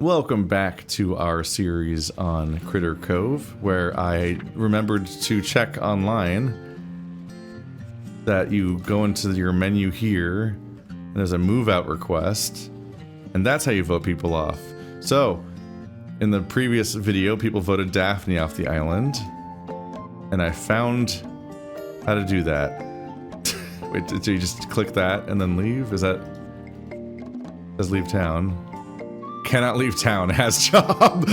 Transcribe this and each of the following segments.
Welcome back to our series on Critter Cove, where I remembered to check online that you go into your menu here, and there's a move out request, and that's how you vote people off. So, in the previous video, people voted Daphne off the island, and I found how to do that. Wait, so you just click that and then leave? Is that... Says leave town. Cannot leave town, has job.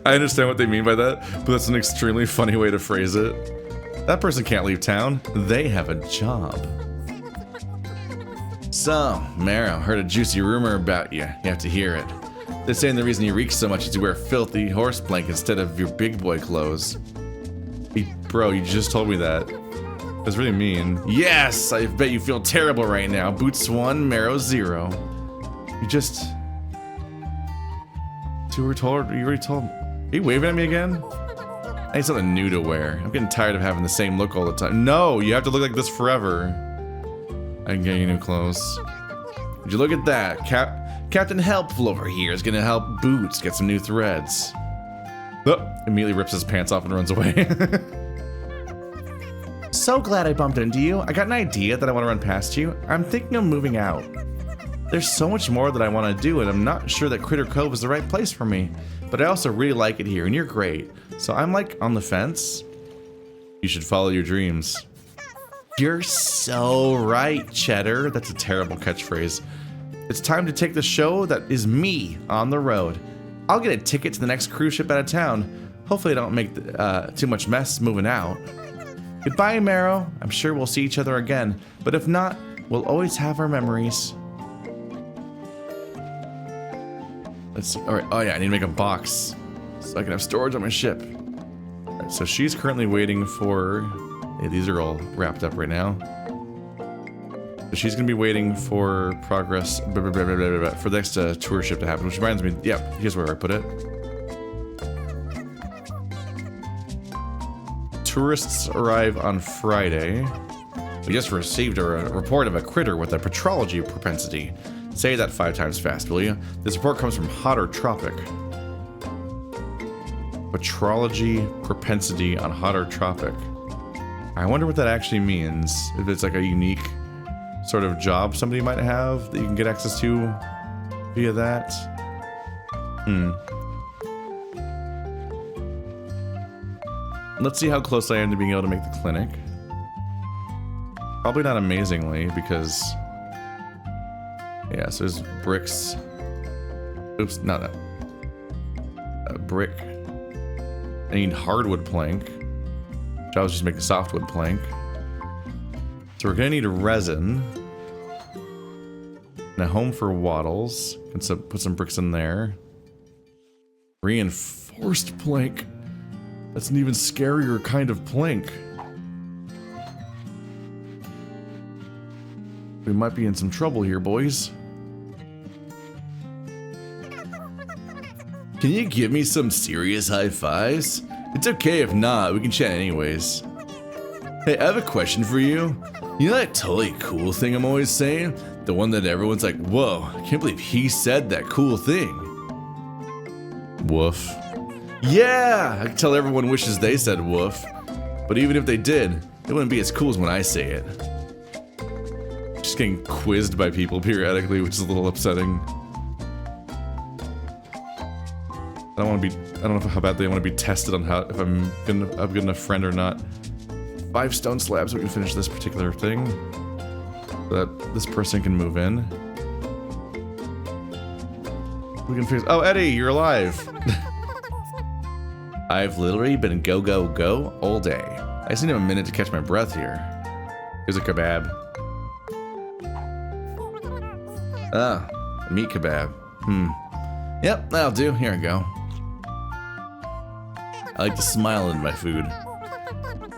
I understand what they mean by that, but that's an extremely funny way to phrase it. That person can't leave town. They have a job. So, Marrow, heard a juicy rumor about you. You have to hear it. They're saying the reason you reek so much is you wear filthy horse blank instead of your big boy clothes. Bro, you just told me that. That's really mean. Yes! I bet you feel terrible right now. Boots 1, Marrow 0. You just... You already told... Are you waving at me again? I need something new to wear. I'm getting tired of having the same look all the time. No! You have to look like this forever. I can get you new clothes. Would you look at that? Captain Helpful over here is gonna help Boots get some new threads. Oh, immediately rips his pants off and runs away. So glad I bumped into you. I got an idea that I want to run past you. I'm thinking of moving out. There's so much more that I want to do, and I'm not sure that Critter Cove is the right place for me. But I also really like it here, and you're great. So I'm like on the fence. You should follow your dreams. You're so right, Cheddar. That's a terrible catchphrase. It's time to take the show that is me on the road. I'll get a ticket to the next cruise ship out of town. Hopefully I don't make too much mess moving out. Goodbye, Marrow. I'm sure we'll see each other again, but if not, we'll always have our memories. Let's see. All right. Oh yeah, I need to make a box so I can have storage on my ship. All right, so she's currently waiting for... Yeah, these are all wrapped up right now. So she's gonna be waiting for progress for the next tour ship to happen, which reminds me, yeah, here's where I put it. Tourists arrive on Friday. We just received a report of a critter with a petrology propensity. Say that 5 times fast, will you? This report comes from Hotter Tropic. Petrology propensity on Hotter Tropic. I wonder what that actually means. If it's like a unique sort of job somebody might have that you can get access to via that. Let's see how close I am to being able to make the clinic. Probably not amazingly, because... Yeah, so there's bricks. Oops, not that. A brick. I need hardwood plank. I was just making softwood plank. So we're gonna need a resin. And a home for wattles. And so put some bricks in there. Reinforced plank. That's an even scarier kind of plank. We might be in some trouble here, boys. Can you give me some serious high fives? It's okay if not, we can chat anyways. Hey, I have a question for you. You know that totally cool thing I'm always saying? The one that everyone's like, whoa, I can't believe he said that cool thing. Woof. Yeah! I can tell everyone wishes they said woof. But even if they did, it wouldn't be as cool as when I say it. Just getting quizzed by people periodically, which is a little upsetting. I don't know how bad they want to be tested on how if I'm a good enough friend or not. 5 stone slabs so we can finish this particular thing. So that this person can move in. We can fix. Oh, Eddie, you're alive. I've literally been go, go, go all day. I just need a minute to catch my breath here. Here's a kebab. Ah, a meat kebab. Yep, that'll do. Here we go. I like to smile in my food.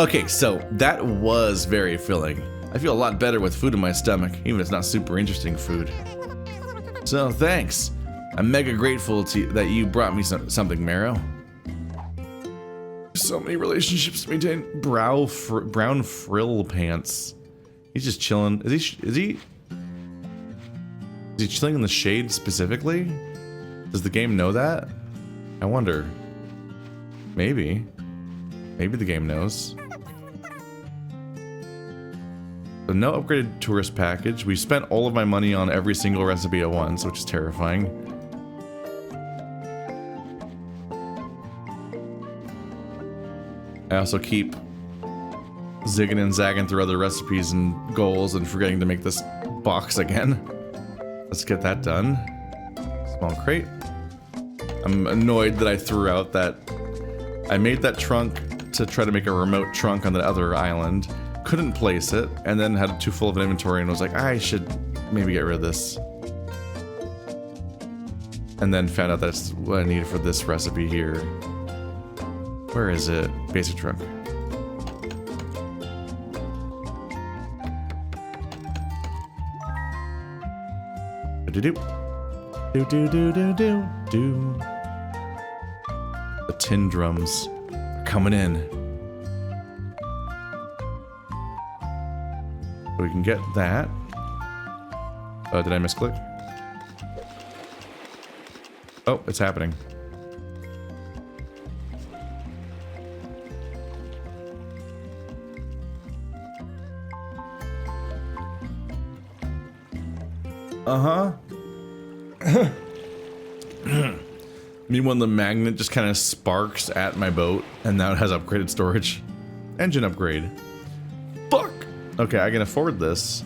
Okay, so that was very filling. I feel a lot better with food in my stomach, even if it's not super interesting food. So thanks. I'm mega grateful that you brought me something, Marrow. So many relationships to maintain. Brown frill pants. He's just chilling. Is he? Is he chilling in the shade specifically? Does the game know that? I wonder. Maybe. Maybe the game knows. So no upgraded tourist package. We spent all of my money on every single recipe at once, which is terrifying. I also keep zigging and zagging through other recipes and goals and forgetting to make this box again. Let's get that done. Small crate. I'm annoyed that I threw out that... I made that trunk to try to make a remote trunk on the other island. Couldn't place it, and then had too full of an inventory and was like, I should maybe get rid of this. And then found out that's what I needed for this recipe here. Where is it? Basic trunk. Do-do-do-do-do-do. The tin drums are coming in. So we can get that. Did I misclick? Oh, it's happening. Uh-huh. Meanwhile, the magnet just kind of sparks at my boat, and now it has upgraded storage. Engine upgrade. Fuck! Okay, I can afford this.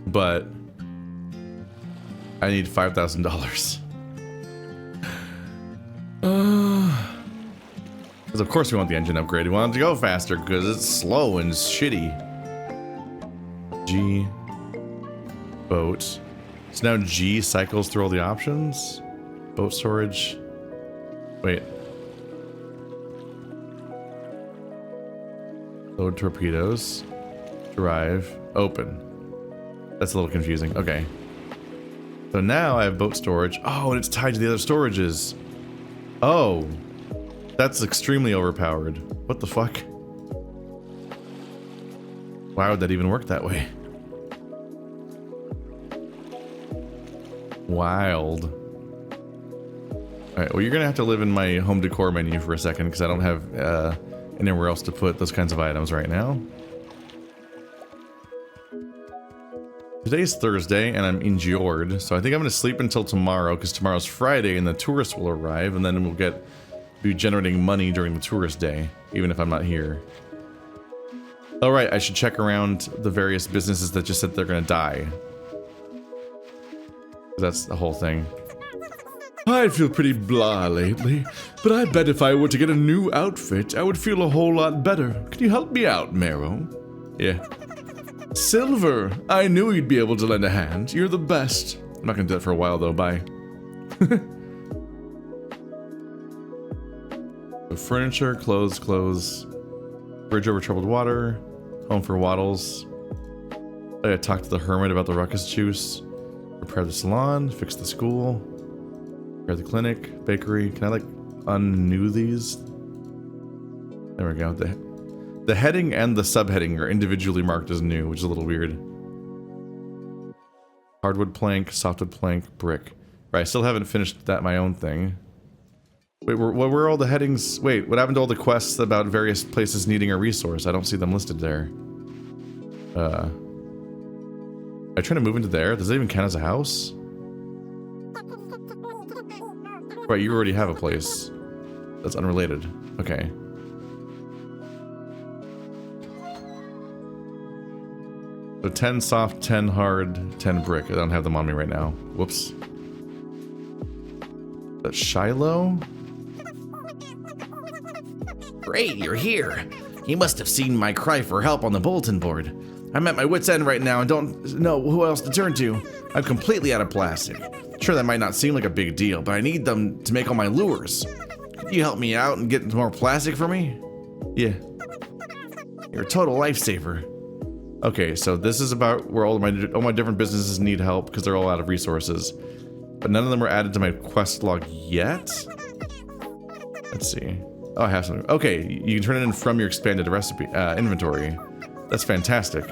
But I need $5,000. Because of course we want the engine upgrade. We want it to go faster because it's slow and shitty. G. Boat. So now G cycles through all the options. Boat storage. Wait. Load torpedoes. Drive. Open. That's a little confusing. Okay. So now I have boat storage. Oh, and it's tied to the other storages. Oh. That's extremely overpowered. What the fuck? Why would that even work that way? Wild. Alright, well, you're gonna have to live in my home decor menu for a second because I don't have anywhere else to put those kinds of items right now. Today's Thursday and I'm injured, so I think I'm gonna sleep until tomorrow because tomorrow's Friday and the tourists will arrive, and then we'll be generating money during the tourist day, even if I'm not here. Alright, I should check around the various businesses that just said they're gonna die. That's the whole thing. I feel pretty blah lately, but I bet if I were to get a new outfit, I would feel a whole lot better. Can you help me out, Marrow? Yeah. Silver, I knew you'd be able to lend a hand. You're the best. I'm not gonna do that for a while though, bye. Furniture, clothes. Bridge over troubled water. Home for Waddles. I gotta talk to the hermit about the ruckus juice. Repair the salon, fix the school, repair the clinic, bakery. Can I like undo these? There we go. The heading and the subheading are individually marked as new, which is a little weird. Hardwood plank, softwood plank, brick. Right, I still haven't finished that my own thing. Wait, where are all the headings? Wait, what happened to all the quests about various places needing a resource? I don't see them listed there. Am I trying to move into there? Does that even count as a house? Right, you already have a place. That's unrelated. Okay. So 10 soft, 10 hard, 10 brick. I don't have them on me right now. Whoops. That's Shiloh? Great, you're here. You must have seen my cry for help on the bulletin board. I'm at my wit's end right now and don't know who else to turn to. I'm completely out of plastic. Sure, that might not seem like a big deal, but I need them to make all my lures. Could you help me out and get more plastic for me? Yeah. You're a total lifesaver. Okay, so this is about where all my different businesses need help because they're all out of resources. But none of them are added to my quest log yet. Let's see. Oh, I have something. Okay, you can turn it in from your expanded recipe inventory. That's fantastic.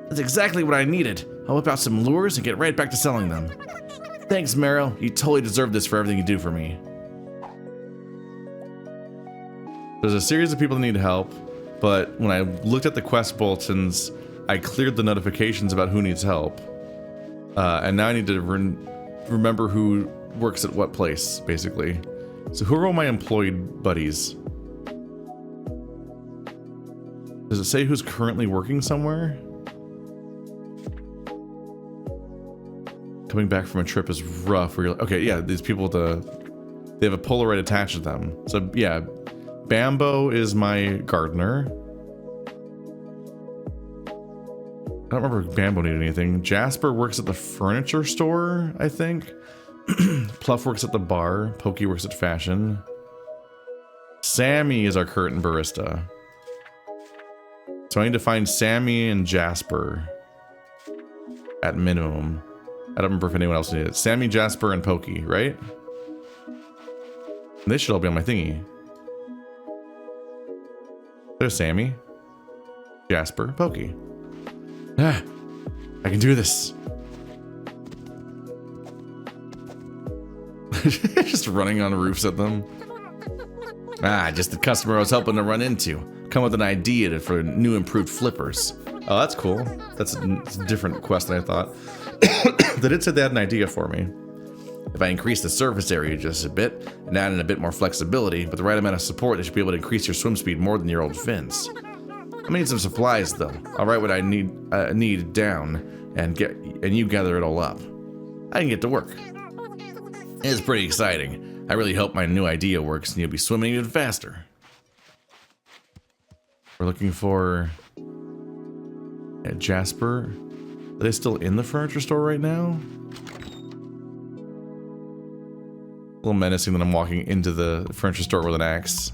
That's exactly what I needed. I'll whip out some lures and get right back to selling them. Thanks, Marrow. You totally deserve this for everything you do for me. There's a series of people that need help, but when I looked at the quest bulletins, I cleared the notifications about who needs help. And now I need to remember who works at what place, basically. So who are all my employed buddies? Does it say who's currently working somewhere? Coming back from a trip is rough. Where you're like, okay, yeah, these people they have a Polaroid attached to them. So yeah, Bambo is my gardener. I don't remember if Bambo needed anything. Jasper works at the furniture store, I think. Pluff works at the bar. Pokey works at fashion. Sammy is our current barista. So I need to find Sammy and Jasper at minimum. I don't remember if anyone else needed it. Sammy, Jasper, and Pokey, right? They should all be on my thingy. There's Sammy, Jasper, Pokey. Ah, I can do this. Just running on roofs at them. Ah, just the customer I was hoping to run into. Come with an idea for new improved flippers. Oh, that's cool. That's a different quest than I thought. They did say they had an idea for me. If I increase the surface area just a bit and add in a bit more flexibility, with the right amount of support, they should be able to increase your swim speed more than your old fins. I need some supplies though. I'll write what I need down and you gather it all up. I can get to work. It's pretty exciting. I really hope my new idea works and you'll be swimming even faster. We're looking for Jasper. Are they still in the furniture store right now? A little menacing that I'm walking into the furniture store with an axe.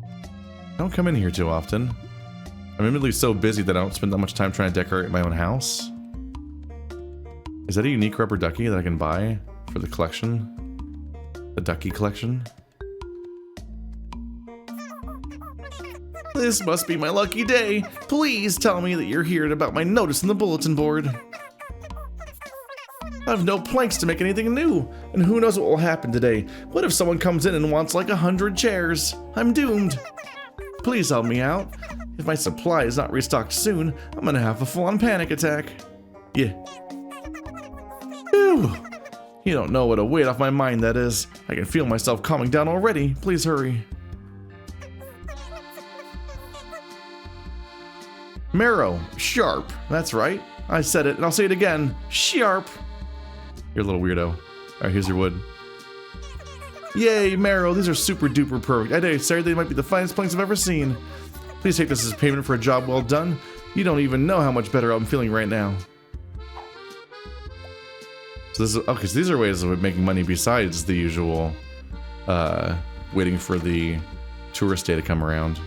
I don't come in here too often. I'm admittedly so busy that I don't spend that much time trying to decorate my own house. Is that a unique rubber ducky that I can buy for the collection? The ducky collection? This must be my lucky day. Please tell me that you're here about my notice in the bulletin board. I have no planks to make anything new, and who knows what will happen today. What if someone comes in and wants like 100 chairs? I'm doomed. Please help me out. If my supply is not restocked soon, I'm gonna have a full-on panic attack. Yeah. Phew. You don't know what a weight off my mind that is. I can feel myself calming down already. Please hurry. Marrow, sharp. That's right. I said it, and I'll say it again. Sharp. You're a little weirdo. All right, here's your wood. Yay, Marrow. These are super duper perfect. I dare say they might be the finest planks I've ever seen. Please take this as payment for a job well done. You don't even know how much better I'm feeling right now. So this is okay. So these are ways of making money besides the usual waiting for the tourist day to come around.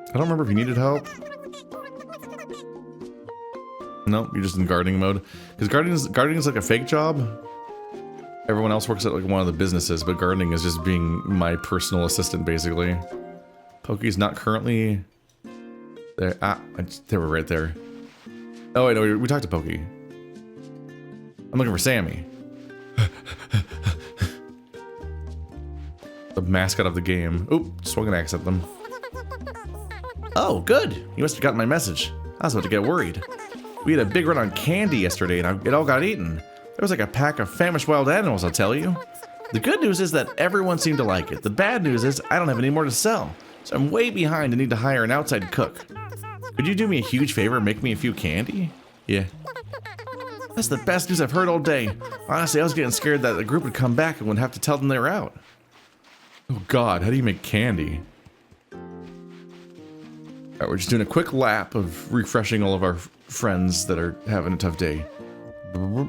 I don't remember if you needed help. No, you're just in gardening mode. Because gardening is like a fake job. Everyone else works at like one of the businesses, but gardening is just being my personal assistant, basically. Pokey's not currently there. Ah, they were right there. Oh wait, no, we talked to Pokey. I'm looking for Sammy. The mascot of the game. Oop, swung an axe at them. Oh, good. You must have gotten my message. I was about to get worried. We had a big run on candy yesterday and it all got eaten. There was like a pack of famished wild animals, I'll tell you. The good news is that everyone seemed to like it. The bad news is I don't have any more to sell. So I'm way behind and need to hire an outside cook. Could you do me a huge favor and make me a few candy? Yeah. That's the best news I've heard all day. Honestly, I was getting scared that the group would come back and would have to tell them they were out. Oh God, how do you make candy? Alright, we're just doing a quick lap of refreshing all of our friends that are having a tough day. Well,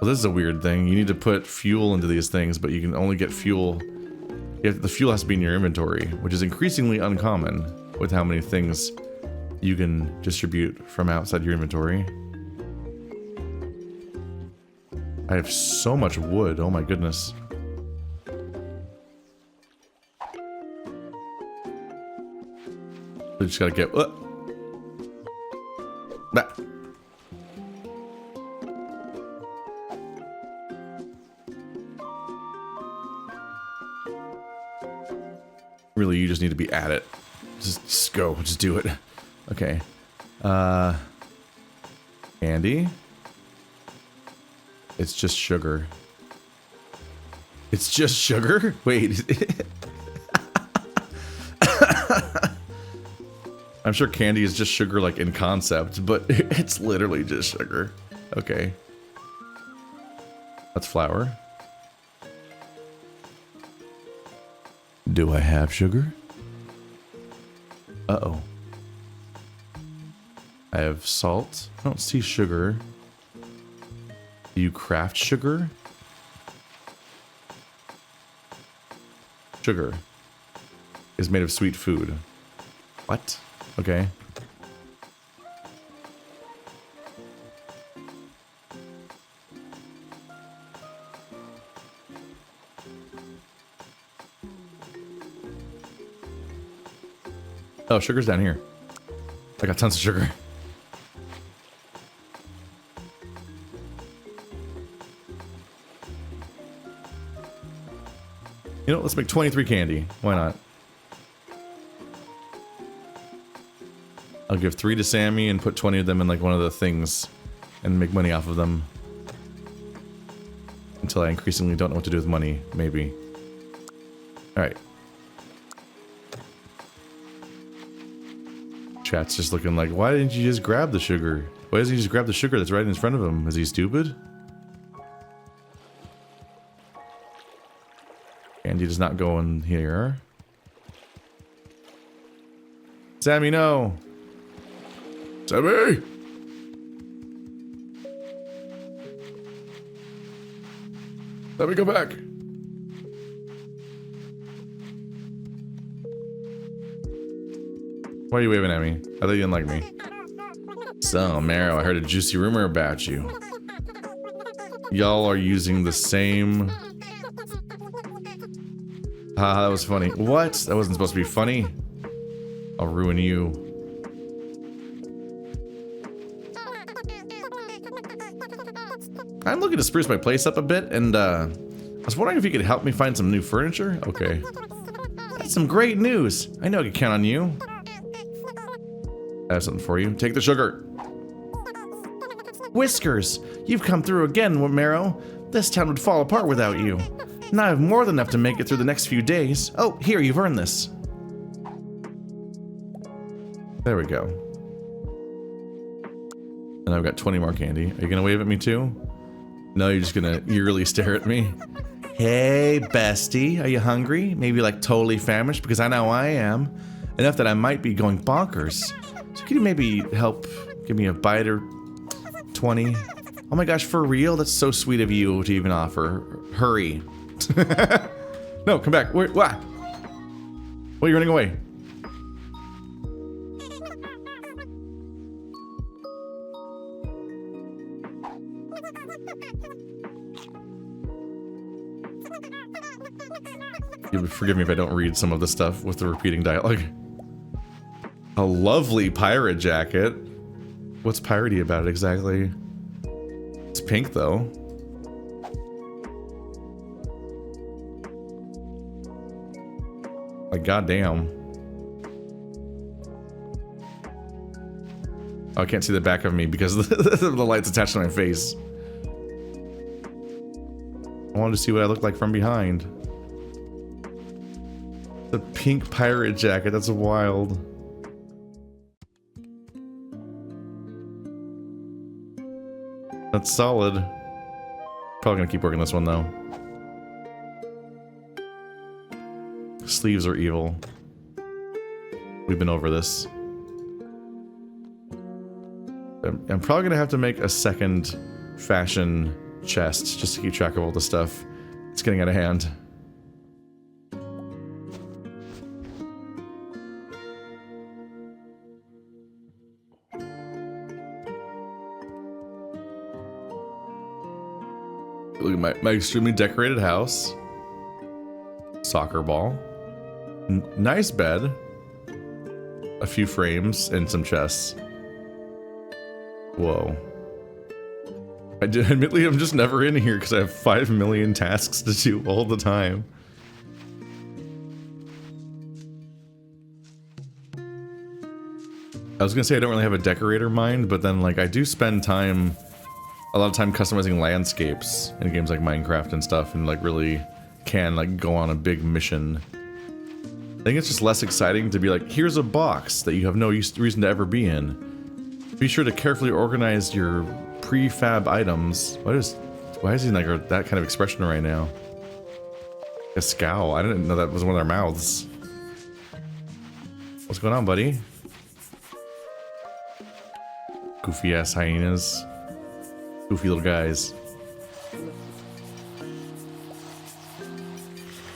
this is a weird thing. You need to put fuel into these things, but you can only get fuel. The fuel has to be in your inventory, which is increasingly uncommon with how many things you can distribute from outside your inventory. I have so much wood. Oh my goodness. We just gotta get... That. Really, you just need to be at it. Just go. Just do it. Okay. Candy. It's just sugar. It's just sugar? Wait. I'm sure candy is just sugar, like, in concept, but it's literally just sugar. Okay. That's flour. Do I have sugar? Uh-oh. I have salt. I don't see sugar. Do you craft sugar? Sugar is made of sweet food. What? Okay. Oh, sugar's down here. I got tons of sugar. You know, let's make 23 candy. Why not? I'll give 3 to Sammy and put 20 of them in like one of the things and make money off of them. Until I increasingly don't know what to do with money, maybe. Alright. Chat's just looking like, why didn't you just grab the sugar? Why doesn't he just grab the sugar that's right in front of him? Is he stupid? Candy does not go in here. Sammy, no! Sammy! Let me go back. Why are you waving at me? I thought you didn't like me. So, Marrow, I heard a juicy rumor about you. Y'all are using the same... Haha, that was funny. What? That wasn't supposed to be funny. I'll ruin you. I'm looking to spruce my place up a bit, and I was wondering if you could help me find some new furniture. Okay. That's some great news. I know I can count on you. I have something for you. Take the sugar. Whiskers, you've come through again, Marrow. This town would fall apart without you. And I have more than enough to make it through the next few days. Oh, here, you've earned this. There we go. And I've got 20 more candy. Are you gonna wave at me too? No, you're just gonna eerily stare at me. Hey, bestie, are you hungry? Maybe like totally famished? Because I know I am. Enough that I might be going bonkers. So can you maybe help give me a bite or 20? Oh my gosh, for real? That's so sweet of you to even offer. Hurry. No, come back. Where? What? Well, you're running away. Forgive me if I don't read some of the stuff with the repeating dialogue. A lovely pirate jacket. What's piratey about it exactly? It's pink though. Like goddamn. Oh, I can't see the back of me because the light's attached to my face. I wanted to see what I look like from behind. The pink pirate jacket, that's wild. That's solid. Probably gonna keep working this one though. Sleeves are evil. We've been over this. I'm probably gonna have to make a second fashion chest just to keep track of all the stuff. It's getting out of hand. Look at my extremely decorated house. Soccer ball. Nice bed. a few frames and some chests. Whoa. Admittedly, I'm just never in here because I have 5 million tasks to do all the time. I was gonna say I don't really have a decorator mind, but then like I do spend time, a lot of time customizing landscapes in games like Minecraft and stuff, and like really can like go on a big mission. I think it's just less exciting to be like, here's a box that you have no reason to ever be in. Be sure to carefully organize your prefab items. Why is he like that kind of expression right now? A scowl. I didn't know that was one of their mouths. What's going on, buddy? Goofy ass hyenas. Goofy little guys.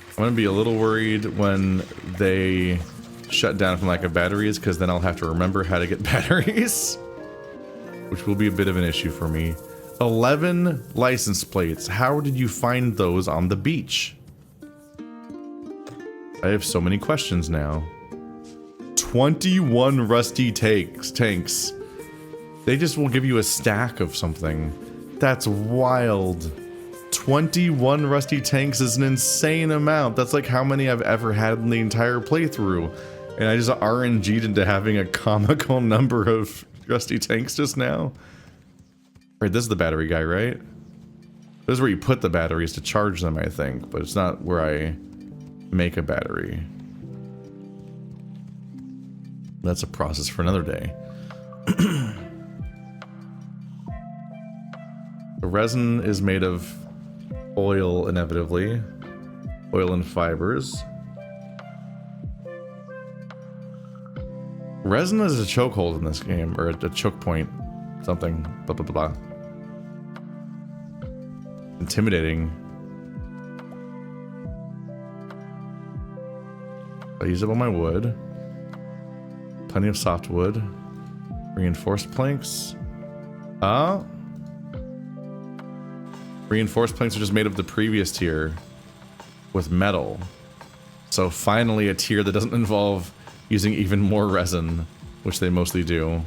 I'm gonna be a little worried when they shut down from lack of batteries, because then I'll have to remember how to get batteries. Which will be a bit of an issue for me. 11 license plates. How did you find those on the beach? I have so many questions now. 21 rusty tanks. They just will give you a stack of something. That's wild. 21 rusty tanks is an insane amount. That's like how many I've ever had in the entire playthrough. And I just RNG'd into having a comical number of rusty tanks just now. Right, this is the battery guy, right? This is where you put the batteries to charge them, I think, but it's not where I make a battery. That's a process for another day. The resin is made of oil, inevitably. Oil and fibers. Resin is a chokehold in this game, or a choke point. Something. Blah, blah, blah, blah. Intimidating. I use up all my wood. Plenty of softwood. Reinforced planks. Reinforced planks are just made of the previous tier with metal. So finally a tier that doesn't involve using even more resin, which they mostly do.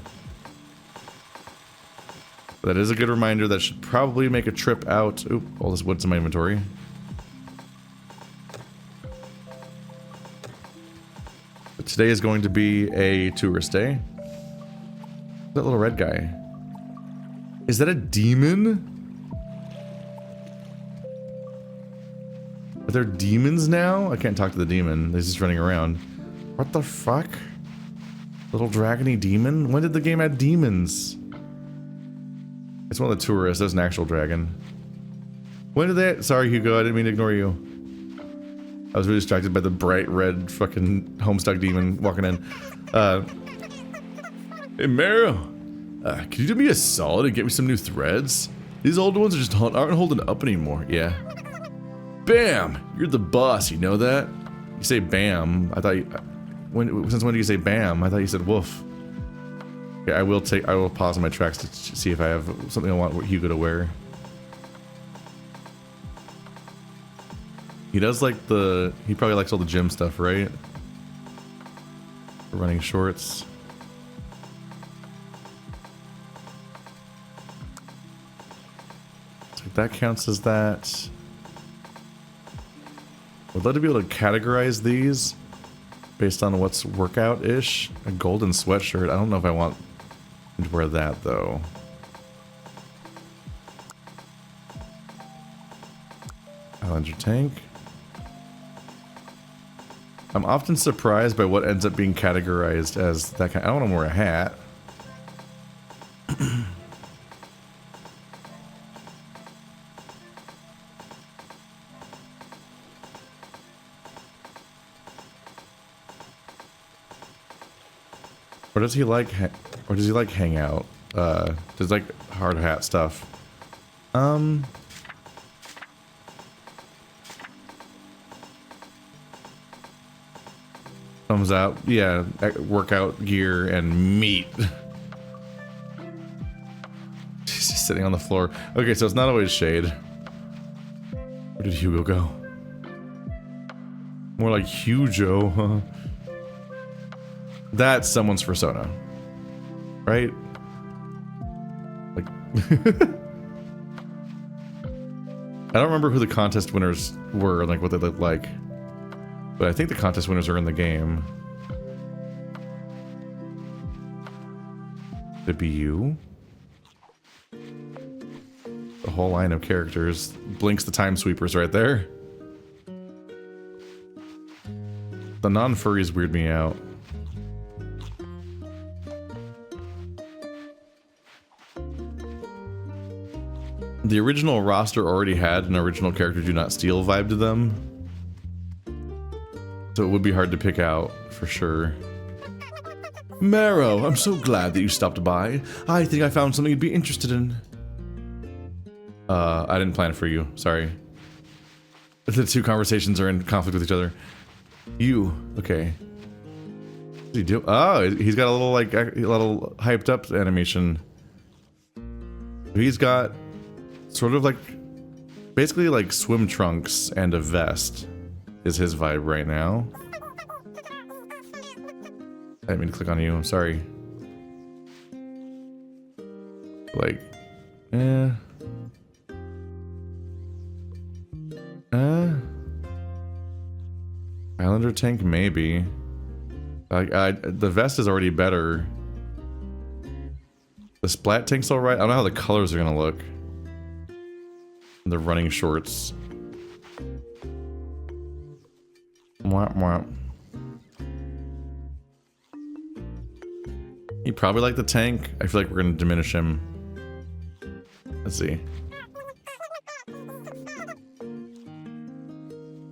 But that is a good reminder that should probably make a trip out. Oop, all this wood's in my inventory. But today is going to be a tourist day. That little red guy. Is that a demon? Are there demons now? I can't talk to the demon. He's just running around. What the fuck? Little dragony demon? When did the game add demons? It's one of the tourists. There's an actual dragon. When did they... Sorry, Hugo. I didn't mean to ignore you. I was really distracted by the bright red fucking Homestuck demon walking in. Hey, Meryl. Can you do me a solid and get me some new threads? These old ones are just aren't holding up anymore. Yeah. Bam! You're the boss. You know that? You say bam. I thought you... Since when do you say bam? I thought you said woof. Okay, I will pause my tracks to see if I have something I want Hugo to wear. He does like he probably likes all the gym stuff, right? Running shorts. So that counts as that. Would love to be able to categorize these based on what's workout-ish. A golden sweatshirt. I don't know if I want to wear that, though. Highlander tank. I'm often surprised by what ends up being categorized as that kind. I don't want to wear a hat. Or does he like, hang out? Does he like hard hat stuff? Comes out, yeah, workout gear and meat. She's just sitting on the floor. Okay, so it's not always shade. Where did Hugo go? More like Hugo, huh? That's someone's persona. Right? Like... I don't remember who the contest winners were and like what they looked like. But I think the contest winners are in the game. Could it be you? The whole line of characters. Blinks the time sweepers right there. The non-furries weird me out. The original roster already had an original character do not steal vibe to them. So it would be hard to pick out, for sure. Marrow, I'm so glad that you stopped by. I think I found something you'd be interested in. I didn't plan it for you, sorry. The two conversations are in conflict with each other. You, okay. What does he do? Oh, he's got a little, like, a little hyped up animation. He's got sort of like, basically like swim trunks and a vest is his vibe right now. I didn't mean to click on you, I'm sorry. Like, Islander tank, maybe. The vest is already better. The splat tank's alright. I don't know how the colors are gonna look. The running shorts. Mwah, mwah. He probably like the tank. I feel like we're gonna diminish him. Let's see.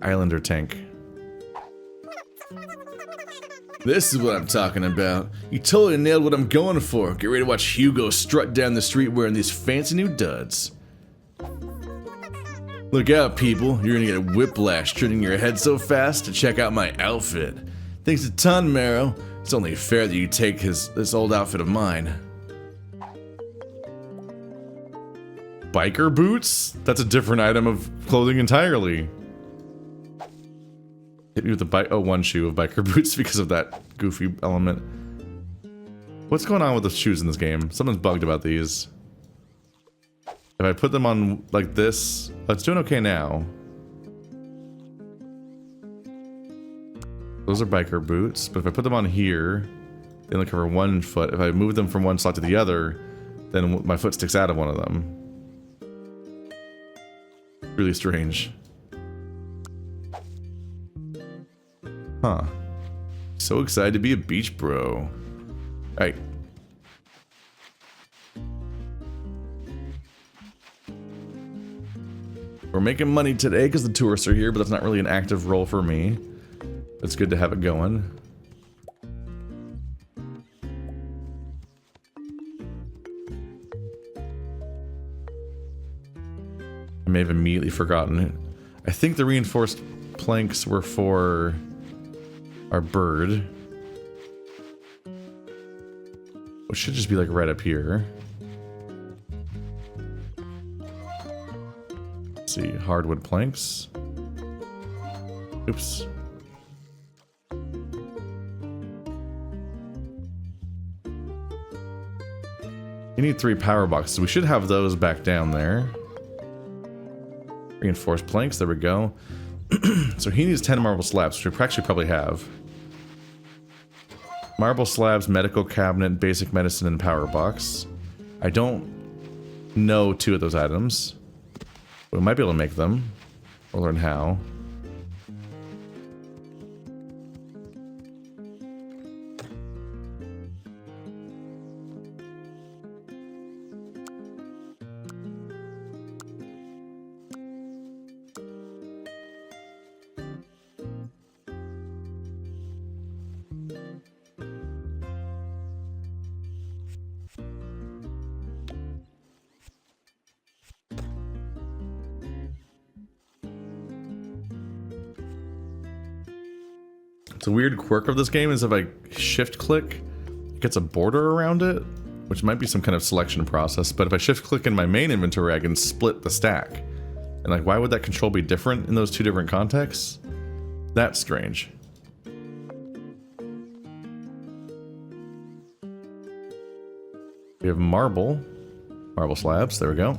Islander tank. This is what I'm talking about. You totally nailed what I'm going for. Get ready to watch Hugo strut down the street wearing these fancy new duds. Look out, people. You're gonna get a whiplash turning your head so fast to check out my outfit. Thanks a ton, Marrow. It's only fair that you take this old outfit of mine. Biker boots? That's a different item of clothing entirely. Hit me with the one shoe of biker boots because of that goofy element. What's going on with the shoes in this game? Someone's bugged about these. If I put them on like this, it's doing okay now. Those are biker boots, but if I put them on here, they only cover one foot. If I move them from one slot to the other, then my foot sticks out of one of them. Really strange. Huh. So excited to be a beach bro. Alright. We're making money today because the tourists are here, but that's not really an active role for me. It's good to have it going. I may have immediately forgotten it. I think the reinforced planks were for our bird. Which should just be like right up here. Let's see, hardwood planks. Oops. You need 3 power boxes. We should have those back down there. Reinforced planks, there we go. So he needs 10 marble slabs, which we actually probably have. Marble slabs, medical cabinet, basic medicine, and power box. I don't know 2 of those items. We might be able to make them, or learn how. The weird quirk of this game is if I shift click, it gets a border around it, which might be some kind of selection process, but if I shift click in my main inventory, I can split the stack. And like, why would that control be different in those 2 different contexts? That's strange. We have marble. Marble slabs. There we go.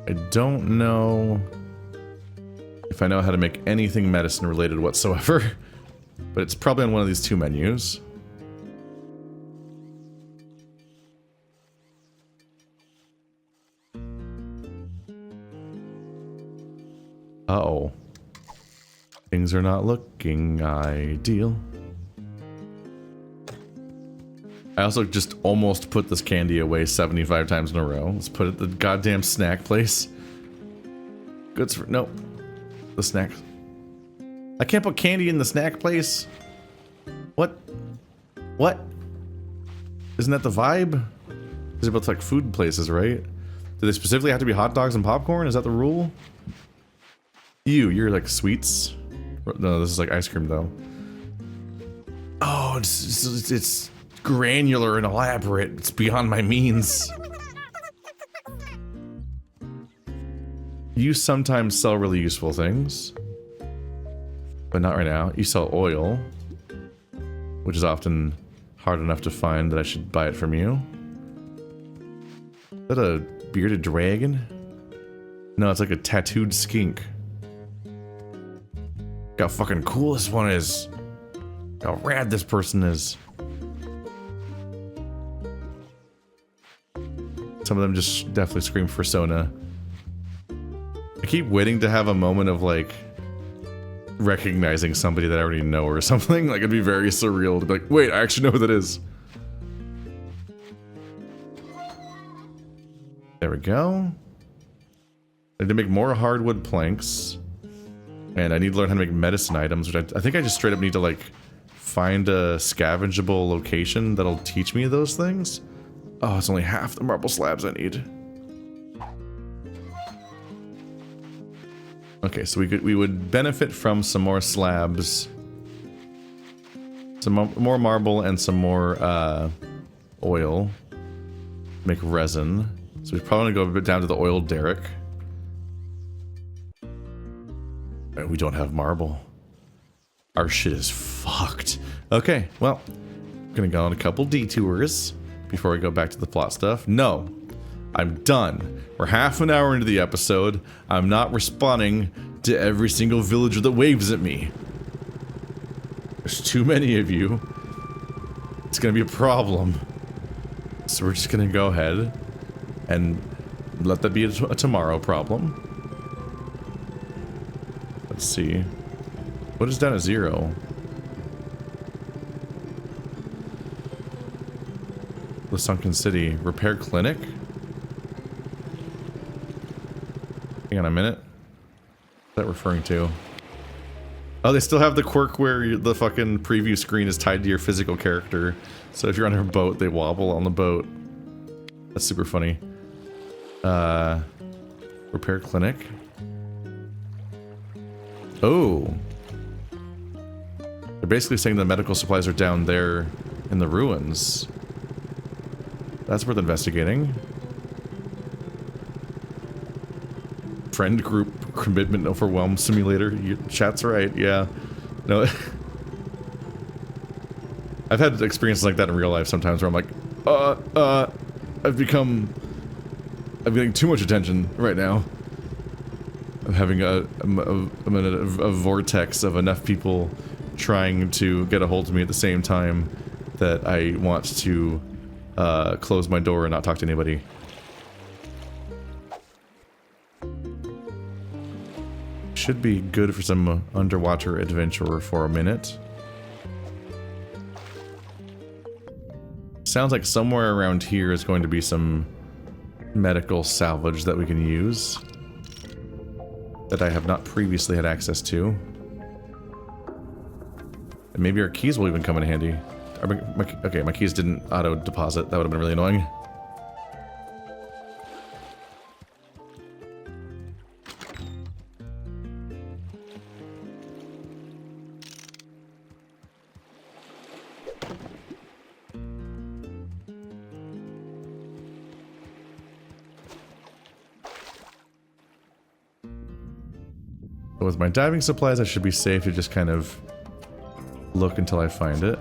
I don't know if I know how to make anything medicine related whatsoever, but it's probably on one of these two menus. Uh-oh. Things are not looking ideal. I also just almost put this candy away 75 times in a row. Let's put it at the goddamn snack place. Goods for... Nope. The snack. I can't put candy in the snack place? What? What? Isn't that the vibe? These are both like food places, right? Do they specifically have to be hot dogs and popcorn? Is that the rule? You're like sweets. No, this is like ice cream though. Oh, it's granular and elaborate. It's beyond my means. You sometimes sell really useful things, but not right now. You sell oil, which is often hard enough to find that I should buy it from you. Is that a bearded dragon? No, it's like a tattooed skink. Look how fucking cool this one is. How rad this person is. Some of them just definitely scream Persona. I keep waiting to have a moment of like recognizing somebody that I already know or something. Like it'd be very surreal to be like, wait, I actually know who that is. There we go. I need to make more hardwood planks. And I need to learn how to make medicine items, which I think I just straight up need to like find a scavengeable location that'll teach me those things. Oh, it's only half the marble slabs I need. Okay, so we would benefit from some more slabs, some more marble, and some more oil. Make resin. So we're probably gonna go a bit down to the oil derrick. We don't have marble. Our shit is fucked. Okay, well, I'm gonna go on a couple detours before we go back to the plot stuff. No, I'm done. We're half an hour into the episode. I'm not responding to every single villager that waves at me. There's too many of you. It's gonna be a problem. So we're just gonna go ahead and let that be a tomorrow problem. Let's see. What is down at 0? The Sunken City. Repair clinic? Hang on a minute. What's that referring to? Oh, they still have the quirk where the fucking preview screen is tied to your physical character. So if you're on a boat, they wobble on the boat. That's super funny. Repair clinic. Oh. They're basically saying the medical supplies are down there in the ruins. That's worth investigating. Friend group commitment overwhelm simulator. Chat's right, yeah. No. I've had experiences like that in real life sometimes where I'm like, I'm getting too much attention right now. I'm having a vortex of enough people trying to get a hold of me at the same time that I want to close my door and not talk to anybody. Should be good for some underwater adventure for a minute. Sounds like somewhere around here is going to be some medical salvage that we can use that I have not previously had access to. And maybe our keys will even come in handy. Okay, my keys didn't auto-deposit. That would have been really annoying. But with my diving supplies, I should be safe to just kind of look until I find it.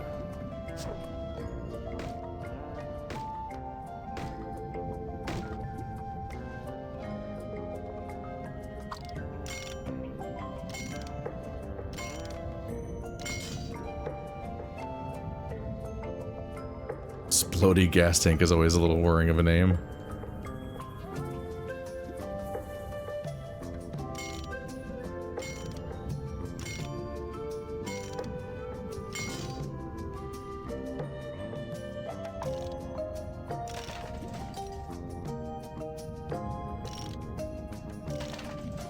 Explodey gas tank is always a little worrying of a name.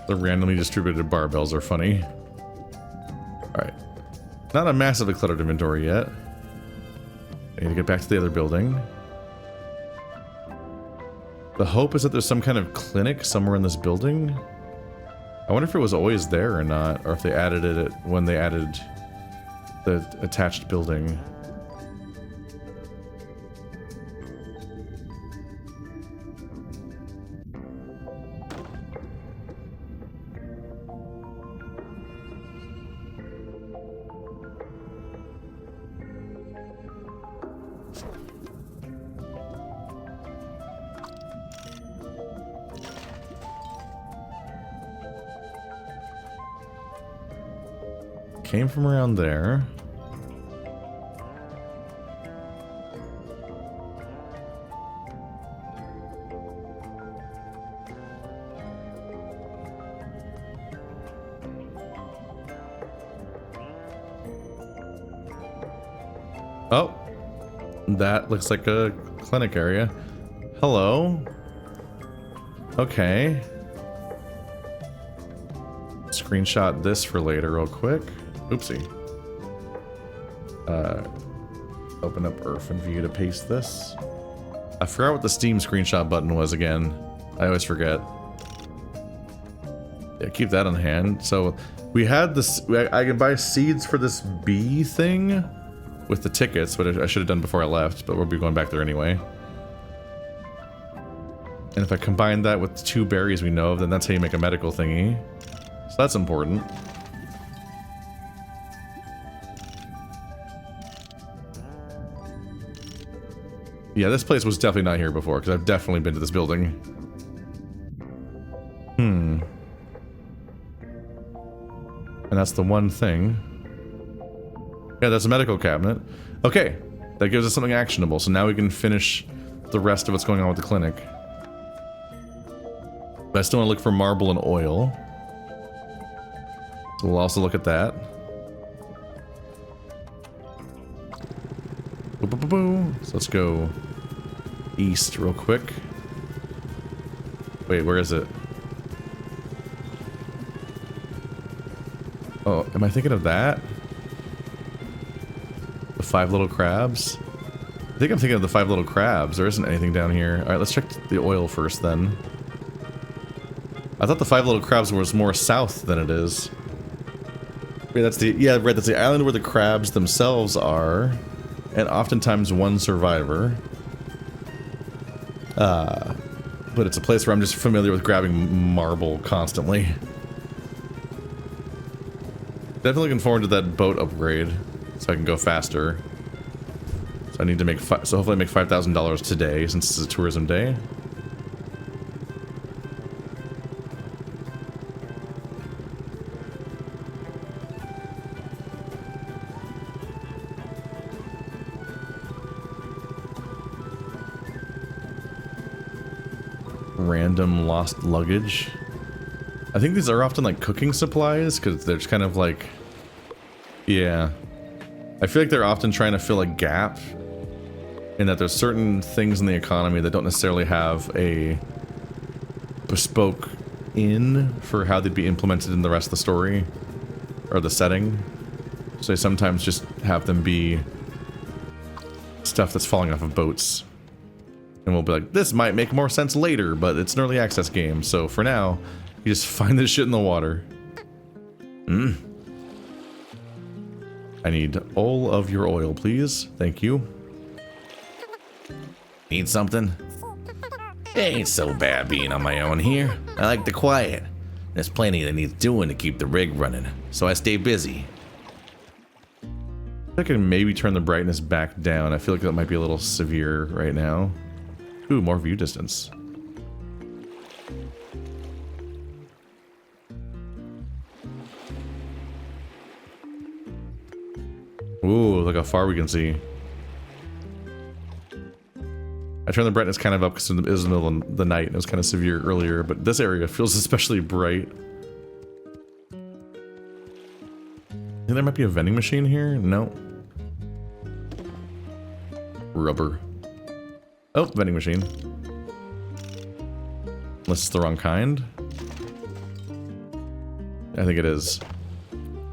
The randomly distributed barbells are funny. Alright. Not a massively cluttered inventory yet. I need to get back to the other building. The hope is that there's some kind of clinic somewhere in this building. I wonder if it was always there or not, or if they added it when they added the attached building. Came from around there. Oh, that looks like a clinic area. Hello. Okay. Screenshot this for later real quick. Oopsie. Open up Earth and View to paste this. I forgot what the Steam screenshot button was again. I always forget. Yeah, keep that on hand. So we had this. I can buy seeds for this bee thing with the tickets, but I should have done before I left. But we'll be going back there anyway. And if I combine that with the 2 berries we know of, then that's how you make a medical thingy. So that's important. Yeah, this place was definitely not here before, because I've definitely been to this building. And that's the one thing. Yeah, that's a medical cabinet. Okay, that gives us something actionable, so now we can finish the rest of what's going on with the clinic. But I still want to look for marble and oil. So we'll also look at that. So let's go east real quick. Wait, where is it? Oh, am I thinking of that? The 5 little crabs? I think I'm thinking of the 5 little crabs. There isn't anything down here. Alright, let's check the oil first then. I thought the 5 little crabs was more south than it is. Wait, that's the, yeah, right, that's the island where the crabs themselves are. And oftentimes one survivor. But it's a place where I'm just familiar with grabbing marble constantly. Definitely looking forward to that boat upgrade, so I can go faster. So I need to make, so hopefully I make $5,000 today, since it's a tourism day. Random lost luggage. I think these are often like cooking supplies because they're just kind of like, yeah. I feel like they're often trying to fill a gap in that there's certain things in the economy that don't necessarily have a bespoke inn for how they'd be implemented in the rest of the story or the setting. So they sometimes just have them be stuff that's falling off of boats. And we'll be like, this might make more sense later, but it's an early access game, so for now, you just find this shit in the water. I need all of your oil, please. Thank you. Need something? It ain't so bad being on my own here. I like the quiet. There's plenty that needs doing to keep the rig running, so I stay busy. I can maybe turn the brightness back down. I feel like that might be a little severe right now. Ooh, more view distance. Ooh, look how far we can see. I turned the brightness kind of up because it was in the middle of the night and it was kind of severe earlier, but this area feels especially bright. I think there might be a vending machine here? No. Rubber. Oh, vending machine. Unless it's the wrong kind. I think it is.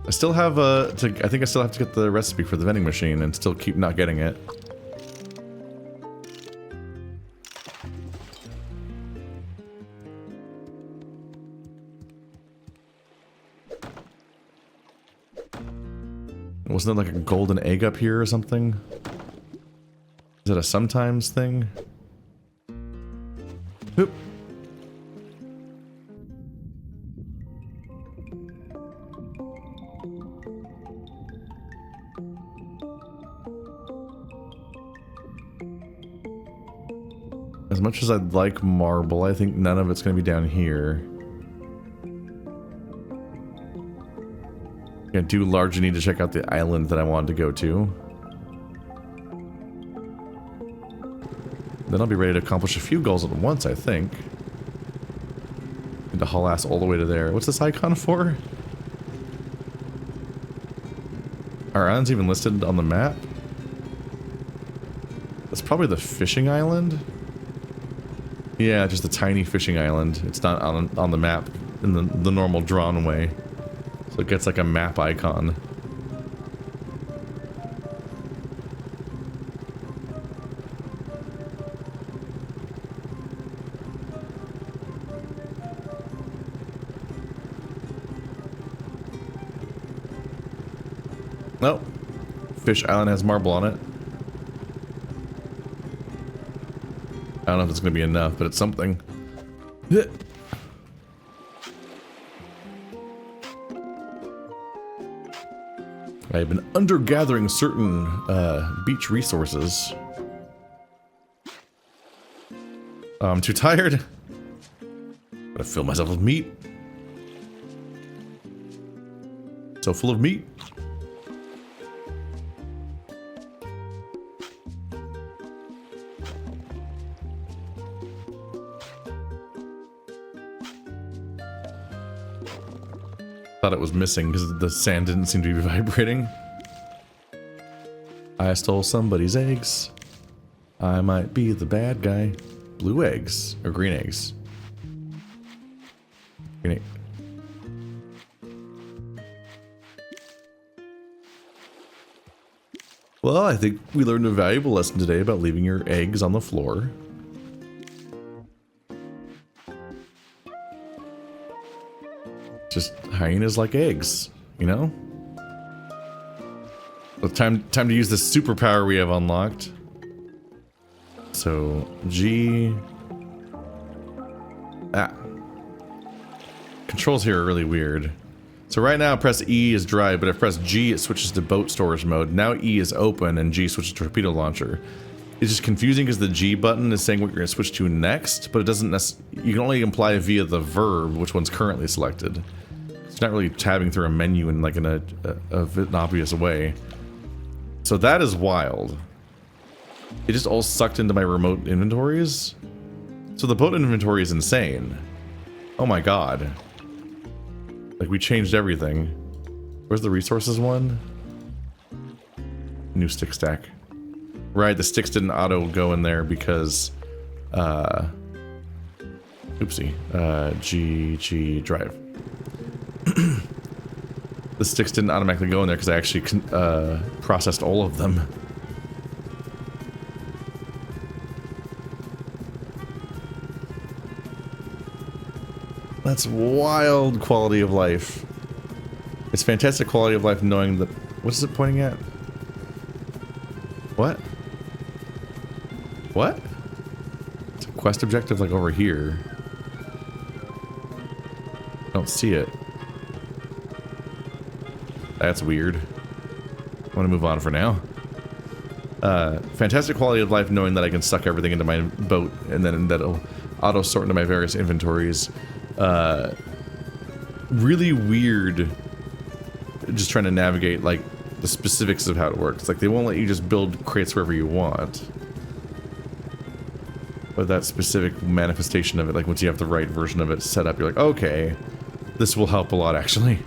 I still have I think I still have to get the recipe for the vending machine and still keep not getting it. Wasn't there like a golden egg up here or something? Is it a sometimes thing? Oop. As much as I'd like marble, I think none of it's going to be down here. I do largely need to check out the island that I wanted to go to. Then I'll be ready to accomplish a few goals at once, I think. Need to haul ass all the way to there. What's this icon for? Are islands even listed on the map? That's probably the fishing island? Yeah, just a tiny fishing island. It's not on the map in the normal drawn way. So it gets like a map icon. Nope. Fish Island has marble on it. I don't know if it's going to be enough, but it's something. I've been undergathering certain beach resources. I'm too tired. Gotta fill myself with meat. So full of meat. Thought it was missing because the sand didn't seem to be vibrating. I stole somebody's eggs. I might be the bad guy. Blue eggs or green eggs? Green egg. Well, I think we learned a valuable lesson today about leaving your eggs on the floor. Just hyenas like eggs, you know? Well, time to use the superpower we have unlocked. So, G... Ah. Controls here are really weird. So right now, press E is drive, but if I press G, it switches to boat storage mode. Now E is open, and G switches to torpedo launcher. It's just confusing because the G button is saying what you're going to switch to next, but it doesn't you can only imply via the verb which one's currently selected. It's not really tabbing through a menu in like an obvious way. So that is wild. It just all sucked into my remote inventories. So the boat inventory is insane. Oh my god. Like we changed everything. Where's the resources one? New stick stack. Right, the sticks didn't auto go in there because oopsie. G drive. The sticks didn't automatically go in there because I actually processed all of them. That's wild quality of life. It's fantastic quality of life knowing that... What is it pointing at? What? What? It's a quest objective like over here. Oh, don't see it. That's weird. I'm gonna move on for now. Fantastic quality of life knowing that I can suck everything into my boat and then that'll auto-sort into my various inventories. Really weird just trying to navigate, like, the specifics of how it works. Like, they won't let you just build crates wherever you want. But that specific manifestation of it, like, once you have the right version of it set up, you're like, okay, this will help a lot, actually.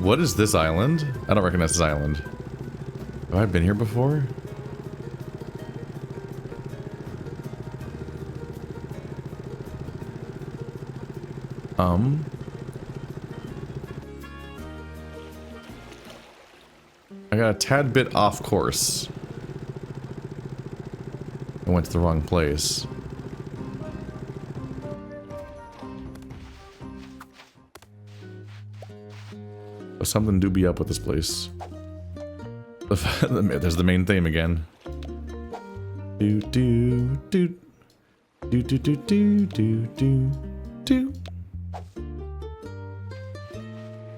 What is this island? I don't recognize this island. Have I been here before? I got a tad bit off course. I went to the wrong place. Something do be up with this place. There's the main theme again. Do do do do do do do do do do.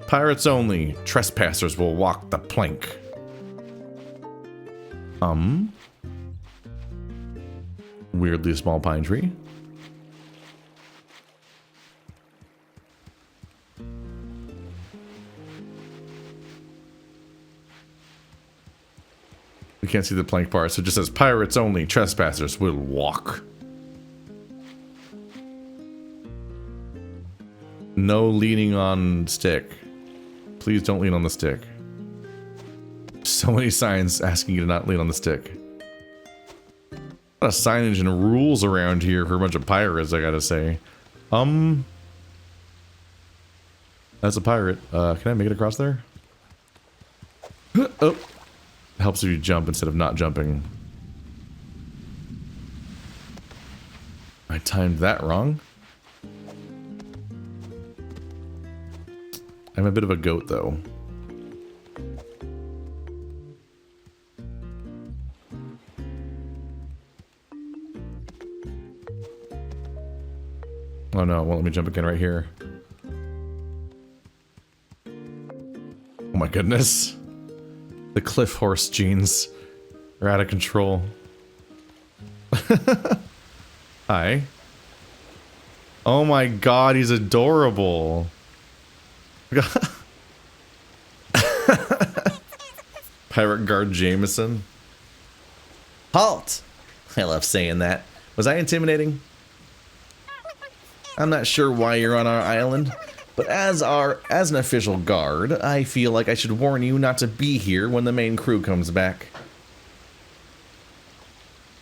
Pirates only. Trespassers will walk the plank. Weirdly small pine tree. We can't see the plank bar, so it just says pirates only, trespassers will walk. No leaning on stick. Please don't lean on the stick. So many signs asking you to not lean on the stick. A lot of signage and rules around here for a bunch of pirates, I gotta say. That's a pirate. Can I make it across there? Oh. Helps if you jump instead of not jumping. I timed that wrong. I'm a bit of a goat, though. Oh no, well, let me jump again right here. Oh my goodness. The cliff horse genes are out of control. Hi. Oh my god, he's adorable. Pirate Guard Jameson. Halt! I love saying that. Was I intimidating? I'm not sure why you're on our island. But as an official guard, I feel like I should warn you not to be here when the main crew comes back.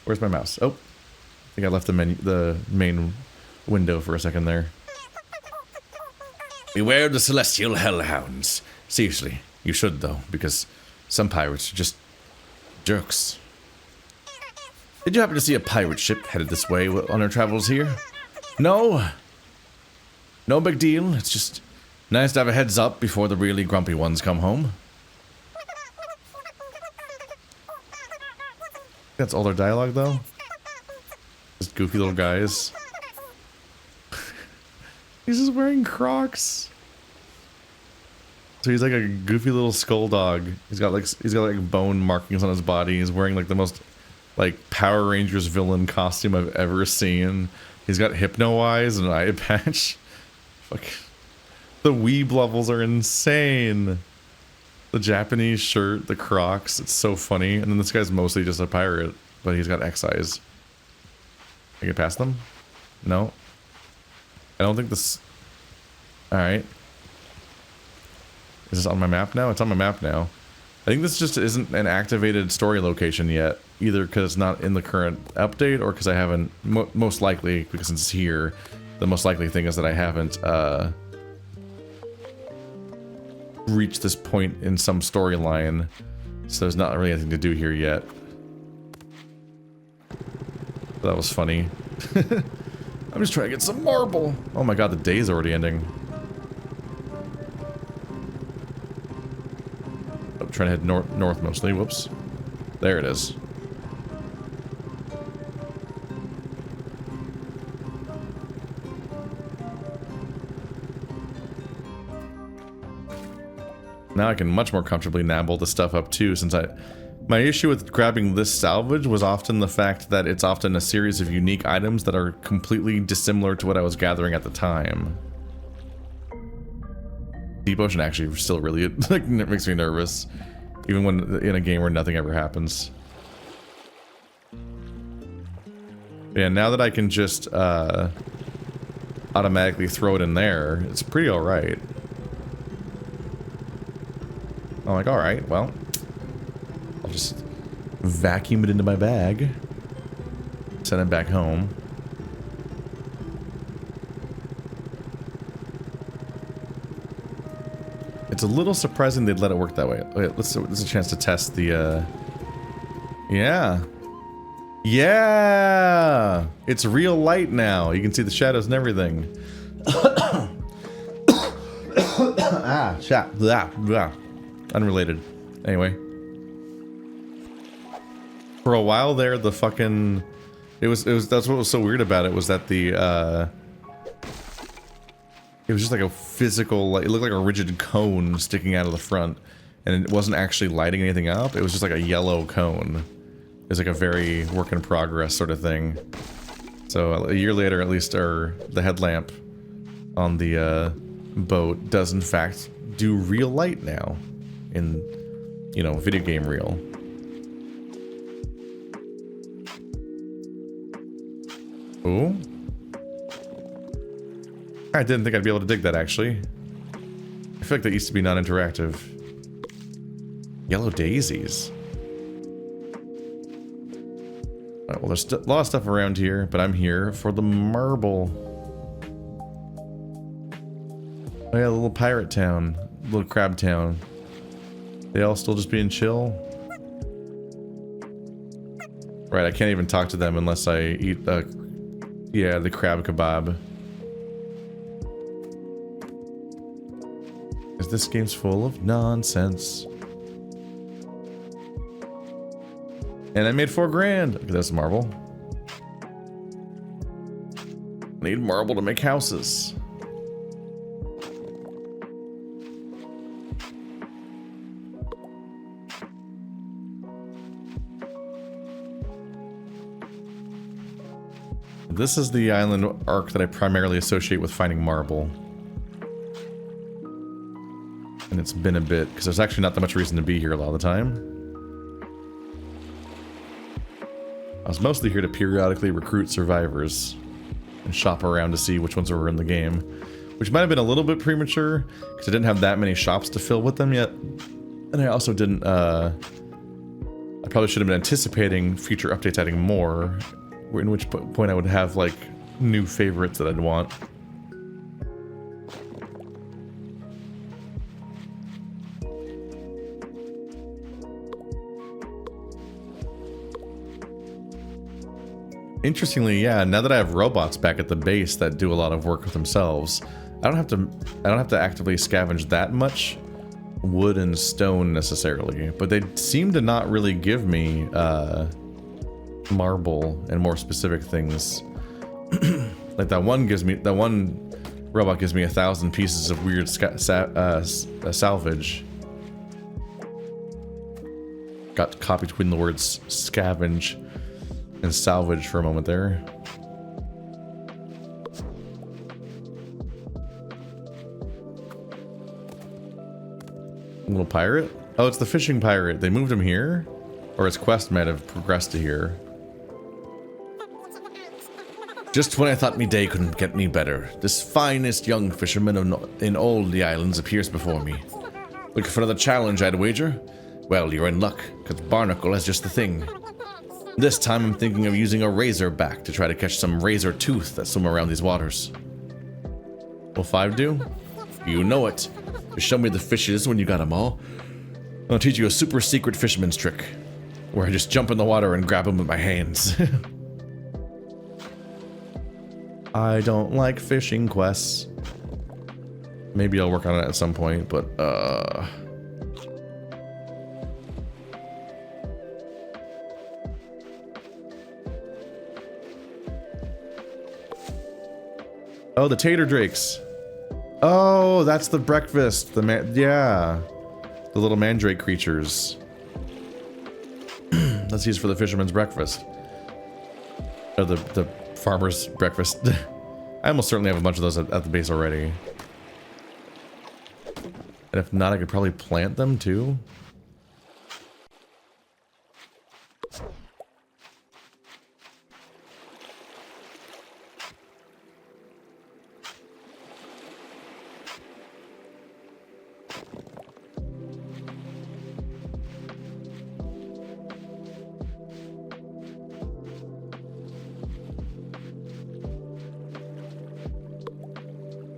Where's my mouse? Oh, I think I left the main window for a second there. Beware the celestial hellhounds. Seriously, you should though, because some pirates are just jerks. Did you happen to see a pirate ship headed this way on our travels here? No. No big deal, it's just nice to have a heads up before the really grumpy ones come home. That's all their dialogue, though? Just goofy little guys. He's just wearing Crocs. So he's like a goofy little skull dog. He's got like bone markings on his body. He's wearing like the most like Power Rangers villain costume I've ever seen. He's got hypno eyes and an eye patch. Fuck. The weeb levels are insane. The Japanese shirt, the Crocs, it's so funny. And then this guy's mostly just a pirate, but he's got X eyes. I get past them? No. I don't think this... Alright. Is this on my map now? It's on my map now. I think this just isn't an activated story location yet. Either because it's not in the current update or because I haven't... most likely, because it's here. The most likely thing is that I haven't reached this point in some storyline, so there's not really anything to do here yet. That was funny. I'm just trying to get some marble. Oh my god, the day's already ending. trying to head north mostly. Whoops. There it is. Now I can much more comfortably nabble the stuff up too, since my issue with grabbing this salvage was often the fact that it's often a series of unique items that are completely dissimilar to what I was gathering at the time. Deep Ocean actually still really like it makes me nervous, even when in a game where nothing ever happens. Yeah, now that I can just automatically throw it in there, it's pretty alright. I'm like, alright, well, I'll just vacuum it into my bag, send it back home. It's a little surprising they'd let it work that way. Wait, this is a chance to test the, yeah. Yeah! It's real light now. You can see the shadows and everything. Ah, chat. Blah, blah. Unrelated. Anyway. For a while there, the fucking... that's what was so weird about it, was that the, it was just like a physical, like, it looked like a rigid cone sticking out of the front. And it wasn't actually lighting anything up, it was just like a yellow cone. It was like a very work in progress sort of thing. So a year later, at least, the headlamp on the boat does in fact do real light now. In, you know, video game real. Ooh. I didn't think I'd be able to dig that, actually. I feel like that used to be non-interactive. Yellow daisies. Alright, well, there's a lot of stuff around here, but I'm here for the marble. Oh yeah, a little pirate town. Little crab town. They all still just being chill? Right, I can't even talk to them unless I eat, yeah, the crab kebab. Because this game's full of nonsense. And I made 4 grand. Okay, that's marble. Need marble to make houses. This is the island arc that I primarily associate with finding marble. And it's been a bit, because there's actually not that much reason to be here a lot of the time. I was mostly here to periodically recruit survivors and shop around to see which ones were in the game. Which might have been a little bit premature, because I didn't have that many shops to fill with them yet. And I also didn't, I probably should have been anticipating future updates adding more. In which point I would have, like, new favorites that I'd want. Interestingly, yeah, now that I have robots back at the base that do a lot of work with themselves, I don't have to actively scavenge that much wood and stone necessarily, but they seem to not really give me, marble and more specific things. Like that one robot gives me 1,000 pieces of weird salvage. Got caught between the words scavenge and salvage for a moment there. Little pirate? Oh, it's the fishing pirate. They moved him here? Or his quest might have progressed to here. Just when I thought me day couldn't get any better, this finest young fisherman in all the islands appears before me. Looking for another challenge, I'd wager? Well, you're in luck, because Barnacle has just the thing. This time I'm thinking of using a razor back to try to catch some razor tooth that swim around these waters. Will 5 do? You know it. Just show me the fishes when you got them all. I'll teach you a super secret fisherman's trick, where I just jump in the water and grab them with my hands. I don't like fishing quests. Maybe I'll work on it at some point, but Oh, the tater drakes. Oh, that's the breakfast. The yeah. The little mandrake creatures. That's used for the fisherman's breakfast. Or the farmer's breakfast. I almost certainly have a bunch of those at the base already. And if not, I could probably plant them too.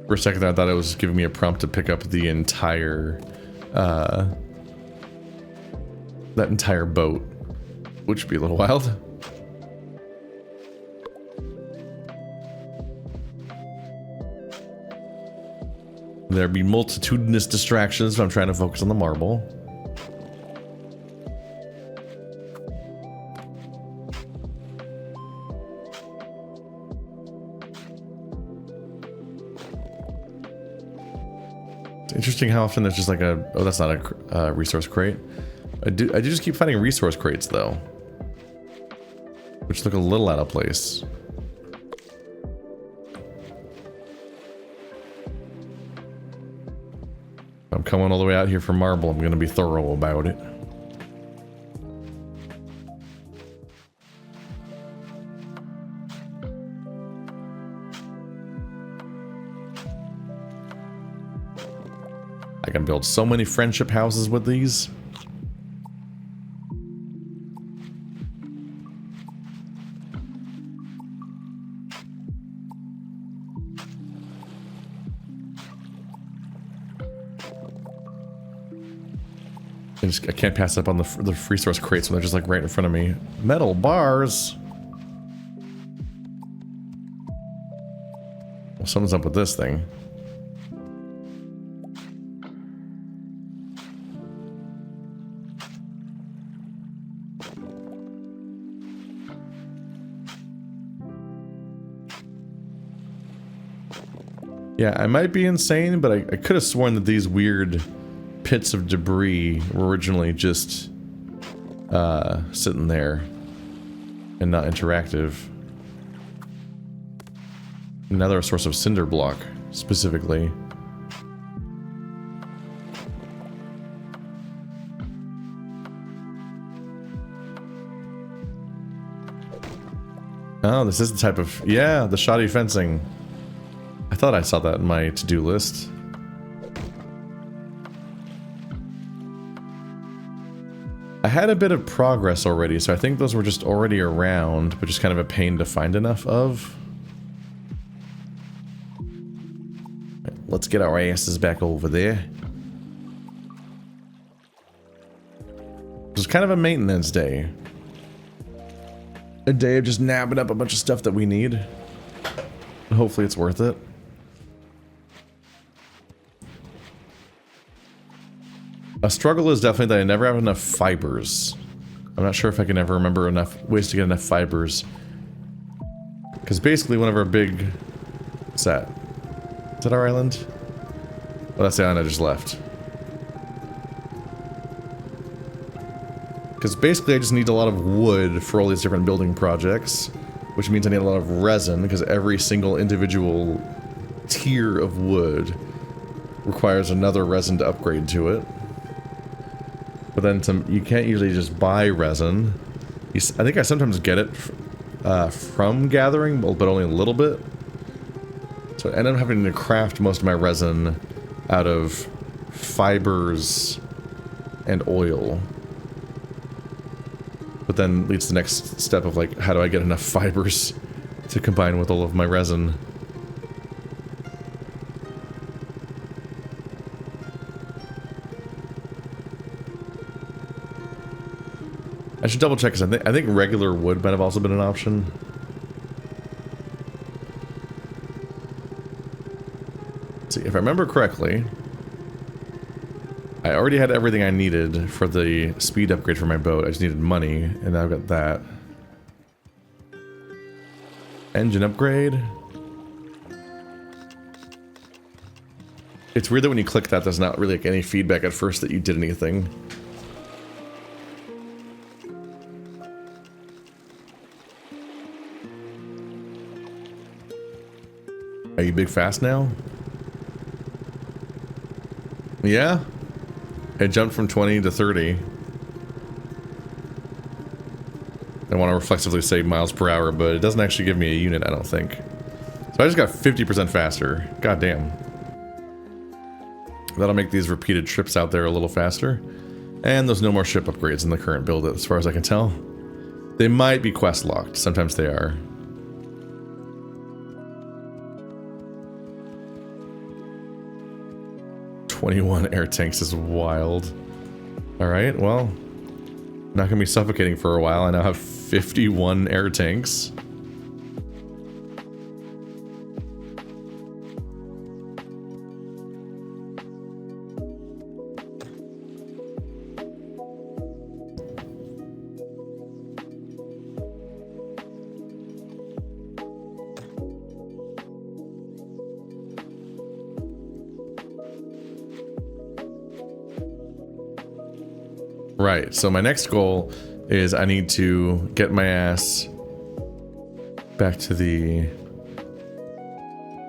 For a second, I thought it was giving me a prompt to pick up the entire, that entire boat, which would be a little wild. There'd be multitudinous distractions, but I'm trying to focus on the marble. Interesting how often there's just like a... Oh, that's not a resource crate. I do just keep finding resource crates, though. Which look a little out of place. I'm coming all the way out here for marble. I'm going to be thorough about it. I can build so many friendship houses with these. I can't pass up on the resource crates when they're just like right in front of me. Metal bars. Well, something's up with this thing. Yeah, I might be insane, but I could have sworn that these weird pits of debris were originally just sitting there and not interactive. Another source of cinder block, specifically. Oh, this is the type of... Yeah, the shoddy fencing. I thought I saw that in my to-do list. I had a bit of progress already, so I think those were just already around, but just kind of a pain to find enough of. Let's get our asses back over there. It was kind of a maintenance day. A day of just nabbing up a bunch of stuff that we need. Hopefully it's worth it. A struggle is definitely that I never have enough fibers. I'm not sure if I can ever remember enough ways to get enough fibers. Because basically one of our big... What's that? Is that our island? Oh, that's the island I just left. Because basically I just need a lot of wood for all these different building projects. Which means I need a lot of resin, because every single individual tier of wood requires another resin to upgrade to it. But then you can't usually just buy resin. I think I sometimes get it from gathering, but only a little bit. So I end up having to craft most of my resin out of fibers and oil. But then leads to the next step of like, how do I get enough fibers to combine with all of my resin? I should double check, because I think regular wood might have also been an option. Let's see, if I remember correctly, I already had everything I needed for the speed upgrade for my boat. I just needed money, and now I've got that. Engine upgrade. It's weird that when you click that, there's not really like any feedback at first that you did anything. Are you big fast now? Yeah? It jumped from 20 to 30. I want to reflexively say miles per hour, but it doesn't actually give me a unit, I don't think. So I just got 50% faster. God damn. That'll make these repeated trips out there a little faster. And there's no more ship upgrades in the current build, as far as I can tell. They might be quest locked. Sometimes they are. "21 air tanks is wild." Alright, well, not gonna be suffocating for a while. I now have 51 air tanks. Right, so my next goal is I need to get my ass back to the...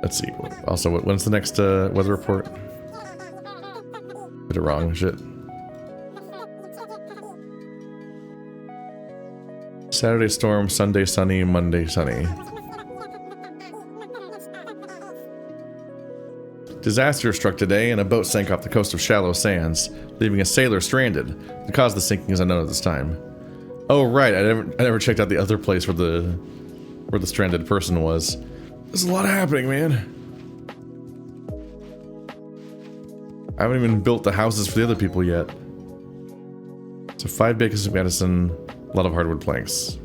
Let's see. Also, when's the next weather report? Did it wrong, shit. Saturday storm, Sunday sunny, Monday sunny. Disaster struck today and a boat sank off the coast of Shallow Sands, leaving a sailor stranded. The cause of the sinking is unknown at this time. Oh right, I never checked out the other place where the stranded person was. There's a lot happening, man. I haven't even built the houses for the other people yet. So 5 bases of medicine, a lot of hardwood planks.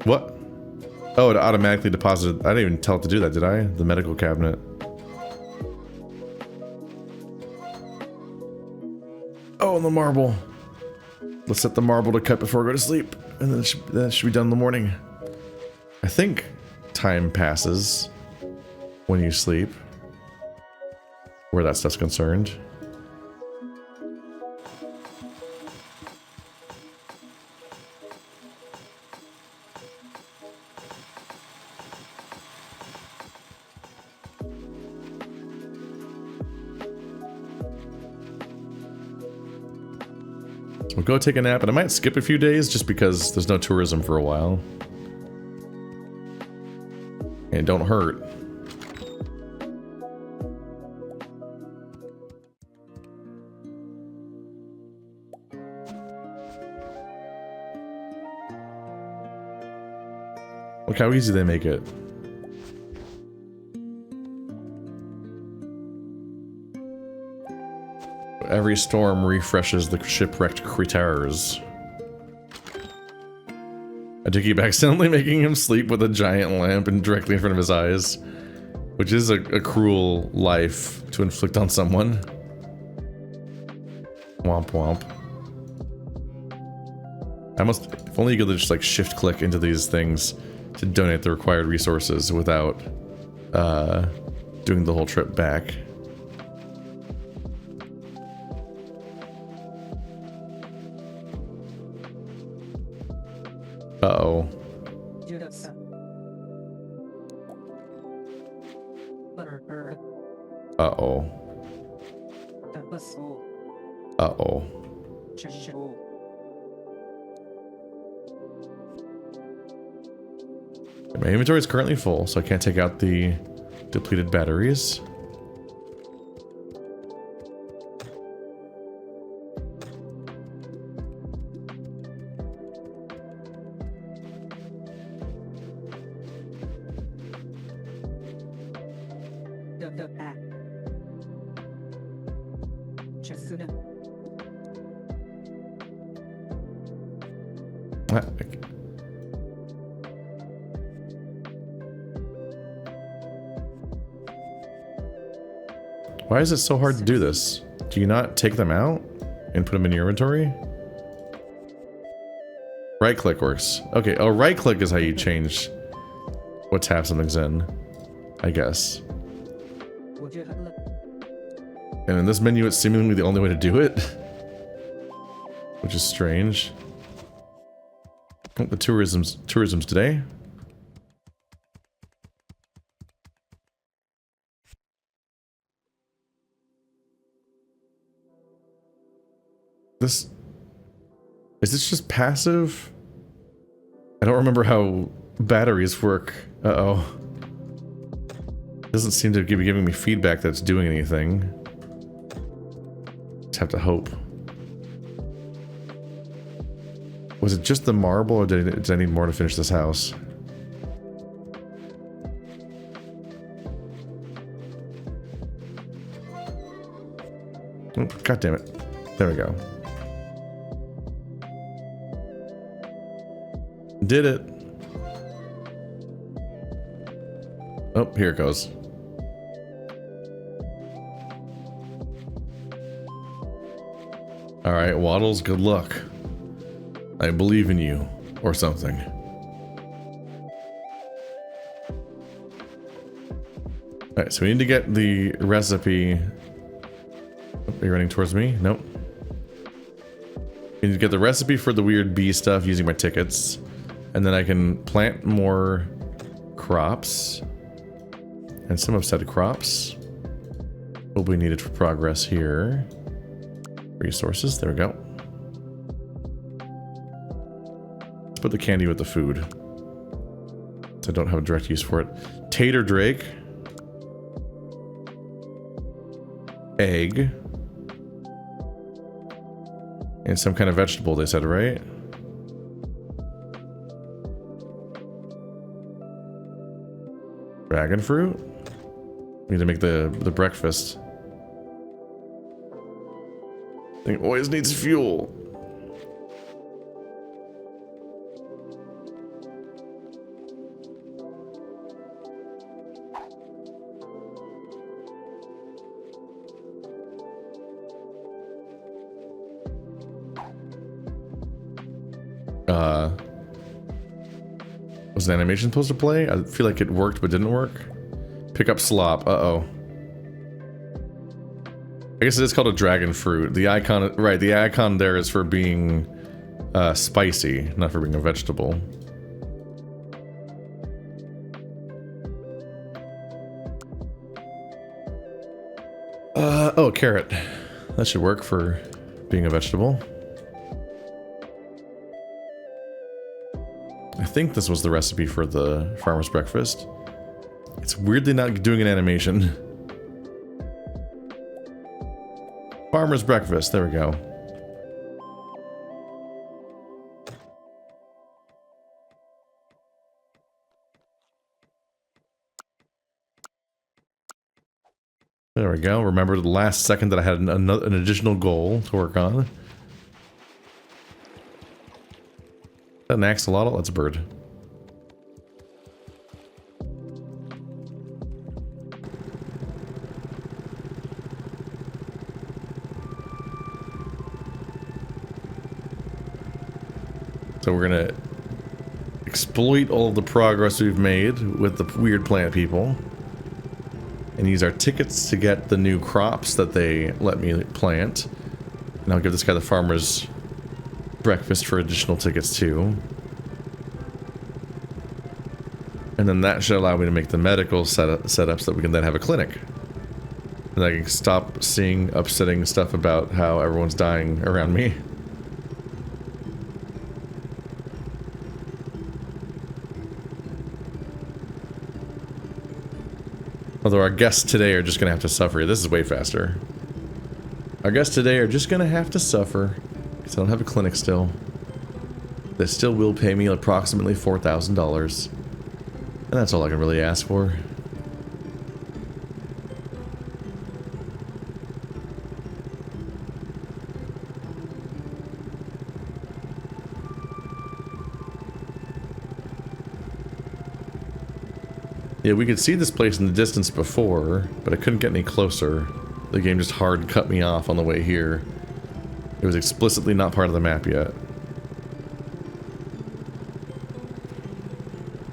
What? Oh, it automatically deposited. I didn't even tell it to do that, did I? The medical cabinet. Oh, and the marble. Let's set the marble to cut before I go to sleep. And then that should be done in the morning. I think time passes when you sleep, where that stuff's concerned. We'll go take a nap, and I might skip a few days just because there's no tourism for a while. And don't hurt. Look how easy they make it. Every storm refreshes the shipwrecked critters. I do keep accidentally making him sleep with a giant lamp and directly in front of his eyes, which is a cruel life to inflict on someone. Womp womp. If only you could just like shift click into these things to donate the required resources without doing the whole trip back. Uh-oh. Uh-oh. Uh-oh. My inventory is currently full, so I can't take out the depleted batteries. Why is it so hard to do this? Do you not take them out and put them in your inventory? Right click works. Okay, oh, right click is how you change what tab something's in, I guess. And in this menu, it's seemingly the only way to do it. Which is strange. Oh, the tourism's today. Is this just passive? I don't remember how batteries work. Uh-oh. Doesn't seem to be giving me feedback that's doing anything. Just have to hope. Was it just the marble, or did I need more to finish this house? Oh, God damn it. There we go. Did it. Oh, here it goes. Alright, Waddles, good luck. I believe in you, or something. Alright, so we need to get the recipe. Oh, are you running towards me? Nope. We need to get the recipe for the weird bee stuff using my tickets. And then I can plant more crops. And some upset crops. Will be needed for progress here. Resources, there we go. Let's put the candy with the food. So I don't have a direct use for it. Tater Drake. Egg. And some kind of vegetable, they said, right? Dragon fruit? We need to make the breakfast. Thing always needs fuel. Was the animation supposed to play? I feel like it worked but didn't work. Pick up slop. Uh-oh. I guess it is called a dragon fruit. The icon, right, the icon there is for being spicy, not for being a vegetable. Oh, carrot. That should work for being a vegetable. I think this was the recipe for the farmer's breakfast. It's weirdly not doing an animation. Farmer's breakfast, there we go. There we go. Remember the last second that I had an additional goal to work on. Is that an axolotl? That's a bird. So we're gonna exploit all of the progress we've made with the weird plant people. And use our tickets to get the new crops that they let me plant. And I'll give this guy the farmer's breakfast for additional tickets too. And then that should allow me to make the medical setups that we can then have a clinic. And I can stop seeing upsetting stuff about how everyone's dying around me. Although our guests today are just gonna have to suffer. This is way faster. Our guests today are just gonna have to suffer because I don't have a clinic still. They still will pay me approximately $4,000. And that's all I can really ask for. Yeah, we could see this place in the distance before, but I couldn't get any closer. The game just hard cut me off on the way here. It was explicitly not part of the map yet.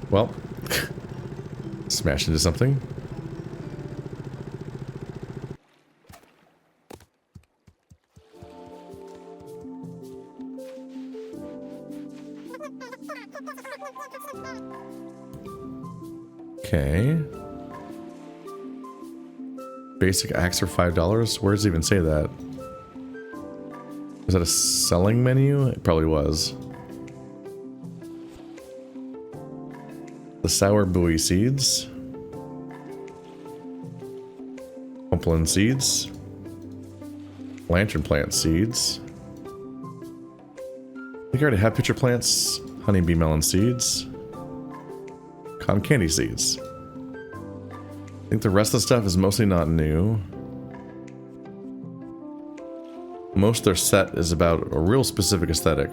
Well, smash into something. Okay. Basic axe for $5. Where does it even say that? Was that a selling menu? It probably was. The sour buoy seeds. Pumpkin seeds. Lantern plant seeds. I think I already have pitcher plants. Honeybee melon seeds. Cotton candy seeds. I think the rest of the stuff is mostly not new. Most of their set is about a real specific aesthetic.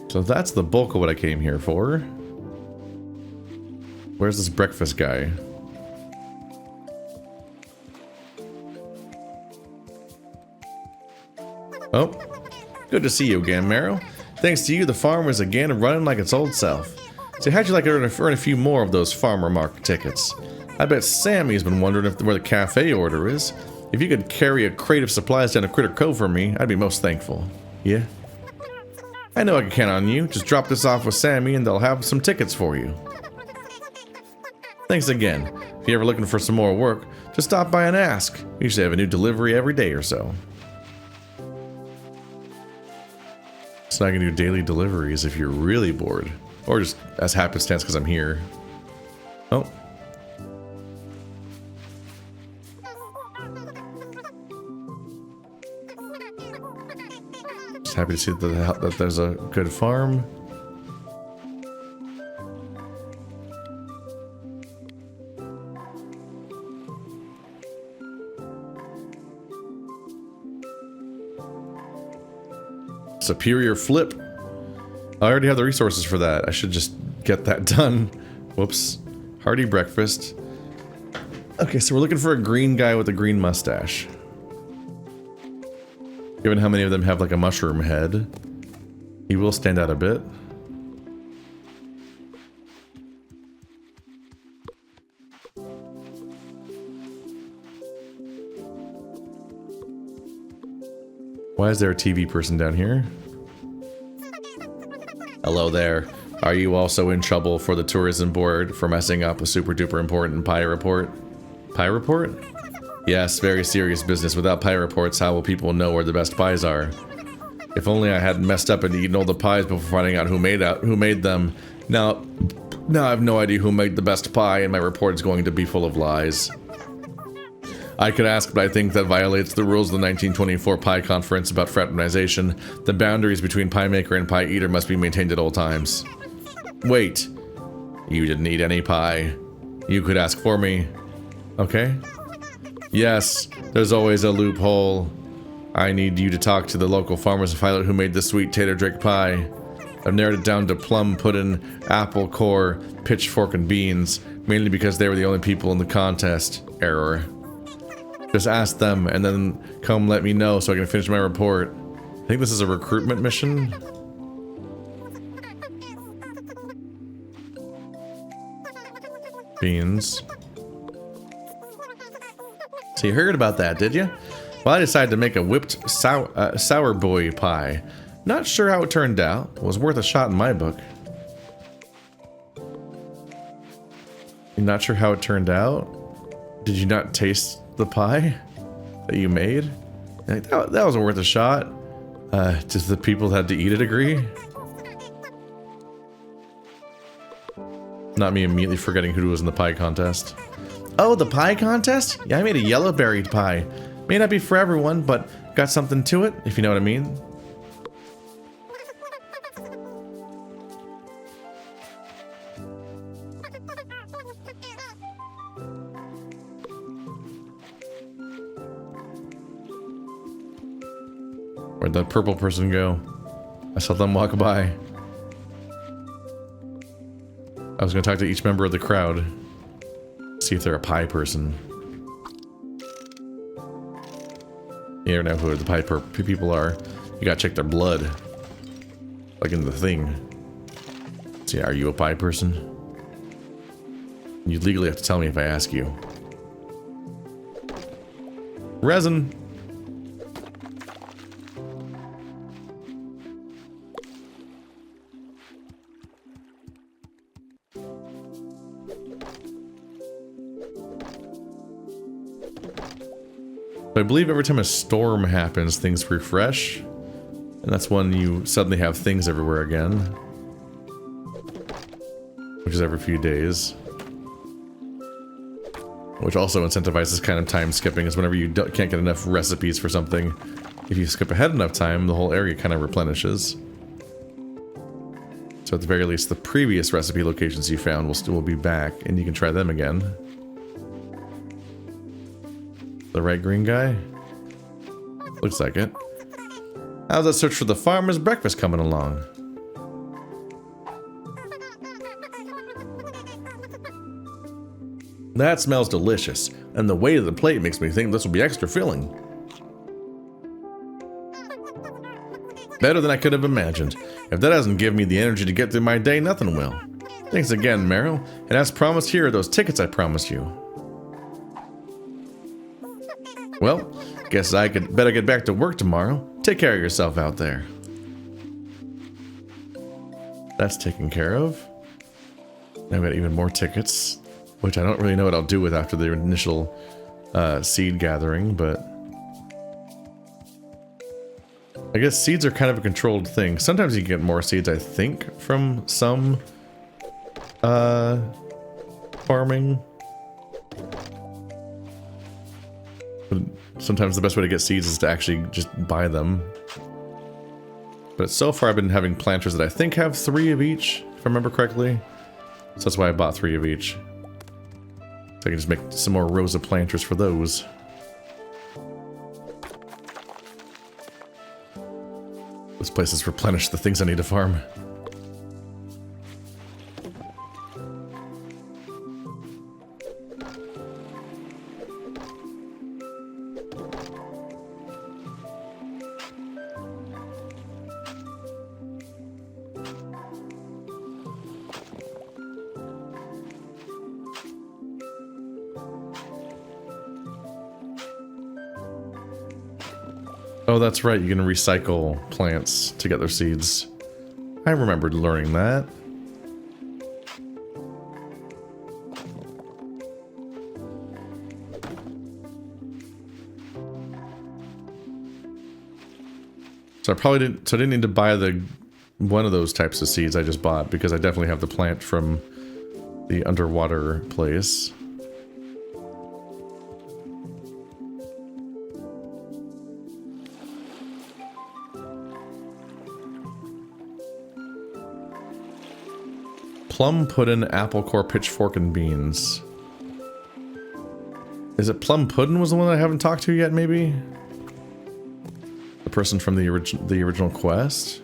So that's the bulk of what I came here for. Where's this breakfast guy? Oh, good to see you again, Marrow. Thanks to you, the farm is again running like its old self. So how'd you like to earn a few more of those farmer market tickets? I bet Sammy's been wondering where the cafe order is. If you could carry a crate of supplies down to Critter Cove for me, I'd be most thankful. Yeah? I know I can count on you. Just drop this off with Sammy and they'll have some tickets for you. Thanks again. If you're ever looking for some more work, just stop by and ask. We usually have a new delivery every day or so. So I can do daily deliveries if you're really bored. Or just as happenstance because I'm here. Oh. Just happy to see that there's a good farm. Superior flip. I already have the resources for that. I should just get that done. Whoops. Hearty breakfast. Okay, so we're looking for a green guy with a green mustache. Given how many of them have like a mushroom head, he will stand out a bit. Why is there a TV person down here? Hello there. Are you also in trouble for the tourism board for messing up a super duper important pie report? Pie report? Yes, very serious business. Without pie reports, how will people know where the best pies are? If only I hadn't messed up and eaten all the pies before finding out who made them. Now I have no idea who made the best pie, and my report is going to be full of lies. I could ask, but I think that violates the rules of the 1924 Pie Conference about fraternization. The boundaries between pie maker and pie eater must be maintained at all times. Wait. You didn't eat any pie. You could ask for me. Okay? Yes, there's always a loophole. I need you to talk to the local farmers and find out who made the sweet tater drake pie. I've narrowed it down to plum pudding, apple core, pitchfork, and beans, mainly because they were the only people in the contest. Error. Just ask them, and then come let me know so I can finish my report. I think this is a recruitment mission. Beans. So you heard about that, did you? Well, I decided to make a whipped sour boy pie. Not sure how it turned out. It was worth a shot in my book. You're not sure how it turned out? Did you not taste the pie that you made? That was worth a shot. Does the people that had to eat it agree? Not me immediately forgetting who was in the pie contest. Oh, the pie contest? Yeah, I made a yellow berry pie. May not be for everyone, but got something to it, if you know what I mean. Where'd that purple person go? I saw them walk by. I was gonna talk to each member of the crowd. See if they're a pie person. You never know who the pie people are. You gotta check their blood. Like in the thing. See, are you a pie person? You legally have to tell me if I ask you. Resin. I believe every time a storm happens, things refresh. And that's when you suddenly have things everywhere again. Which is every few days. Which also incentivizes kind of time skipping, is whenever you can't get enough recipes for something. If you skip ahead enough time, the whole area kind of replenishes. So at the very least, the previous recipe locations you found will still be back, and you can try them again. The right green guy? Looks like it. How's that search for the farmer's breakfast coming along? That smells delicious, and the weight of the plate makes me think this will be extra filling. Better than I could have imagined. If that doesn't give me the energy to get through my day, nothing will. Thanks again, Meryl. And as promised, here are those tickets I promised you. Well, guess I could better get back to work tomorrow. Take care of yourself out there. That's taken care of. Now I've got even more tickets, which I don't really know what I'll do with after the initial seed gathering, but I guess seeds are kind of a controlled thing. Sometimes you get more seeds, I think, from some farming. But sometimes the best way to get seeds is to actually just buy them. But so far I've been having planters that I think have 3 of each, if I remember correctly. So that's why I bought 3 of each. So I can just make some more rows of planters for those. This place has replenished the things I need to farm. Oh, that's right, you can recycle plants to get their seeds. I remembered learning that. So I didn't need to buy one of those types of seeds I just bought, because I definitely have the plant from the underwater place. Plum pudding, apple core, pitchfork, and beans. Is it plum pudding was the one I haven't talked to yet, maybe? The person from the original quest?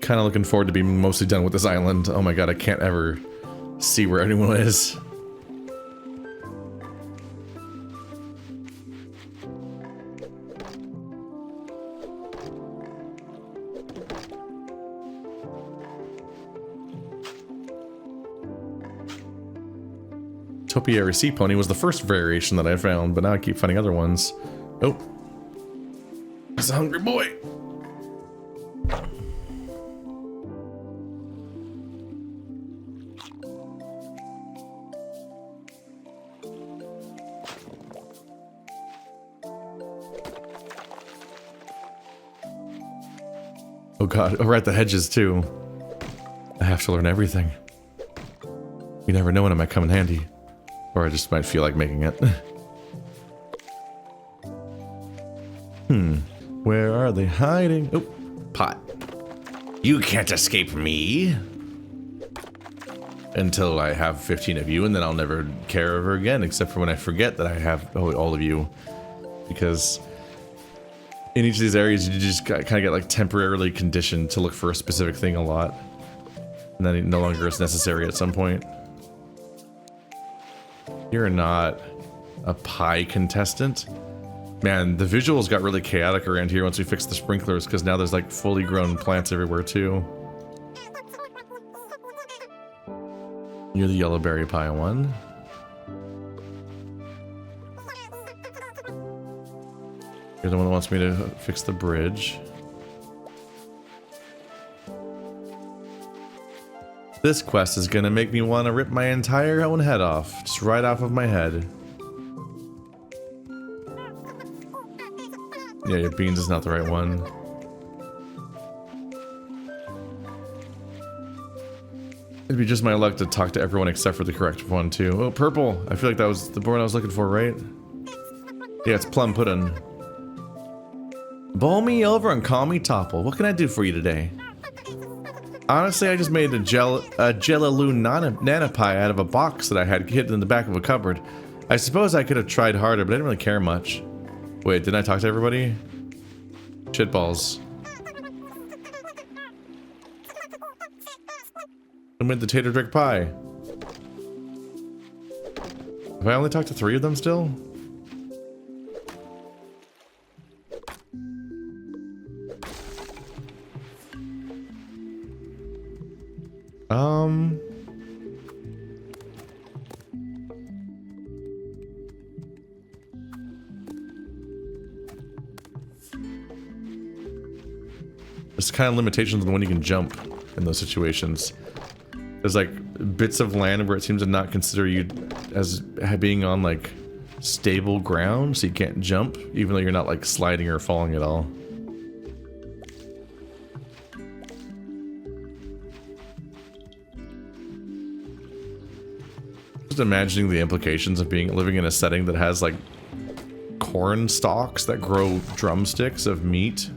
Kind of looking forward to being mostly done with this island. Oh my god, I can't ever see where anyone is. Topiary sea pony was the first variation that I found, but now I keep finding other ones. Oh. It's a hungry boy. Oh god, oh right, the hedges too. I have to learn everything. You never know when it might come in handy. Or I just might feel like making it. Where are they hiding? Oh, pot. You can't escape me. Until I have 15 of you, and then I'll never care of her again, except for when I forget that I have all of you. Because in each of these areas, you just kind of get like temporarily conditioned to look for a specific thing a lot. And then it no longer is necessary at some point. You're not a pie contestant. Man, the visuals got really chaotic around here once we fixed the sprinklers, because now there's like fully grown plants everywhere too. You're the yellowberry pie one. You're the one that wants me to fix the bridge. This quest is gonna make me want to rip my entire own head off, just right off of my head. Yeah, your beans is not the right one. It'd be just my luck to talk to everyone except for the correct one too. Oh, purple! I feel like that was the one I was looking for, right? Yeah, it's plum pudding. Bowl me over and call me Topple. What can I do for you today? Honestly, I just made a Jellaloo nana pie out of a box that I had hidden in the back of a cupboard. I suppose I could have tried harder, but I didn't really care much. Wait, didn't I talk to everybody? Shitballs. I made the tater brick pie. Have I only talked to 3 of them still? There's kind of limitations on when you can jump in those situations. There's like bits of land where it seems to not consider you as being on like stable ground, so you can't jump, even though you're not like sliding or falling at all. Just imagining the implications of living in a setting that has like corn stalks that grow drumsticks of meat.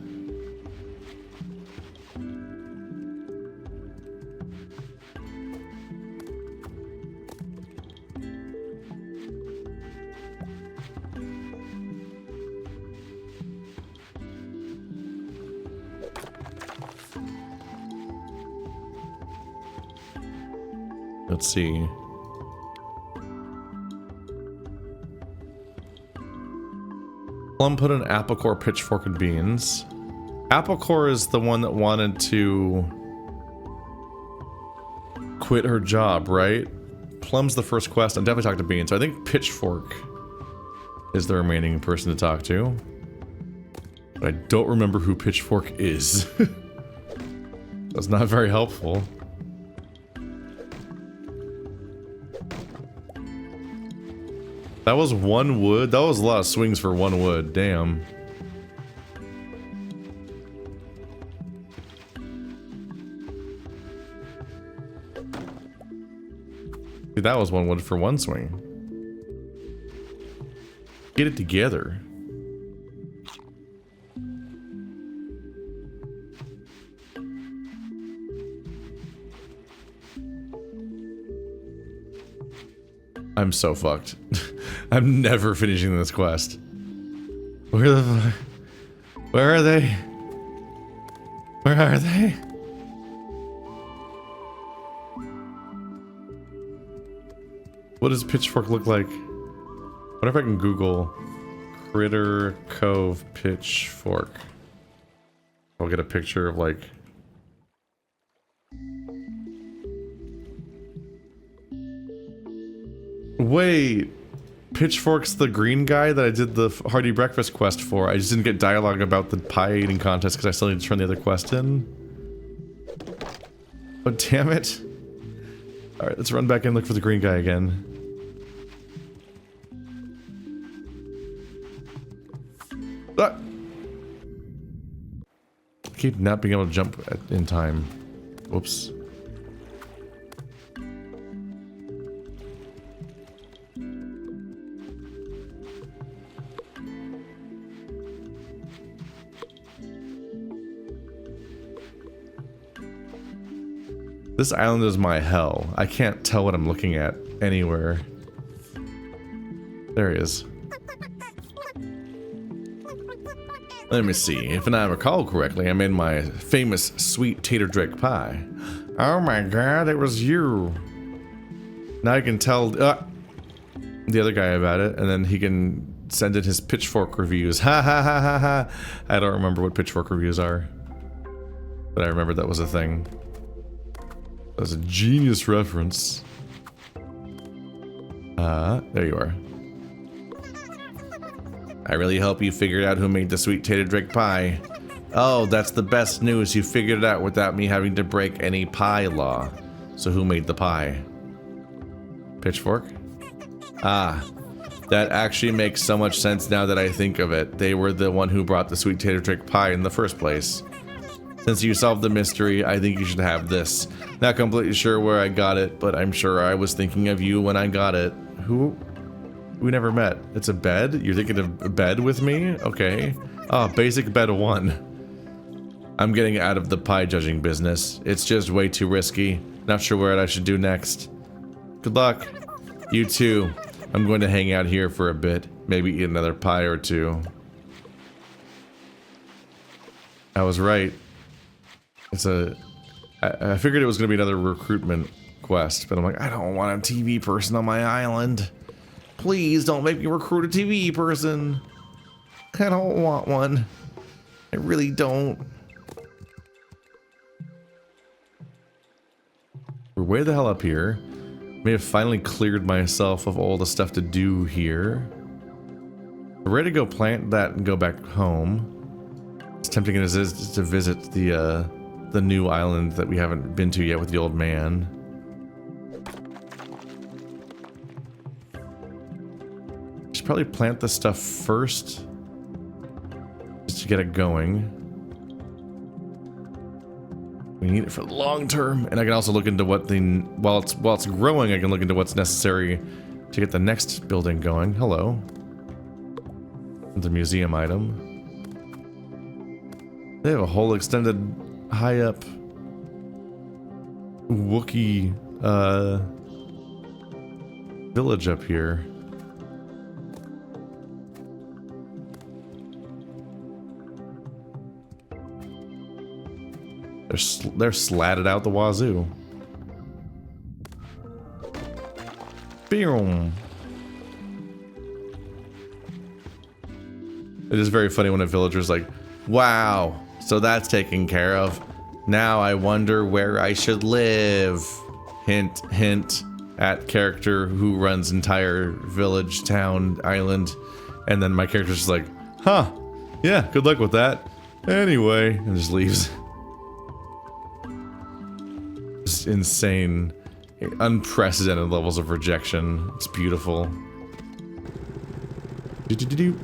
Let's see. Plum pudding, apple core, pitchfork, and beans. Apple core is the one that wanted to quit her job, right? Plum's the first quest. I'm definitely talking to beans. So I think pitchfork is the remaining person to talk to. But I don't remember who pitchfork is. That's not very helpful. That was 1 wood? That was a lot of swings for 1 wood. Damn. Dude, that was 1 wood for 1 swing. Get it together. I'm so fucked. I'm never finishing this quest. Where the fuck? Where are they? Where are they? What does Pitchfork look like? What if I can Google Critter Cove Pitchfork? I'll get a picture of like... Wait, Pitchfork's the green guy that I did the hearty breakfast quest for. I just didn't get dialogue about the pie eating contest because I still need to turn the other quest in. Oh, damn it. Alright, let's run back and look for the green guy again. Ah! I keep not being able to jump in time. Whoops. This island is my hell. I can't tell what I'm looking at anywhere. There he is. Let me see. If I recall correctly, I made my famous sweet tater drake pie. Oh my god, it was you. Now I can tell the other guy about it, and then he can send in his pitchfork reviews. Ha ha ha ha ha. I don't remember what pitchfork reviews are. But I remember that was a thing. That was a genius reference. There you are. I really hope you figured out who made the sweet tater drake pie. Oh, that's the best news. You figured it out without me having to break any pie law. So who made the pie? Pitchfork? Ah, that actually makes so much sense now that I think of it. They were the one who brought the sweet tater drake pie in the first place. Since you solved the mystery, I think you should have this. Not completely sure where I got it, but I'm sure I was thinking of you when I got it. Who? We never met. It's a bed? You're thinking of a bed with me? Okay. Oh, basic bed 1. I'm getting out of the pie judging business. It's just way too risky. Not sure what I should do next. Good luck. You too. I'm going to hang out here for a bit. Maybe eat another pie or two. I was right. I figured it was going to be another recruitment quest, but I'm like, I don't want a TV person on my island. Please don't make me recruit a TV person. I don't want one. I really don't. We're way the hell up here. May have finally cleared myself of all the stuff to do here. We're ready to go plant that and go back home. It's tempting as it is to visit the new island that we haven't been to yet with the old man. Should probably plant this stuff first, just to get it going. We need it for the long term, and I can also look into what the while it's growing, I can look into what's necessary to get the next building going. Hello, the museum item. They have a whole extended high up Wookiee village up here. They're slatted out the wazoo. Boom. It is very funny when a villager's like, wow, so that's taken care of. Now I wonder where I should live. Hint, hint at character who runs entire village, town, island. And then my character's just like, huh, yeah, good luck with that. Anyway, and just leaves. Just insane, unprecedented levels of rejection. It's beautiful. Do-do-do-do.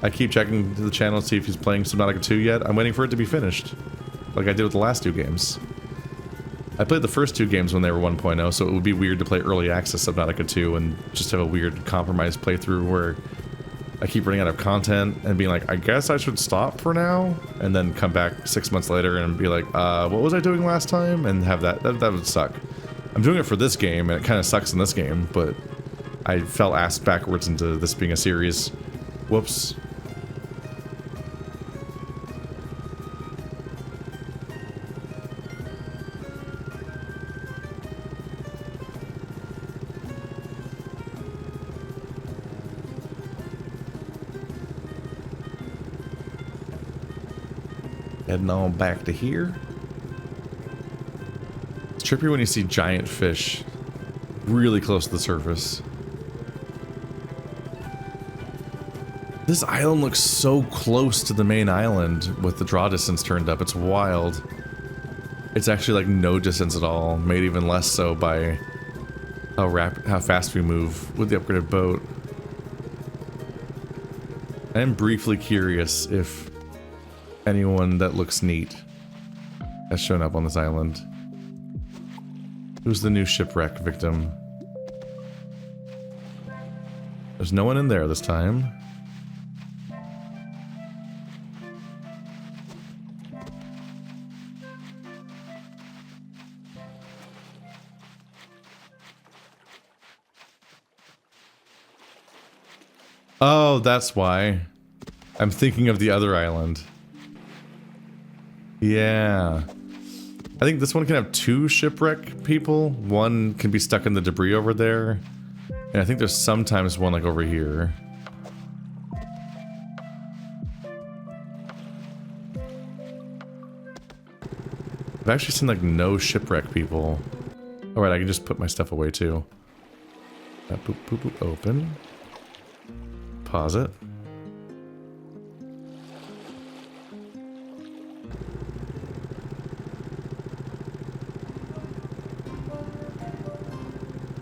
I keep checking the channel to see if he's playing Subnautica 2 yet. I'm waiting for it to be finished, like I did with the last 2 games. I played the first 2 games when they were 1.0, so it would be weird to play early access Subnautica 2 and just have a weird compromise playthrough where I keep running out of content and being like, I guess I should stop for now, and then come back 6 months later and be like, what was I doing last time? And have that would suck. I'm doing it for this game, and it kind of sucks in this game, but I fell ass backwards into this being a series. Whoops. Heading on back to here. It's trippy when you see giant fish really close to the surface. This island looks so close to the main island with the draw distance turned up. It's wild. It's actually like no distance at all, made even less so by how fast we move with the upgraded boat. I am briefly curious if anyone that looks neat has shown up on this island. Who's the new shipwreck victim? There's no one in there this time. Oh, that's why. I'm thinking of the other island. Yeah. I think this one can have 2 shipwreck people. One can be stuck in the debris over there. And I think there's sometimes one like over here. I've actually seen like no shipwreck people. Alright, I can just put my stuff away too. Boop, boop, boop, open. Pause it.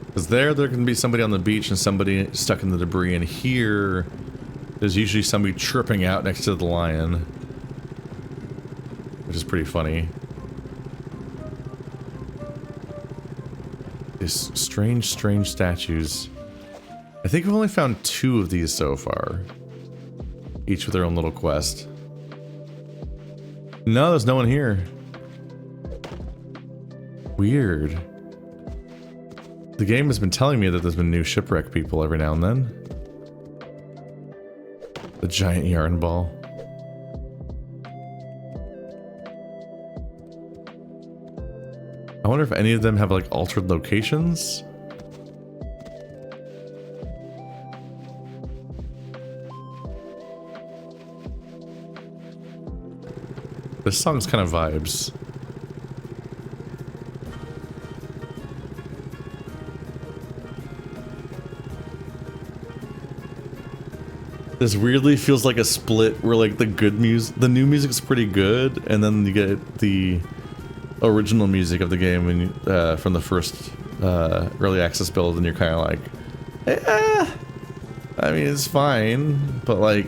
Because there can be somebody on the beach and somebody stuck in the debris, and here there's usually somebody tripping out next to the lion. Which is pretty funny. These strange, strange statues. I think we've only found 2 of these so far. Each with their own little quest. No, there's no one here. Weird. The game has been telling me that there's been new shipwreck people every now and then. The giant yarn ball. I wonder if any of them have like altered locations. This song's kind of vibes. This weirdly feels like a split where like the new music's pretty good, and then you get the original music of the game when you, from the first early access build, and you're kind of like, I mean, it's fine, but like,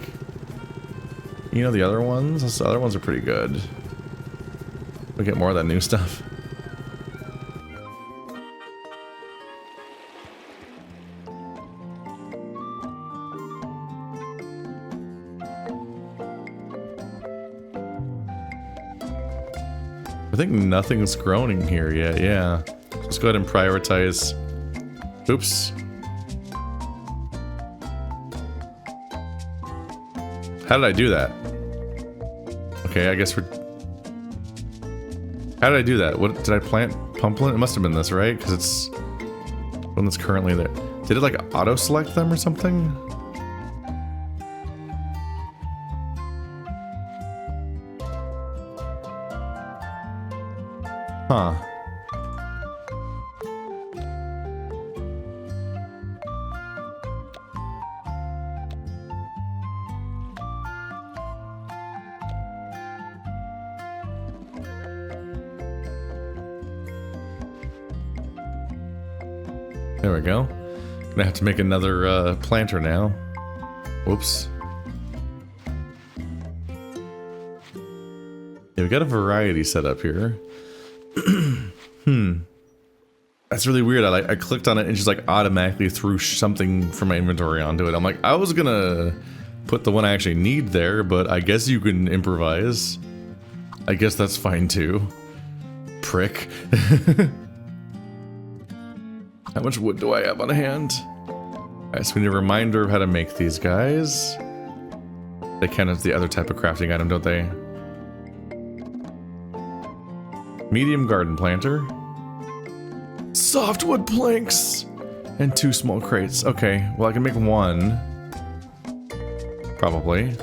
you know, the other ones are pretty good. We get more of that new stuff. I think nothing's growing here yet, yeah. Let's go ahead and prioritize. Oops. How did I do that? Okay, I guess we're... How did I do that? What did I plant? Pumplin? It must have been this, right? Because it's one that's currently there. Did it like auto-select them or something? Huh. There we go. Gonna have to make another planter now. Whoops. Yeah, we got a variety set up here. That's really weird. I clicked on it and just like automatically threw something from my inventory onto it. I'm like, I was gonna put the one I actually need there, but I guess you can improvise. I guess that's fine too. Prick. How much wood do I have on hand? Alright, so we need a reminder of how to make these guys. They count as the other type of crafting item, don't they? Medium garden planter. Softwood planks! And 2 small crates. Okay, well I can make 1. Probably.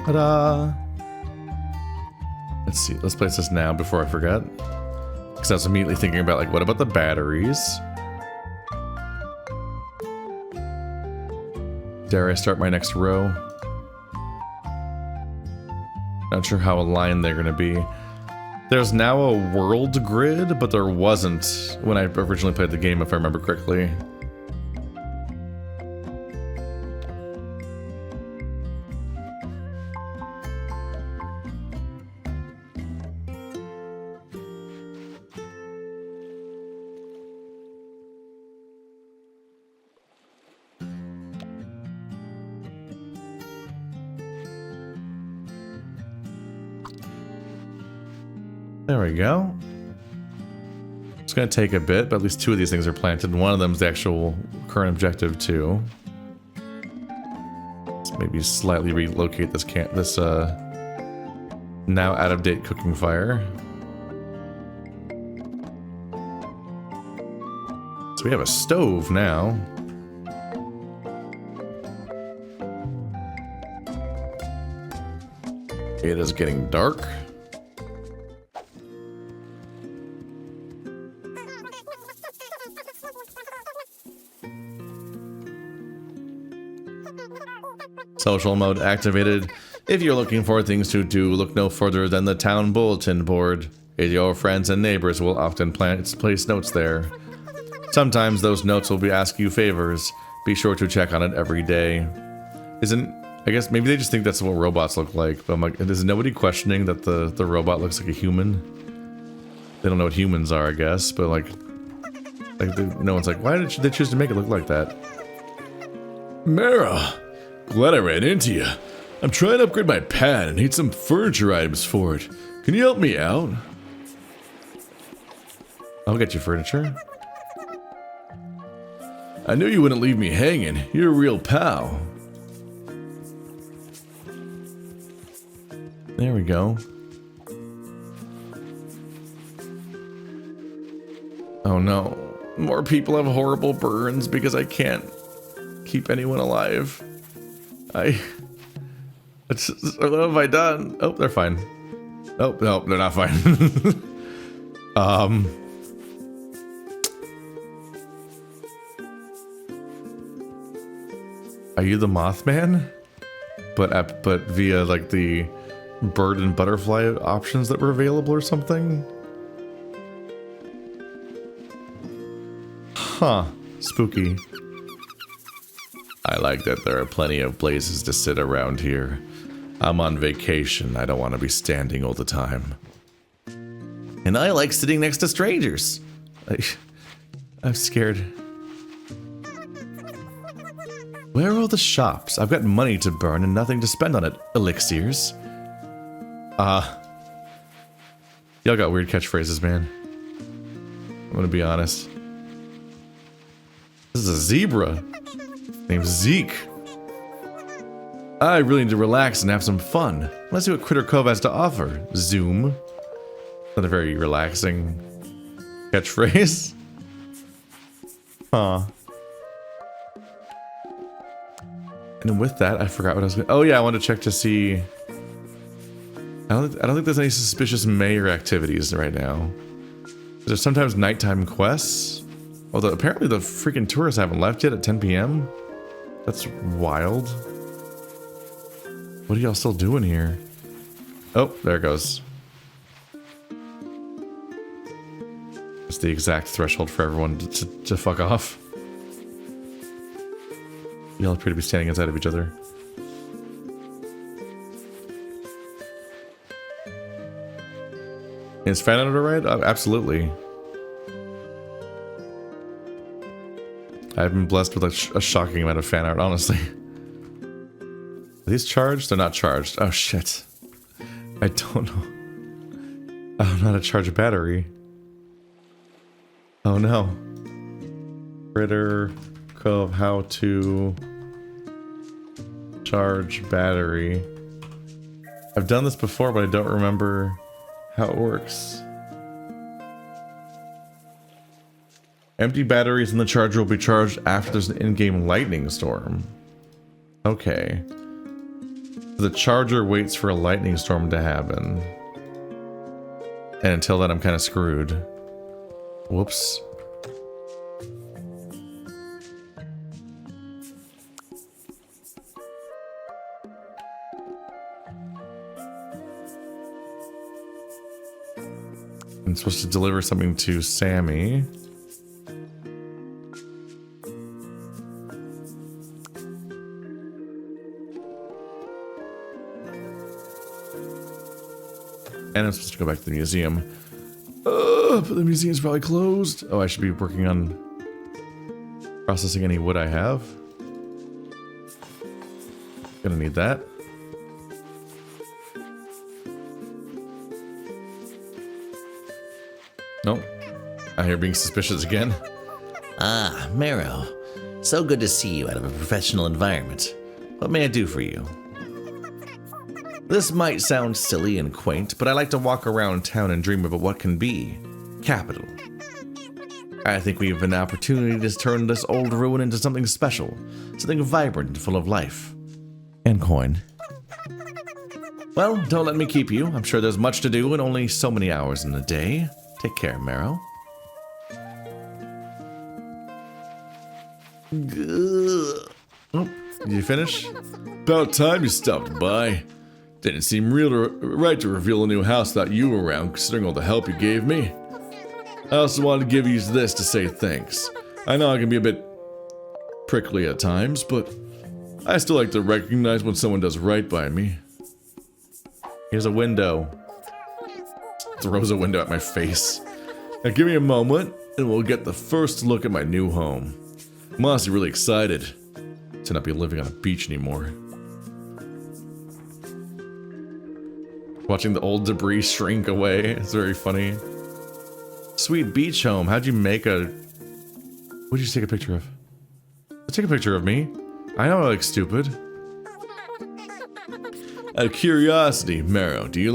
Ta-da! Let's see, let's place this now before I forget. Because I was immediately thinking about, like, what about the batteries? Dare I start my next row? Not sure how aligned they're gonna be. There's now a world grid, but there wasn't when I originally played the game, if I remember correctly. There we go. It's going to take a bit, but at least 2 of these things are planted. One of them is the actual current objective too. Let's maybe slightly relocate this now out of date cooking fire. So we have a stove now. It is getting dark. Social mode activated. If you're looking for things to do, look no further than the town bulletin board. Your friends and neighbors will often place notes there. Sometimes those notes will ask you favors. Be sure to check on it every day. I guess maybe they just think that's what robots look like. But I'm like, is nobody questioning that the robot looks like a human? They don't know what humans are, I guess. But like no one's like, why did they choose to make it look like that? Mara, glad I ran into you. I'm trying to upgrade my pad and need some furniture items for it. Can you help me out? I'll get you furniture. I knew you wouldn't leave me hanging. You're a real pal. There we go. Oh no. More people have horrible burns because I can't keep anyone alive. What have I done? Oh, they're fine. Oh, no, they're not fine. Are you the Mothman? But via like the bird and butterfly options that were available or something? Huh. Spooky. I like that there are plenty of places to sit around here. I'm on vacation. I don't want to be standing all the time. And I like sitting next to strangers. I'm scared. Where are all the shops? I've got money to burn and nothing to spend on it. Elixirs. Y'all got weird catchphrases, man. I'm gonna be honest. This is a zebra. Named Zeke. I really need to relax and have some fun. Let's see what Critter Cove has to offer. Zoom. Not a very relaxing catchphrase. Huh. And with that, I forgot what I was going to... Oh yeah, I wanted to check to see... I don't think there's any suspicious mayor activities right now. There's sometimes nighttime quests. Although apparently the freaking tourists haven't left yet at 10 p.m. That's wild. What are y'all still doing here? Oh, there it goes. It's the exact threshold for everyone to fuck off. Y'all appear to be standing inside of each other. Is fan art alright? Absolutely. I've been blessed with a shocking amount of fan art, honestly. Are these charged? They're not charged. Oh shit. I don't know. I don't know how to charge a battery. Oh no. Critter Cove, how to charge battery. I've done this before, but I don't remember how it works. Empty batteries in the charger will be charged after there's an in-game lightning storm. Okay. The charger waits for a lightning storm to happen. And until then, I'm kind of screwed. Whoops. I'm supposed to deliver something to Sammy. And I'm supposed to go back to the museum. But the museum's probably closed. Oh, I should be working on processing any wood I have. Gonna need that. Nope. I hear being suspicious again. Ah, Marrow. So good to see you out of a professional environment. What may I do for you? This might sound silly and quaint, but I like to walk around town and dream about what can be capital. I think we have an opportunity to turn this old ruin into something special, something vibrant and full of life. And coin. Well, don't let me keep you. I'm sure there's much to do and only so many hours in the day. Take care, Marrow. Oh, did you finish? About time you stopped by. Didn't seem right to reveal a new house without you around, considering all the help you gave me. I also wanted to give you this to say thanks. I know I can be a bit prickly at times, but I still like to recognize when someone does right by me. Here's a window. Throws a window at my face. Now give me a moment, and we'll get the first look at my new home. I'm honestly really excited to not be living on a beach anymore. Watching the old debris shrink away. It's very funny. Sweet beach home. How'd you make a... What'd you take a picture of? Take a picture of me. I know I look stupid. Out of curiosity, Marrow, do you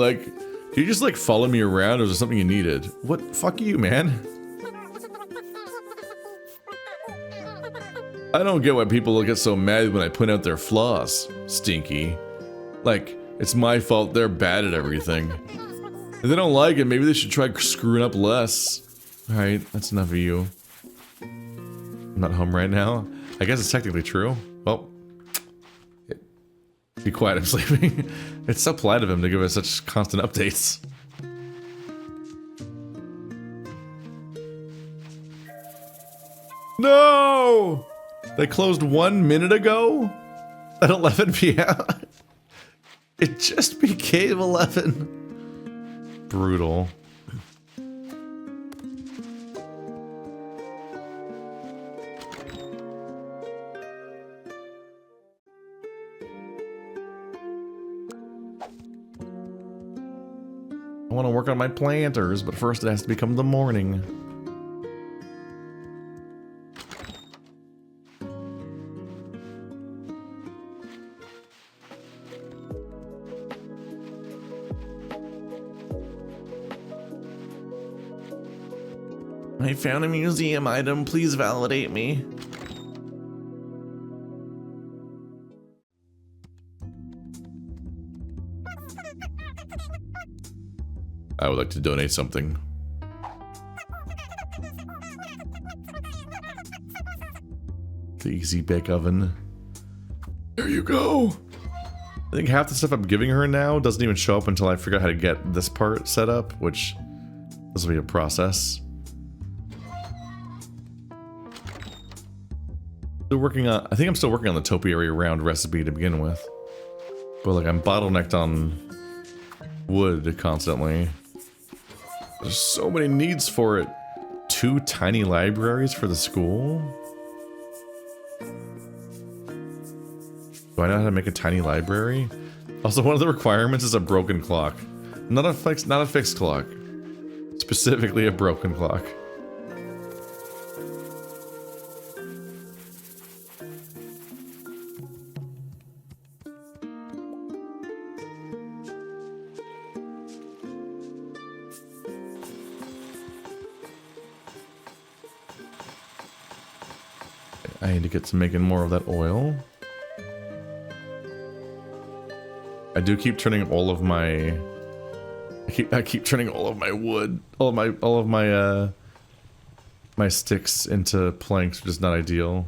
just like follow me around, or is there something you needed? What? Fuck you, man. I don't get why people get so mad when I point out their flaws, Stinky. Like, it's my fault they're bad at everything. If they don't like it, maybe they should try screwing up less. Alright, that's enough of you. I'm not home right now. I guess it's technically true. Well, be quiet, I'm sleeping. It's so polite of him to give us such constant updates. No! They closed 1 minute ago? At 11 p.m.? It just became 11. Brutal. I want to work on my planters, but first it has to become the morning. I found a museum item. Please validate me. I would like to donate something. The Easy Bake Oven. There you go. I think half the stuff I'm giving her now doesn't even show up until I figure out how to get this part set up, which this will be a process. Still working on, I think I'm still working on the topiary round recipe to begin with. But like I'm bottlenecked on wood constantly. There's so many needs for it. 2 tiny libraries for the school? Do I know how to make a tiny library? Also, one of the requirements is a broken clock. Not a fixed clock. Specifically a broken clock. I need to get to making more of that oil. I do keep turning all of my... I keep turning all of my wood, all of my my sticks into planks, which is not ideal.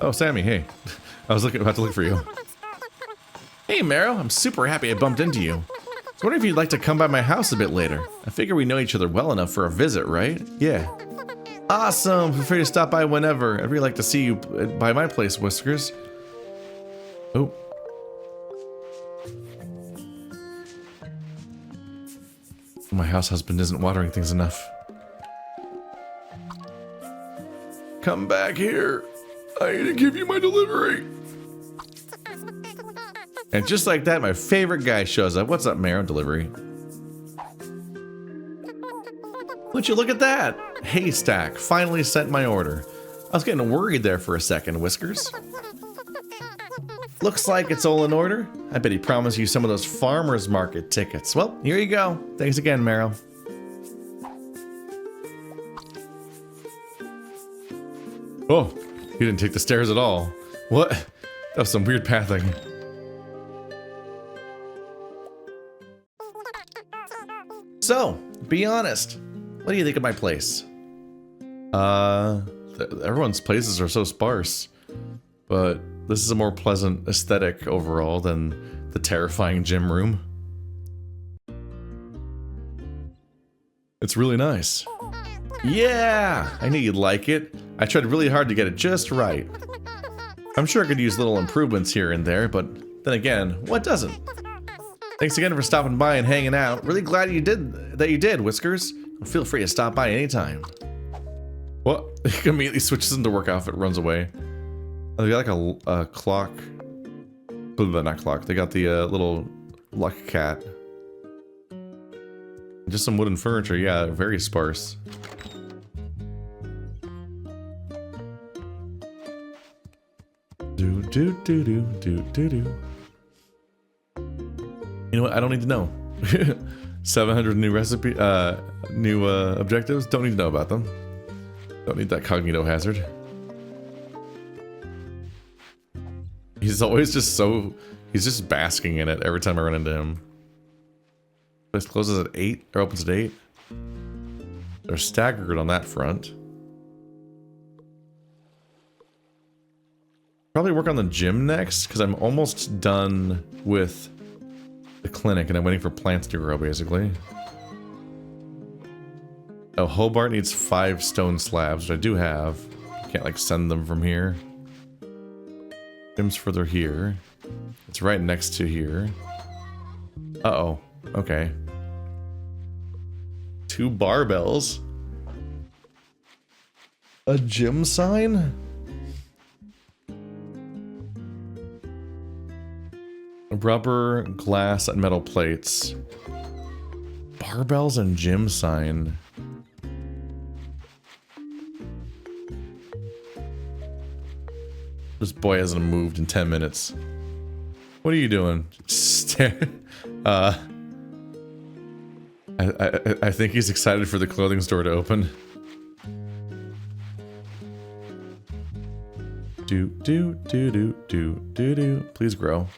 Oh, Sammy, hey. I was about to look for you. Hey, Marrow, I'm super happy I bumped into you. I was wondering if you'd like to come by my house a bit later. I figure we know each other well enough for a visit, right? Yeah. Awesome! Feel free to stop by whenever. I'd really like to see you by my place, Whiskers. Oh. My house husband isn't watering things enough. Come back here. I need to give you my delivery. And just like that, my favorite guy shows up. What's up, Marrow? Delivery. Would you look at that? Haystack finally sent my order. I was getting worried there for a second, Whiskers. Looks like it's all in order. I bet he promised you some of those farmers market tickets. Well, here you go. Thanks again, Marrow. Oh, he didn't take the stairs at all. What? That was some weird pathing. So, be honest. What do you think of my place? Everyone's places are so sparse. But this is a more pleasant aesthetic overall than the terrifying gym room. It's really nice. Yeah! I knew you'd like it. I tried really hard to get it just right. I'm sure I could use little improvements here and there, but then again, what doesn't? Thanks again for stopping by and hanging out. Really glad you did, Whiskers. Feel free to stop by anytime. What? He immediately switches into work outfit, runs away. Oh, they got like a clock. Not clock. They got the little luck cat. Just some wooden furniture. Yeah, very sparse. Do. You know what? I don't need to know. 700 new objectives. Don't need to know about them. Don't need that cognito hazard. He's always just he's just basking in it every time I run into him. This closes at 8 or opens at 8. They're staggered on that front. Probably work on the gym next because I'm almost done with the clinic and I'm waiting for plants to grow basically. Oh, Hobart needs 5 stone slabs, which I do have. Can't like send them from here. Gym's further here. It's right next to here. Uh-oh. Okay. 2 barbells. A gym sign? Rubber, glass, and metal plates. Barbells and gym sign. This boy hasn't moved in 10 minutes. What are you doing? I think he's excited for the clothing store to open. Do. Please grow.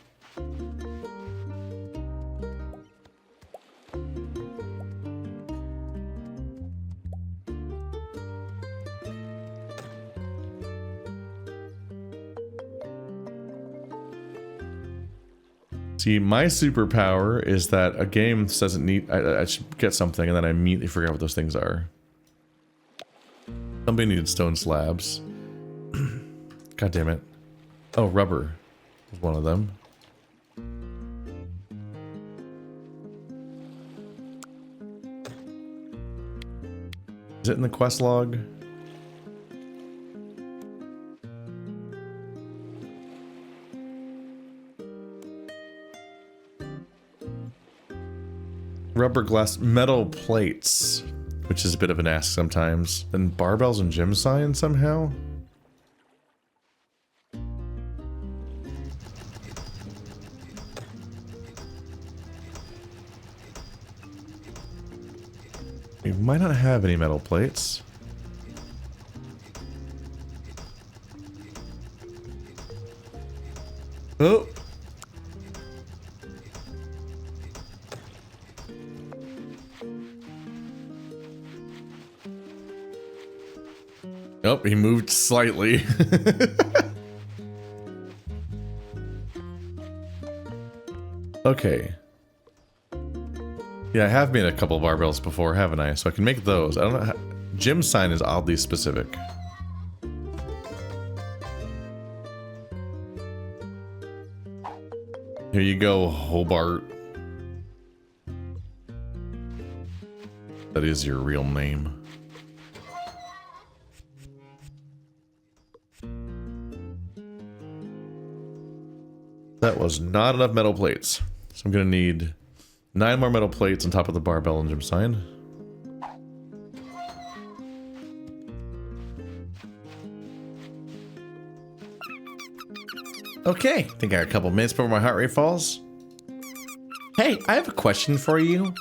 See, my superpower is that a game doesn't need... I should get something and then I immediately forget what those things are. Somebody needed stone slabs. God damn it. Oh, rubber was one of them. Is it in the quest log? Rubber, glass, metal plates, which is a bit of an ask sometimes. Then barbells and gym signs somehow? We might not have any metal plates. Oh! Oh, he moved slightly. Okay. Yeah, I have made a couple barbells before, haven't I? So I can make those. I don't know how... Gym sign is oddly specific. Here you go, Hobart. That is your real name. That was not enough metal plates. So I'm gonna need 9 more metal plates on top of the barbell and gym sign. Okay, think I got a couple minutes before my heart rate falls. Hey, I have a question for you.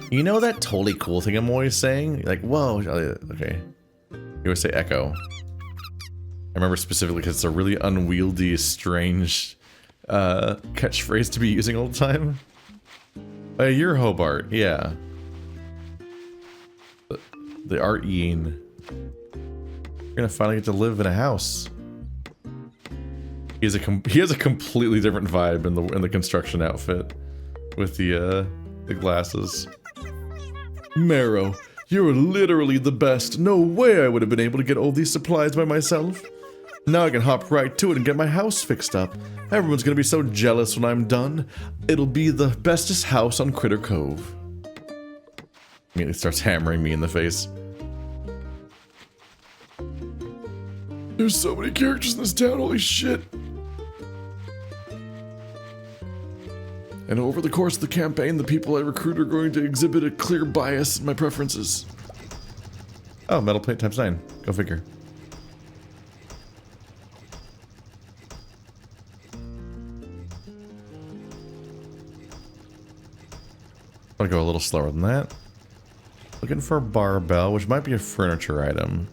You know that totally cool thing I'm always saying? Like, whoa, okay. You always say echo. I remember specifically because it's a really unwieldy, strange catchphrase to be using all the time. You're Hobart, yeah. The Art-Yeen. You're gonna finally get to live in a house. He has a completely different vibe in the construction outfit with the glasses. Marrow, you're literally the best. No way I would have been able to get all these supplies by myself. Now I can hop right to it and get my house fixed up. Everyone's gonna be so jealous when I'm done. It'll be the bestest house on Critter Cove. Immediately starts hammering me in the face. There's so many characters in this town, holy shit. And over the course of the campaign, the people I recruit are going to exhibit a clear bias in my preferences. Oh, metal plate times 9. Go figure. I'll go a little slower than that. Looking for a barbell, which might be a furniture item.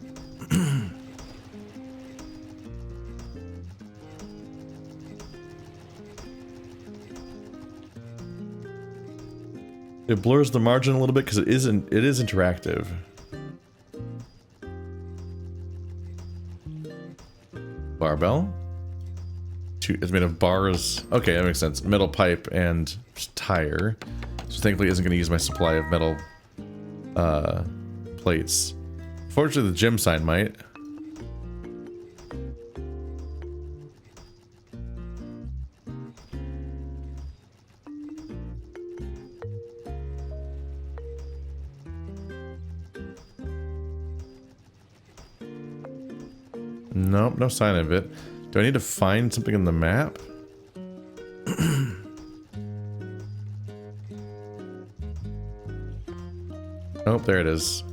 It blurs the margin a little bit because it is interactive. Barbell? It's made of bars. Okay, that makes sense. Metal pipe and tire. So thankfully it isn't going to use my supply of metal plates. Fortunately the gym sign might. Nope, no sign of it. Do I need to find something in the map? Oh, there it is.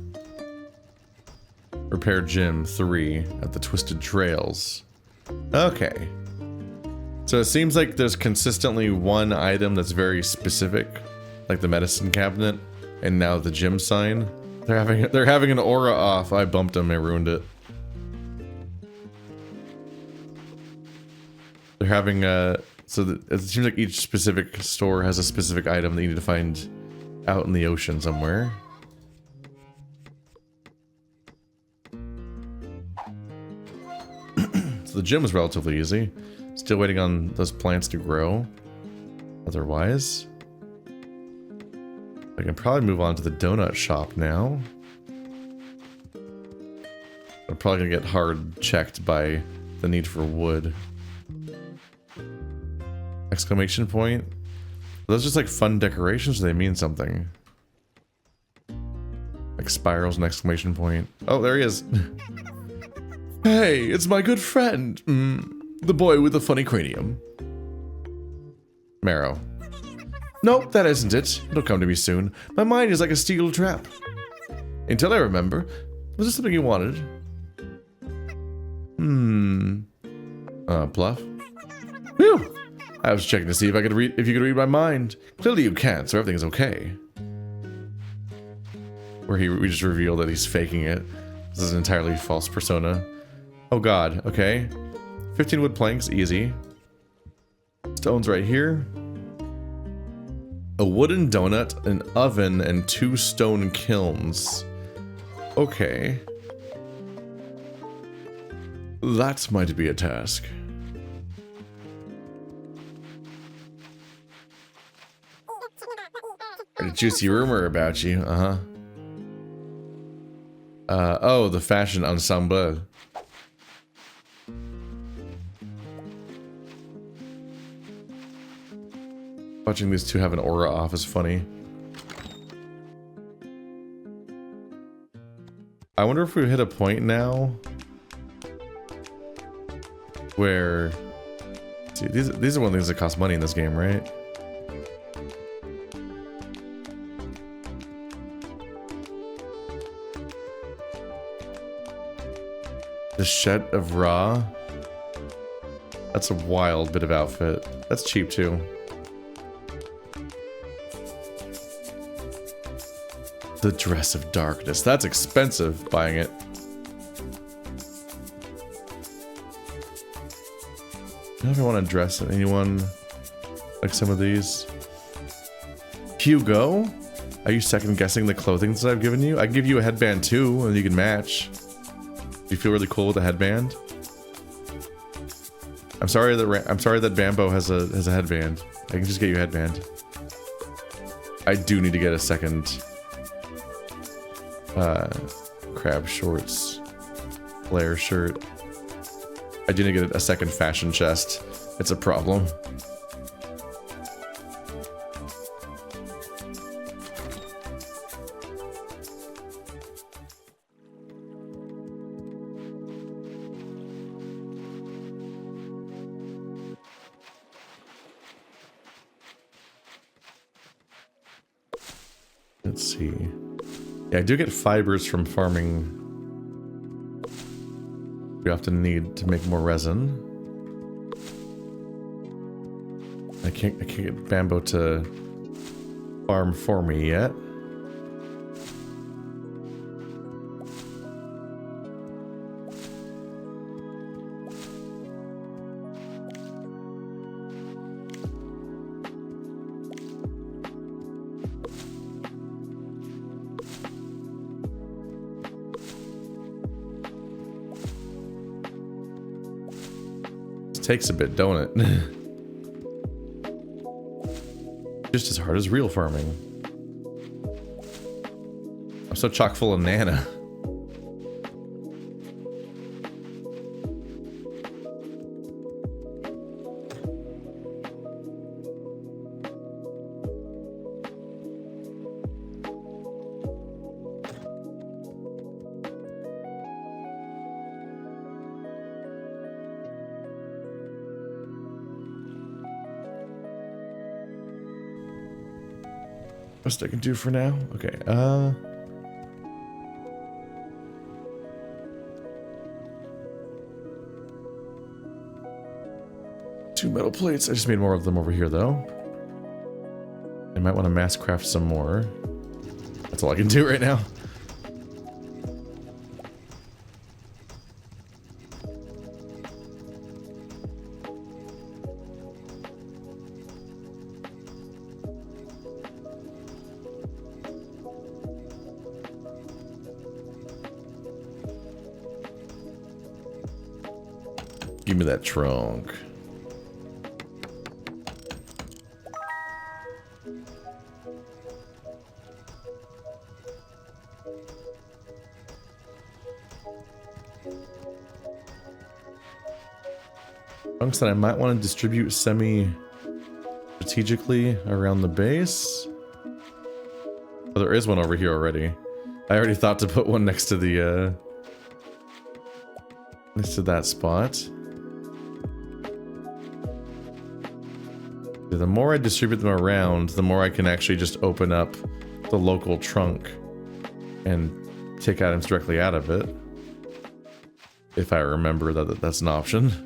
Repair Gym 3 at the Twisted Trails. Okay. So it seems like there's consistently one item that's very specific, like the medicine cabinet, and now the gym sign. They're having an aura off. I bumped them, I ruined it. They're having it seems like each specific store has a specific item that you need to find out in the ocean somewhere. So the gym was relatively easy. Still waiting on those plants to grow. Otherwise, I can probably move on to the donut shop now. I'm probably gonna get hard checked by the need for wood. Exclamation point. Are those just like fun decorations, or do they mean something? Like spirals and exclamation point. Oh, there he is. Hey, it's my good friend. The boy with the funny cranium. Marrow. Nope, that isn't it. It'll come to me soon. My mind is like a steel trap. Until I remember. Was this something you wanted? Bluff? Phew! I was checking to see if you could read my mind. Clearly you can't, so everything's okay. Where we just revealed that he's faking it. This is an entirely false persona. Oh god, okay. 15 wood planks, easy. Stones right here. A wooden donut, an oven, and 2 stone kilns. Okay. That might be a task. Heard a juicy rumor about you, oh, the fashion ensemble. Watching these two have an aura off is funny. I wonder if we hit a point now where... See, these are one of the things that cost money in this game, right? The shed of raw. That's a wild bit of outfit. That's cheap too. The dress of darkness. That's expensive buying it. I don't know if I want to dress anyone like some of these. Hugo? Are you second guessing the clothing that I've given you? I give you a headband too, and you can match. Do you feel really cool with a headband? I'm sorry that Bambo has a headband. I can just get you a headband. I do need to get a second crab shorts flare shirt. I do need to get a second fashion chest. It's a problem. Let's see. Yeah, I do get fibers from farming. We often need to make more resin. I can't get Bambo to farm for me yet. Takes a bit, don't it? Just as hard as real farming. I'm so chock full of Nana. Best I can do for now. Okay, 2 metal plates. I just made more of them over here though. I might want to mass craft some more. That's all I can do right now. Give me that trunk. Trunks that I might want to distribute semi-strategically around the base. Oh, there is one over here already. I already thought to put one next to the next to that spot. The more I distribute them around, the more I can actually just open up the local trunk and take items directly out of it. If I remember that that's an option.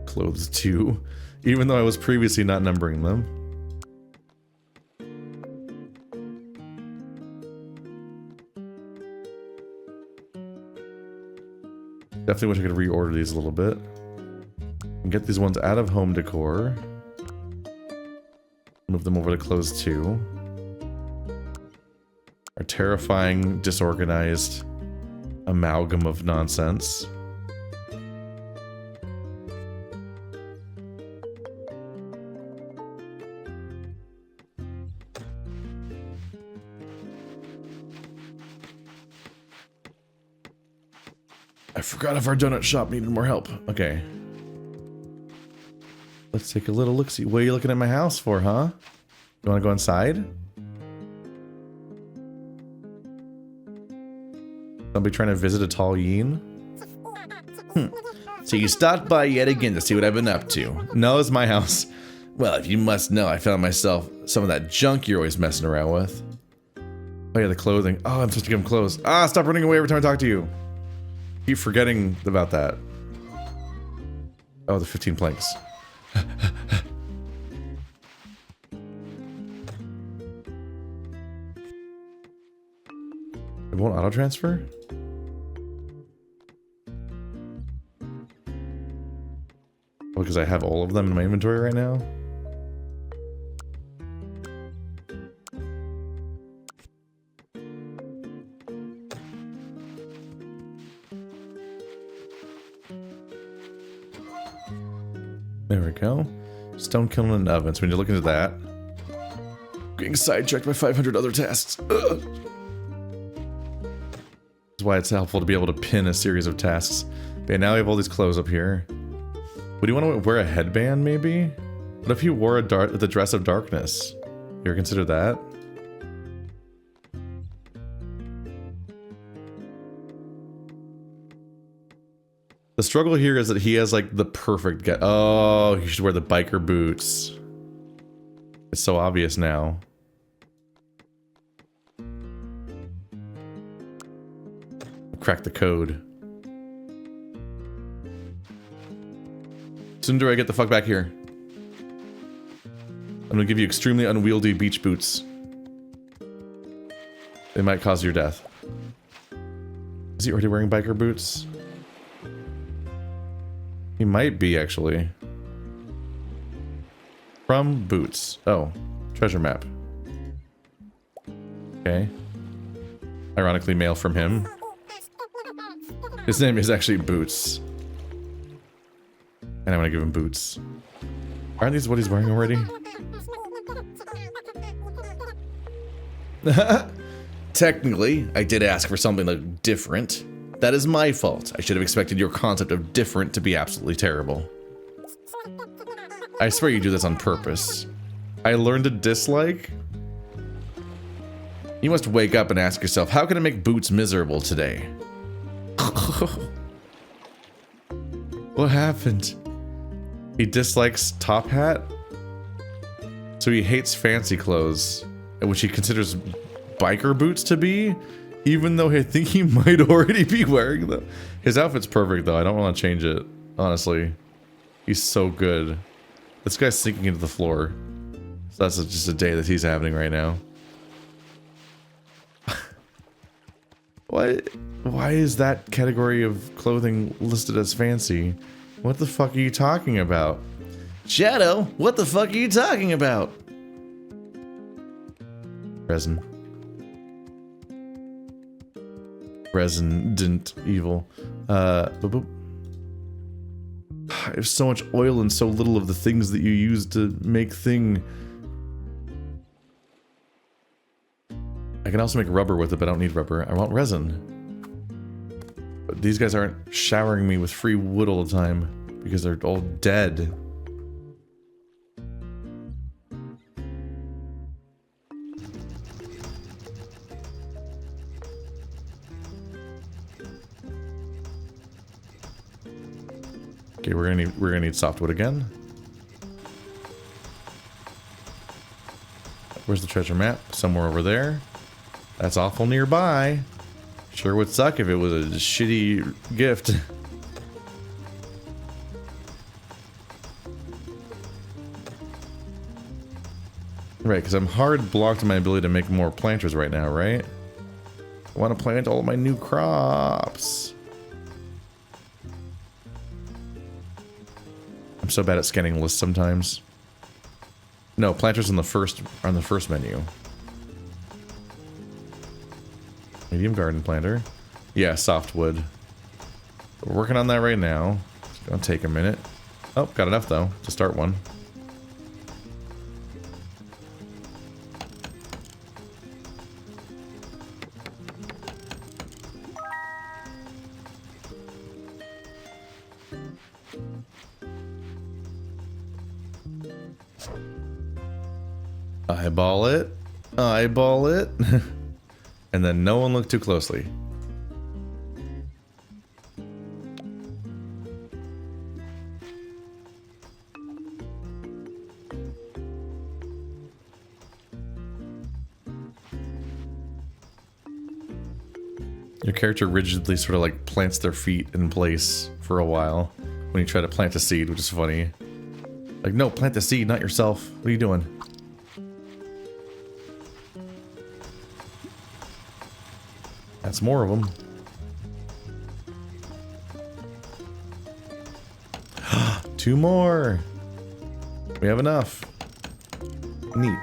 Clothes too, even though I was previously not numbering them. Definitely wish I could reorder these a little bit and get these ones out of home decor. Move them over to clothes too. Our terrifying, disorganized amalgam of nonsense. I forgot if our donut shop needed more help. Okay. Let's take a little look-see. What are you looking at my house for, huh? You want to go inside? Somebody trying to visit a tall yin? So you stopped by yet again to see what I've been up to. No, it's my house. Well, if you must know, I found myself some of that junk you're always messing around with. Oh yeah, the clothing. Oh, I'm supposed to give him clothes. Ah, stop running away every time I talk to you. Keep forgetting about that. Oh, the 15 planks. It won't auto transfer? Oh, because I have all of them in my inventory right now? There we go. Stone kiln and oven. So we need to look into that. Getting sidetracked by 500 other tasks. Ugh. That's why it's helpful to be able to pin a series of tasks. Okay, now we have all these clothes up here. Would you want to wear a headband, maybe? What if you wore the dress of darkness? You ever consider that? The struggle here is that he has like the perfect get. Oh, he should wear the biker boots. It's so obvious now. Crack the code. Tsundere, get the fuck back here. I'm gonna give you extremely unwieldy beach boots. They might cause your death. Is he already wearing biker boots? He might be, actually. From boots. Oh, treasure map. Okay. Ironically, mail from him. His name is actually Boots. And I'm gonna give him boots. Aren't these what he's wearing already? Technically, I did ask for something like different. That is my fault. I should have expected your concept of different to be absolutely terrible. I swear you do this on purpose. I learned to dislike? You must wake up and ask yourself, how can I make Boots miserable today? What happened? He dislikes Top Hat? So he hates fancy clothes, which he considers biker boots to be? Even though I think he might already be wearing them. His outfit's perfect though, I don't want to change it, honestly. He's so good. This guy's sinking into the floor. So that's just a day that he's having right now. Why is that category of clothing listed as fancy? What the fuck are you talking about? Shadow, what the fuck are you talking about? Resin. Resident evil. Boop. I have so much oil and so little of the things that you use to make thing. I can also make rubber with it, but I don't need rubber. I want resin. But these guys aren't showering me with free wood all the time because they're all dead. Okay, we're gonna need softwood again. Where's the treasure map? Somewhere over there. That's awful nearby. Sure would suck if it was a shitty gift. Right, because I'm hard blocked in my ability to make more planters right now, right? I want to plant all my new crops. I'm so bad at scanning lists sometimes. No, planters on the first menu. Medium garden planter. Yeah, softwood. We're working on that right now. It's gonna take a minute. Oh, got enough though to start one. Eyeball it. Eyeball it. And then no one look too closely. Your character rigidly sort of like plants their feet in place for a while when you try to plant a seed, which is funny. Like, no, plant the seed, not yourself. What are you doing? That's more of them. Two more. We have enough. Neat.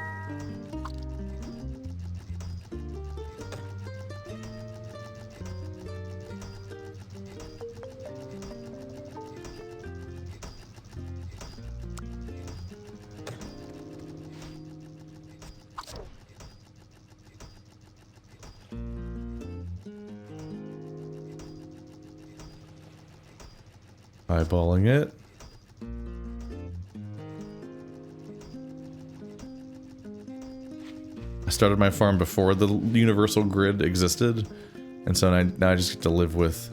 Eyeballing it. I started my farm before the universal grid existed, and so now I just get to live with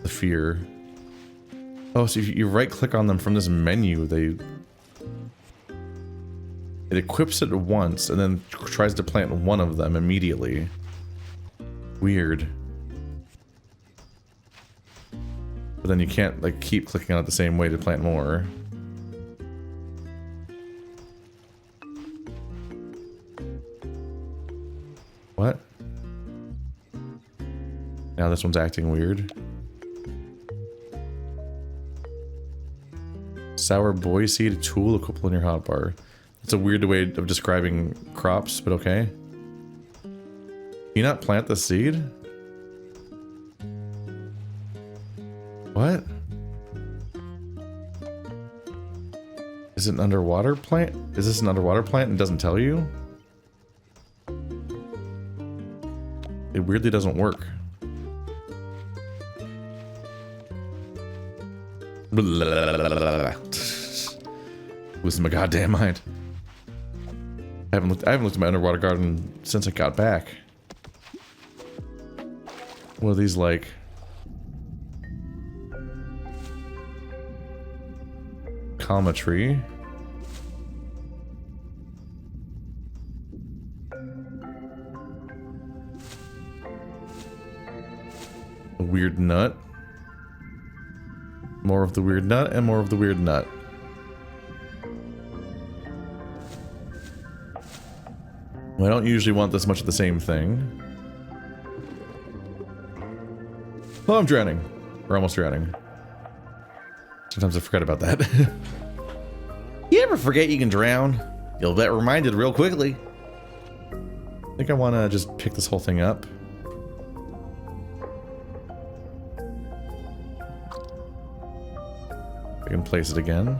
the fear. Oh, so if you right click on them from this menu, it equips it once and then tries to plant one of them immediately. Weird. But then you can't like keep clicking on it the same way to plant more. What? Now this one's acting weird. Sour boy seed, tool equippable in your hotbar. It's a weird way of describing crops, but okay. Can you not plant the seed? What? Is it an underwater plant? Is this an underwater plant and doesn't tell you? It weirdly doesn't work. Losing my goddamn mind. I haven't looked at my underwater garden since I got back. What are these like? Calma tree. A weird nut. More of the weird nut and more of the weird nut. Well, I don't usually want this much of the same thing. Oh, I'm drowning. We're almost drowning. Sometimes I forget about that. You ever forget you can drown? You'll get reminded real quickly. I think I want to just pick this whole thing up. I can place it again.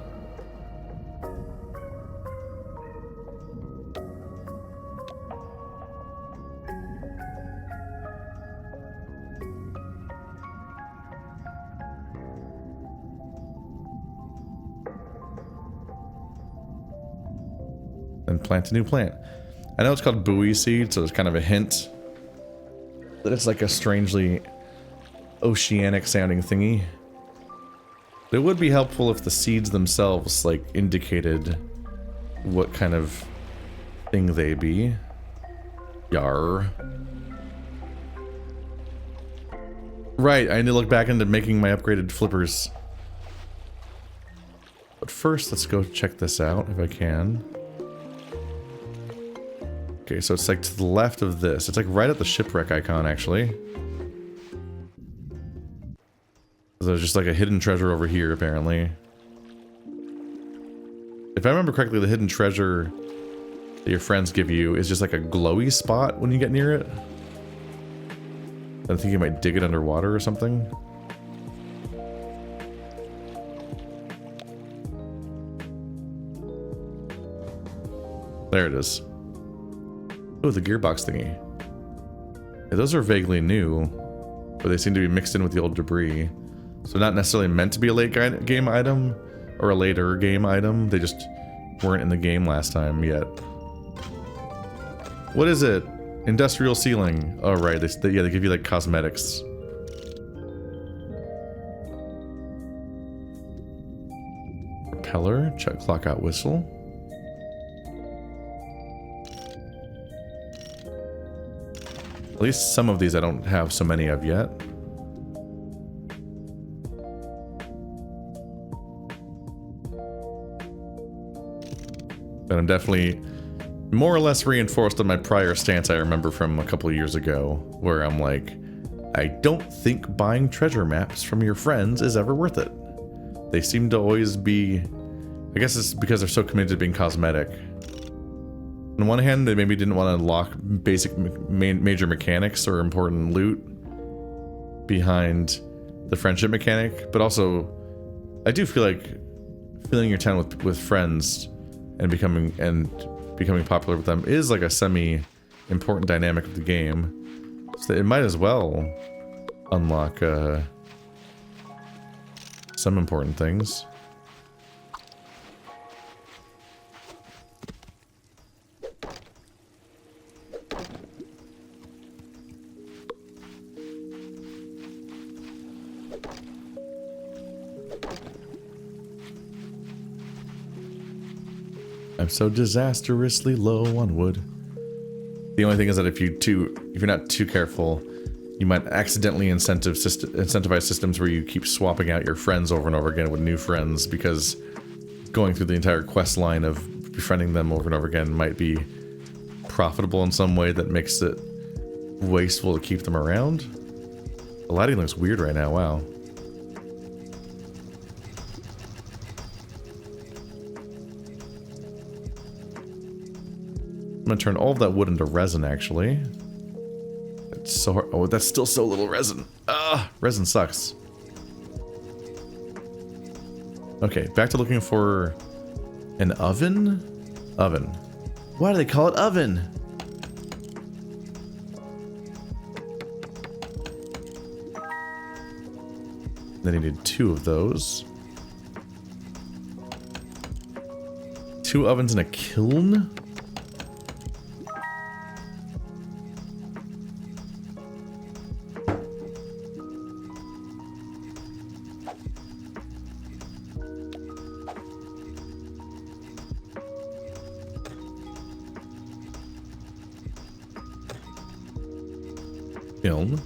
And plant a new plant. I know it's called buoy seed, so there's kind of a hint that it's like a strangely oceanic sounding thingy. But it would be helpful if the seeds themselves like indicated what kind of thing they be. Yar. Right, I need to look back into making my upgraded flippers. But first, let's go check this out if I can. Okay, so it's like to the left of this. It's like right at the shipwreck icon, actually. There's just like a hidden treasure over here, apparently. If I remember correctly, the hidden treasure that your friends give you is just like a glowy spot when you get near it. I think you might dig it underwater or something. There it is. Oh, the gearbox thingy. Yeah, those are vaguely new, but they seem to be mixed in with the old debris. So not necessarily meant to be a late game item or a later game item. They just weren't in the game last time yet. What is it? Industrial ceiling. Oh, right. They give you like cosmetics. Propeller. Check clock out whistle. At least some of these I don't have so many of yet. But I'm definitely more or less reinforced on my prior stance I remember from a couple of years ago, where I'm like, I don't think buying treasure maps from your friends is ever worth it. They seem to always be, I guess it's because they're so committed to being cosmetic. On one hand, they maybe didn't want to unlock basic major mechanics or important loot behind the friendship mechanic, but also I do feel like filling your town with friends and becoming popular with them is like a semi-important dynamic of the game. So it might as well unlock some important things. I'm so disastrously low on wood. The only thing is that if you're not too careful, you might accidentally incentivize systems where you keep swapping out your friends over and over again with new friends, because going through the entire quest line of befriending them over and over again might be profitable in some way that makes it wasteful to keep them around. The lighting looks weird right now, wow. I'm gonna turn all of that wood into resin, actually. It's so hard. Oh, that's still so little resin. Ah, resin sucks. Okay, back to looking for an oven? Oven. Why do they call it oven? Then I needed 2 of those. 2 ovens and a kiln? Kiln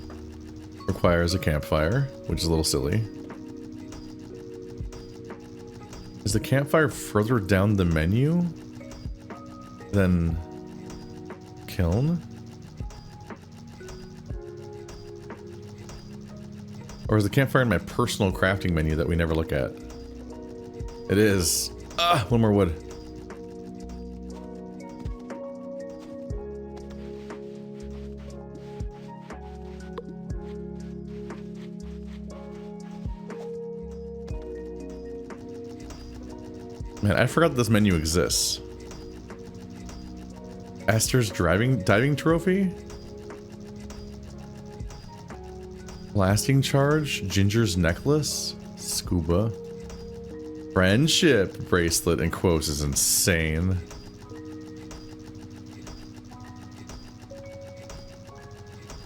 requires a campfire, which is a little silly. Is the campfire further down the menu than kiln? Or is the campfire in my personal crafting menu that we never look at? It is. Ah, 1 more wood. Man, I forgot this menu exists. Esther's diving trophy? Lasting charge? Ginger's necklace? Scuba? Friendship bracelet in quotes is insane.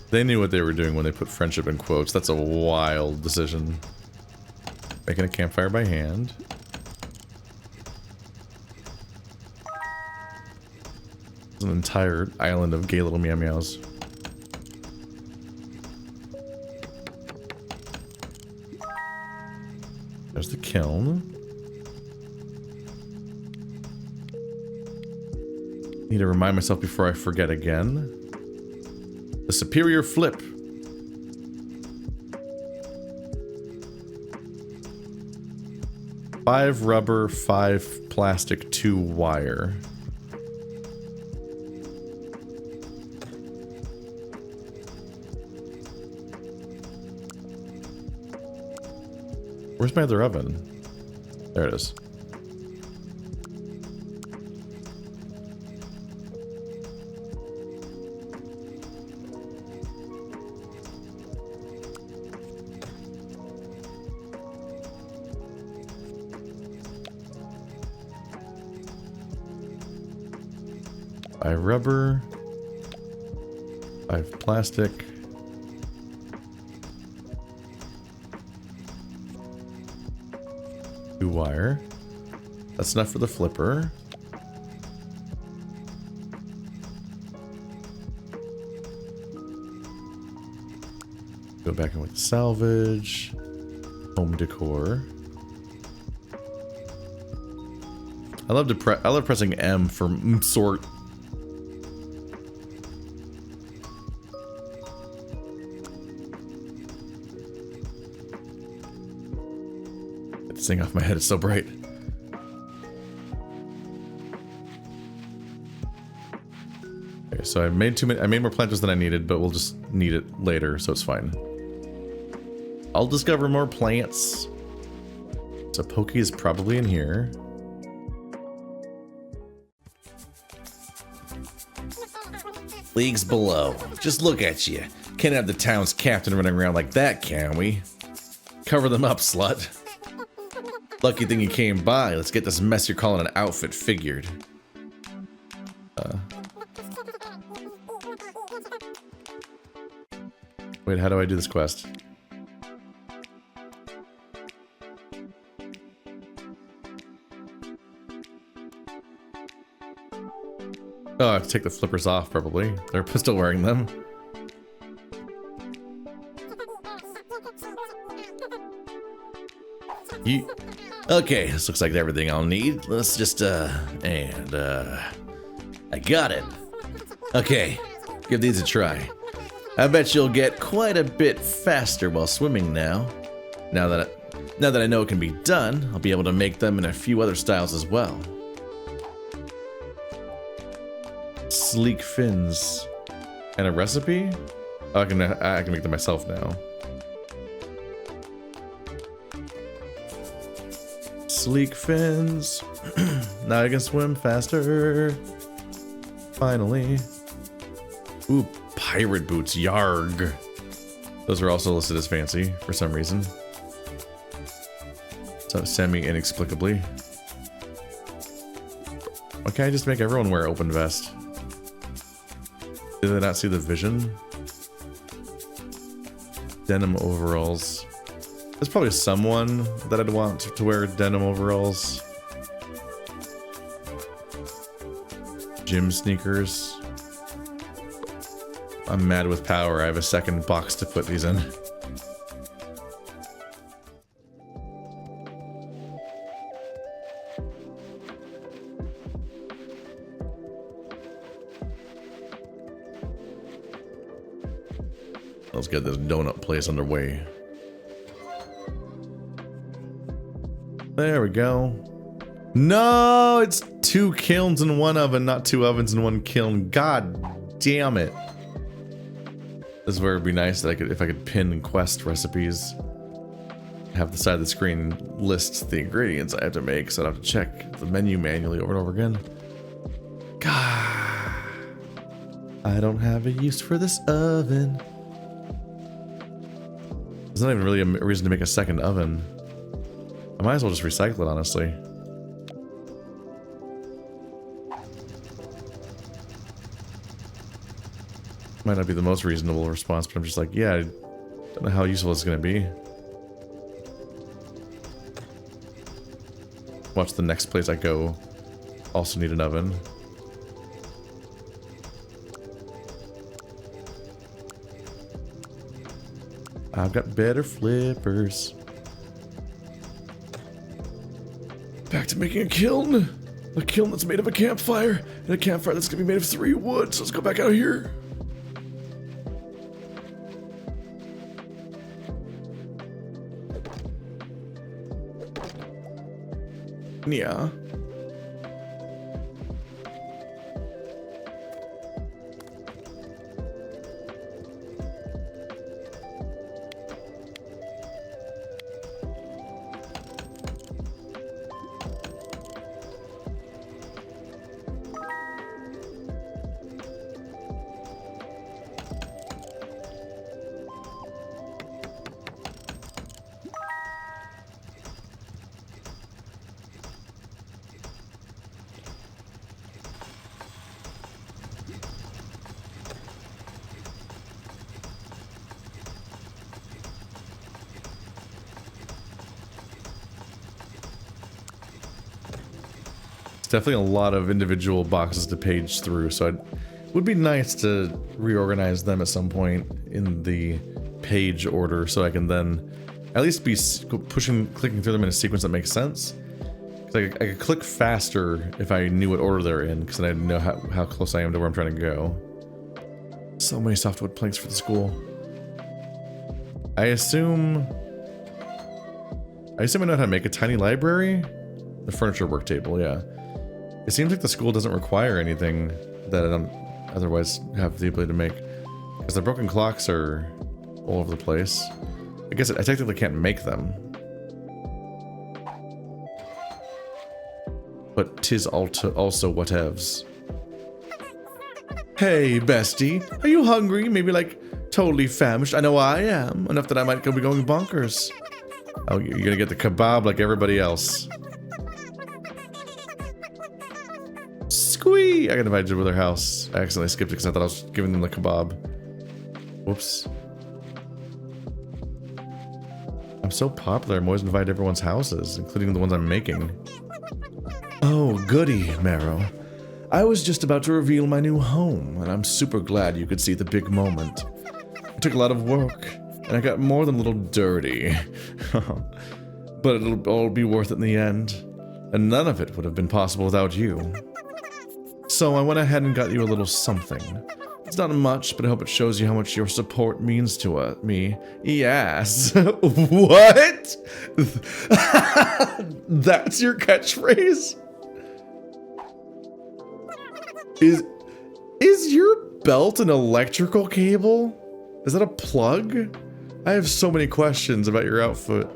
They knew what they were doing when they put friendship in quotes. That's a wild decision. Making a campfire by hand. An entire island of gay little meow meows. There's the kiln. Need to remind myself before I forget again. The superior flip. Five rubber, 5 plastic, 2 wire. Where's my other oven? There it is. I have rubber. I have plastic. Wire. That's enough for the flipper. Go back in with the salvage. Home decor. I love pressing M for sort. This thing off my head, it's so bright. Okay, so I made more planters than I needed, but we'll just need it later, so it's fine. I'll discover more plants. So Pokey is probably in here. Leagues below. Just look at you. Can't have the town's captain running around like that, can we? Cover them up, slut. Lucky thing you came by. Let's get this mess you're calling an outfit figured. Wait, how do I do this quest? Oh, I have to take the flippers off, probably. They're still wearing them. Okay, this looks like everything I'll need. Let's just, I got it. Okay, give these a try. I bet you'll get quite a bit faster while swimming now. Now that I know it can be done, I'll be able to make them in a few other styles as well. Sleek fins. And a recipe? Oh, I can make them myself now. Sleek fins. Now I can swim faster. Finally. Ooh, pirate boots. Yarg. Those are also listed as fancy for some reason. So semi-inexplicably. Why can't I just make everyone wear open vest? Did they not see the vision? Denim overalls. There's probably someone that I'd want to wear denim overalls. Gym sneakers. I'm mad with power. I have a second box to put these in. Let's get this donut place underway. There we go. No, it's 2 kilns in 1 oven, not 2 ovens in 1 kiln. God damn it. This is where it'd be nice that if I could pin quest recipes. Have the side of the screen list the ingredients I have to make, so I don't have to check the menu manually over and over again. God. I don't have a use for this oven. There's not even really a reason to make a second oven. I might as well just recycle it, honestly. Might not be the most reasonable response, but I'm just like, yeah, I don't know how useful it's going to be. Watch the next place I go. Also need an oven. I've got better flippers. Back to making a kiln. A kiln that's made of a campfire. And a campfire that's gonna be made of 3 wood. So let's go back out here. Yeah. definitely a lot of individual boxes to page through, so it would be nice to reorganize them at some point in the page order so I can then at least be clicking through them in a sequence that makes sense. Because I could click faster if I knew what order they're in, because then I'd know how close I am to where I'm trying to go. So many softwood planks for the school. I assume I know how to make a tiny library. The furniture work table, yeah. It seems like the school doesn't require anything that I don't otherwise have the ability to make. Because the broken clocks are all over the place. I guess I technically can't make them. But 'tis also whatevs. Hey, bestie. Are you hungry? Maybe like totally famished? I know I am. Enough that I might be going bonkers. Oh, you're gonna get the kebab like everybody else. Squee! I got invited to their house. I accidentally skipped it because I thought I was giving them the kebab. Whoops. I'm so popular, I'm always invited to everyone's houses, including the ones I'm making. Oh, goody, Marrow. I was just about to reveal my new home, and I'm super glad you could see the big moment. It took a lot of work, and I got more than a little dirty. But it'll all be worth it in the end, and none of it would have been possible without you. So I went ahead and got you a little something. It's not much, but I hope it shows you how much your support means to me. Yes. What? That's your catchphrase? Is your belt an electrical cable? Is that a plug? I have so many questions about your outfit.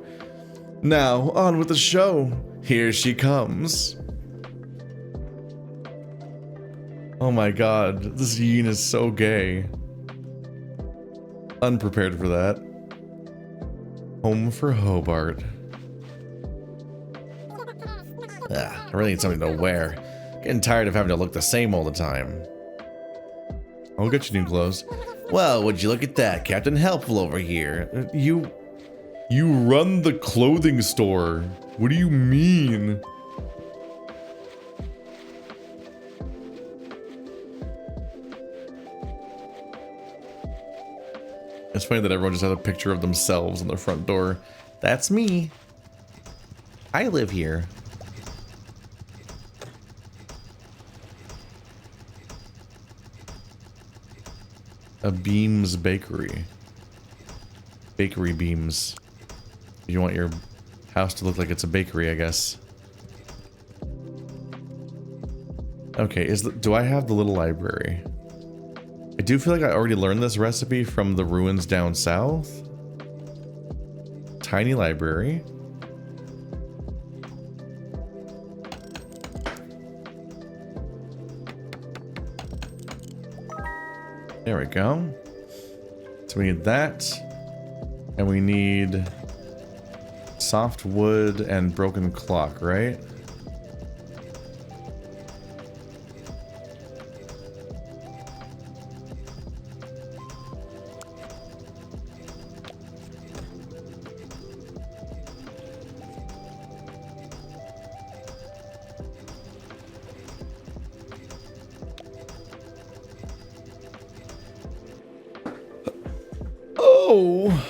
Now, on with the show. Here she comes. Oh my god, this Yeen is so gay. Unprepared for that. Home for Hobart. I really need something to wear. Getting tired of having to look the same all the time. I'll get you new clothes. Well, would you look at that, Captain Helpful over here. You run the clothing store. What do you mean? It's funny that everyone just has a picture of themselves on their front door. That's me. I live here. A Beams Bakery. Bakery Beams. You want your house to look like it's a bakery, I guess. Okay, do I have the little library? I do feel like I already learned this recipe from the ruins down south. Tiny library. There we go. So we need that. And we need soft wood and broken clock, right? Oh,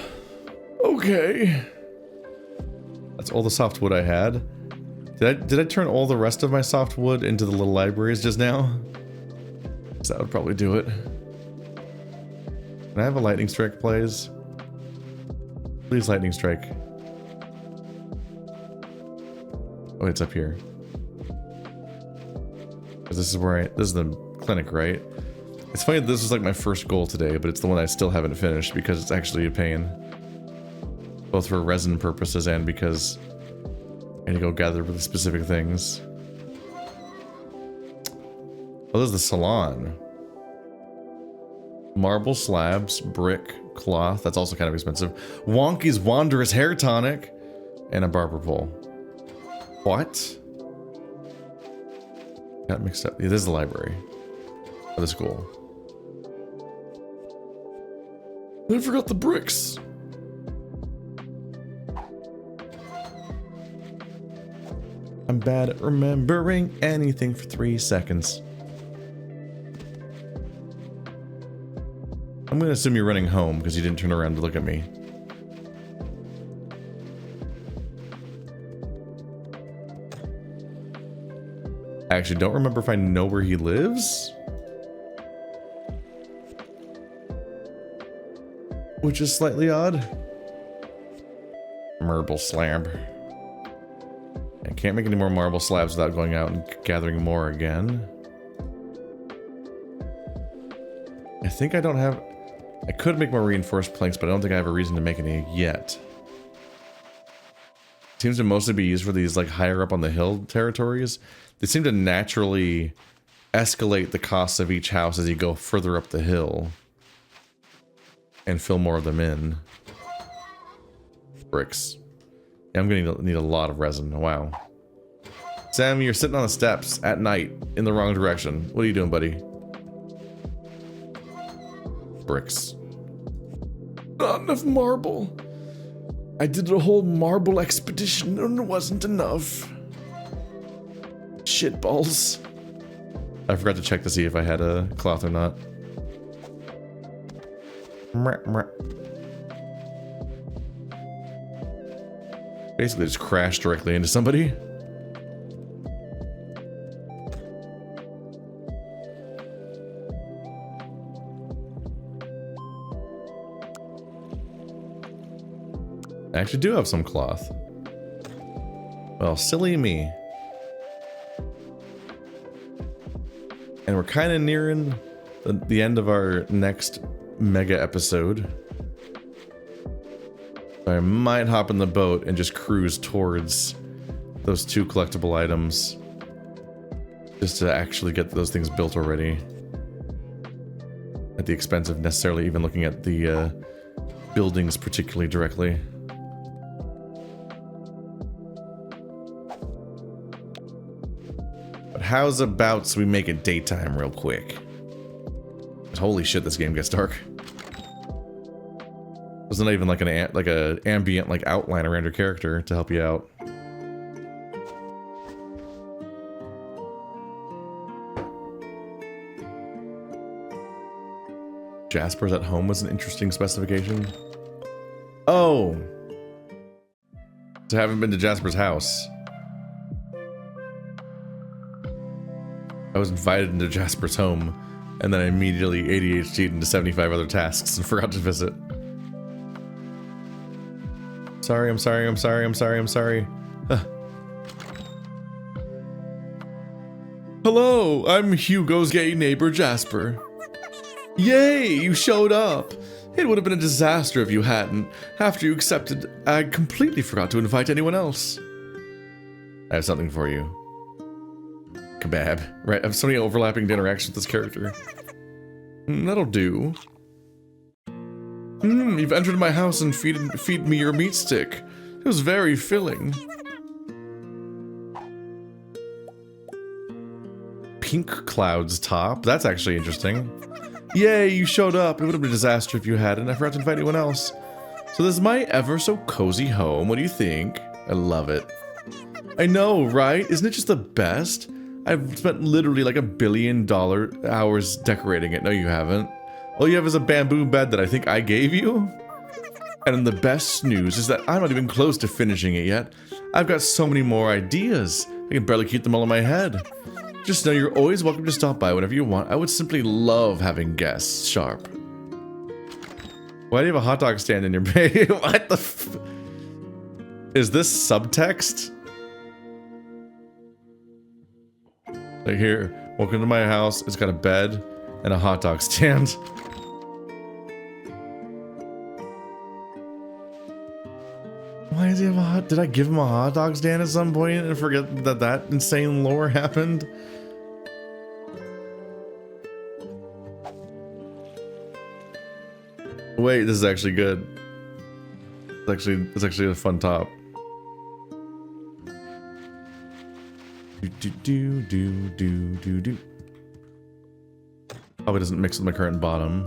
okay. That's all the soft wood I had. Did I turn all the rest of my soft wood into the little libraries just now? So that would probably do it. Can I have a lightning strike, please? Please, lightning strike. Oh, it's up here. This is where this is the clinic, right? It's funny that this is like my first goal today, but it's the one I still haven't finished because it's actually a pain. Both for resin purposes and because I need to go gather the specific things. Oh, there's the salon. Marble slabs, brick, cloth. That's also kind of expensive. Wonky's Wanderous Hair Tonic. And a barber pole. What? Got mixed up. Yeah, this is the library. For the school. I forgot the bricks. I'm bad at remembering anything for 3 seconds. I'm gonna assume you're running home because you didn't turn around to look at me. I actually don't remember if I know where he lives. Which is slightly odd. Marble slab. I can't make any more marble slabs without going out and gathering more again. I think I don't have... I could make more reinforced planks, but I don't think I have a reason to make any yet. It seems to mostly be used for these like higher up on the hill territories. They seem to naturally escalate the costs of each house as you go further up the hill. And fill more of them in. Bricks. Yeah, I'm gonna need a lot of resin. Wow. Sam, you're sitting on the steps at night in the wrong direction. What are you doing, buddy? Bricks. Not enough marble. I did a whole marble expedition and it wasn't enough. Shitballs. I forgot to check to see if I had a cloth or not. Basically just crashed directly into somebody. I actually do have some cloth. Well, silly me. And we're kind of nearing the end of our next mega episode. I might hop in the boat and just cruise towards those 2 collectible items. Just to actually get those things built already. At the expense of necessarily even looking at the buildings particularly directly. But how's about we make it daytime real quick? Holy shit, this game gets dark. There's not even like an ambient like outline around your character to help you out. Jasper's at home was an interesting specification. Oh! So I haven't been to Jasper's house. I was invited into Jasper's home, and then I immediately ADHD'd into 75 other tasks and forgot to visit. Sorry, I'm sorry, I'm sorry, I'm sorry, I'm sorry. Hello, I'm Hugo's gay neighbor Jasper. Yay, you showed up. It would have been a disaster if you hadn't. After you accepted, I completely forgot to invite anyone else. I have something for you. Kebab. Right, I have so many overlapping interactions with this character. That'll do. You've entered my house and feed me your meat stick. It was very filling. Pink Cloud's top. That's actually interesting. Yay, you showed up. It would have been a disaster if you hadn't. I forgot to invite anyone else. So this is my ever so cozy home. What do you think? I love it. I know, right? Isn't it just the best? I've spent literally like $1 billion hours decorating it. No, you haven't. All you have is a bamboo bed that I think I gave you. And the best news is that I'm not even close to finishing it yet. I've got so many more ideas. I can barely keep them all in my head. Just know you're always welcome to stop by whenever you want. I would simply love having guests. Sharp. Why do you have a hot dog stand in your bed? What the f... Is this subtext? Like here, welcome to my house. It's got a bed and a hot dog stand. Why does he have a hot... Did I give him a hot dog stand at some point and forget that that insane lore happened? Wait, this is actually good. It's actually a fun top. Do. Probably doesn't mix with my current bottom.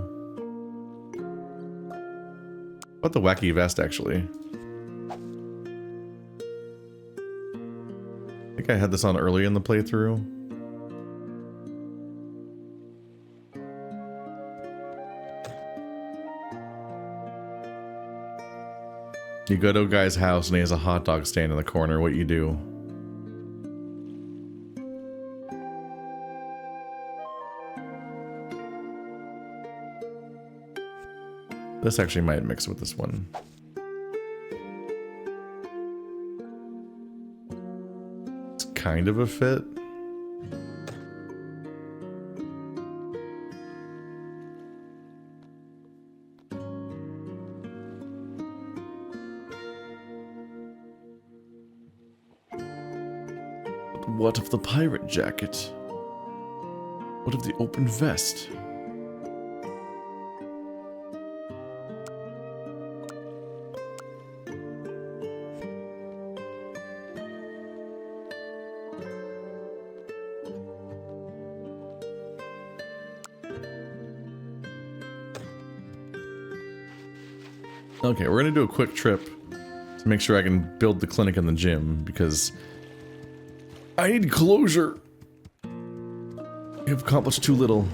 What the wacky vest actually? think I had this on early in the playthrough. You go to a guy's house and he has a hot dog stand in the corner. What you do? This actually might mix with this one. It's kind of a fit. What of the pirate jacket? What of the open vest? Okay, we're gonna do a quick trip to make sure I can build the clinic and the gym, because I need closure. You've accomplished too little.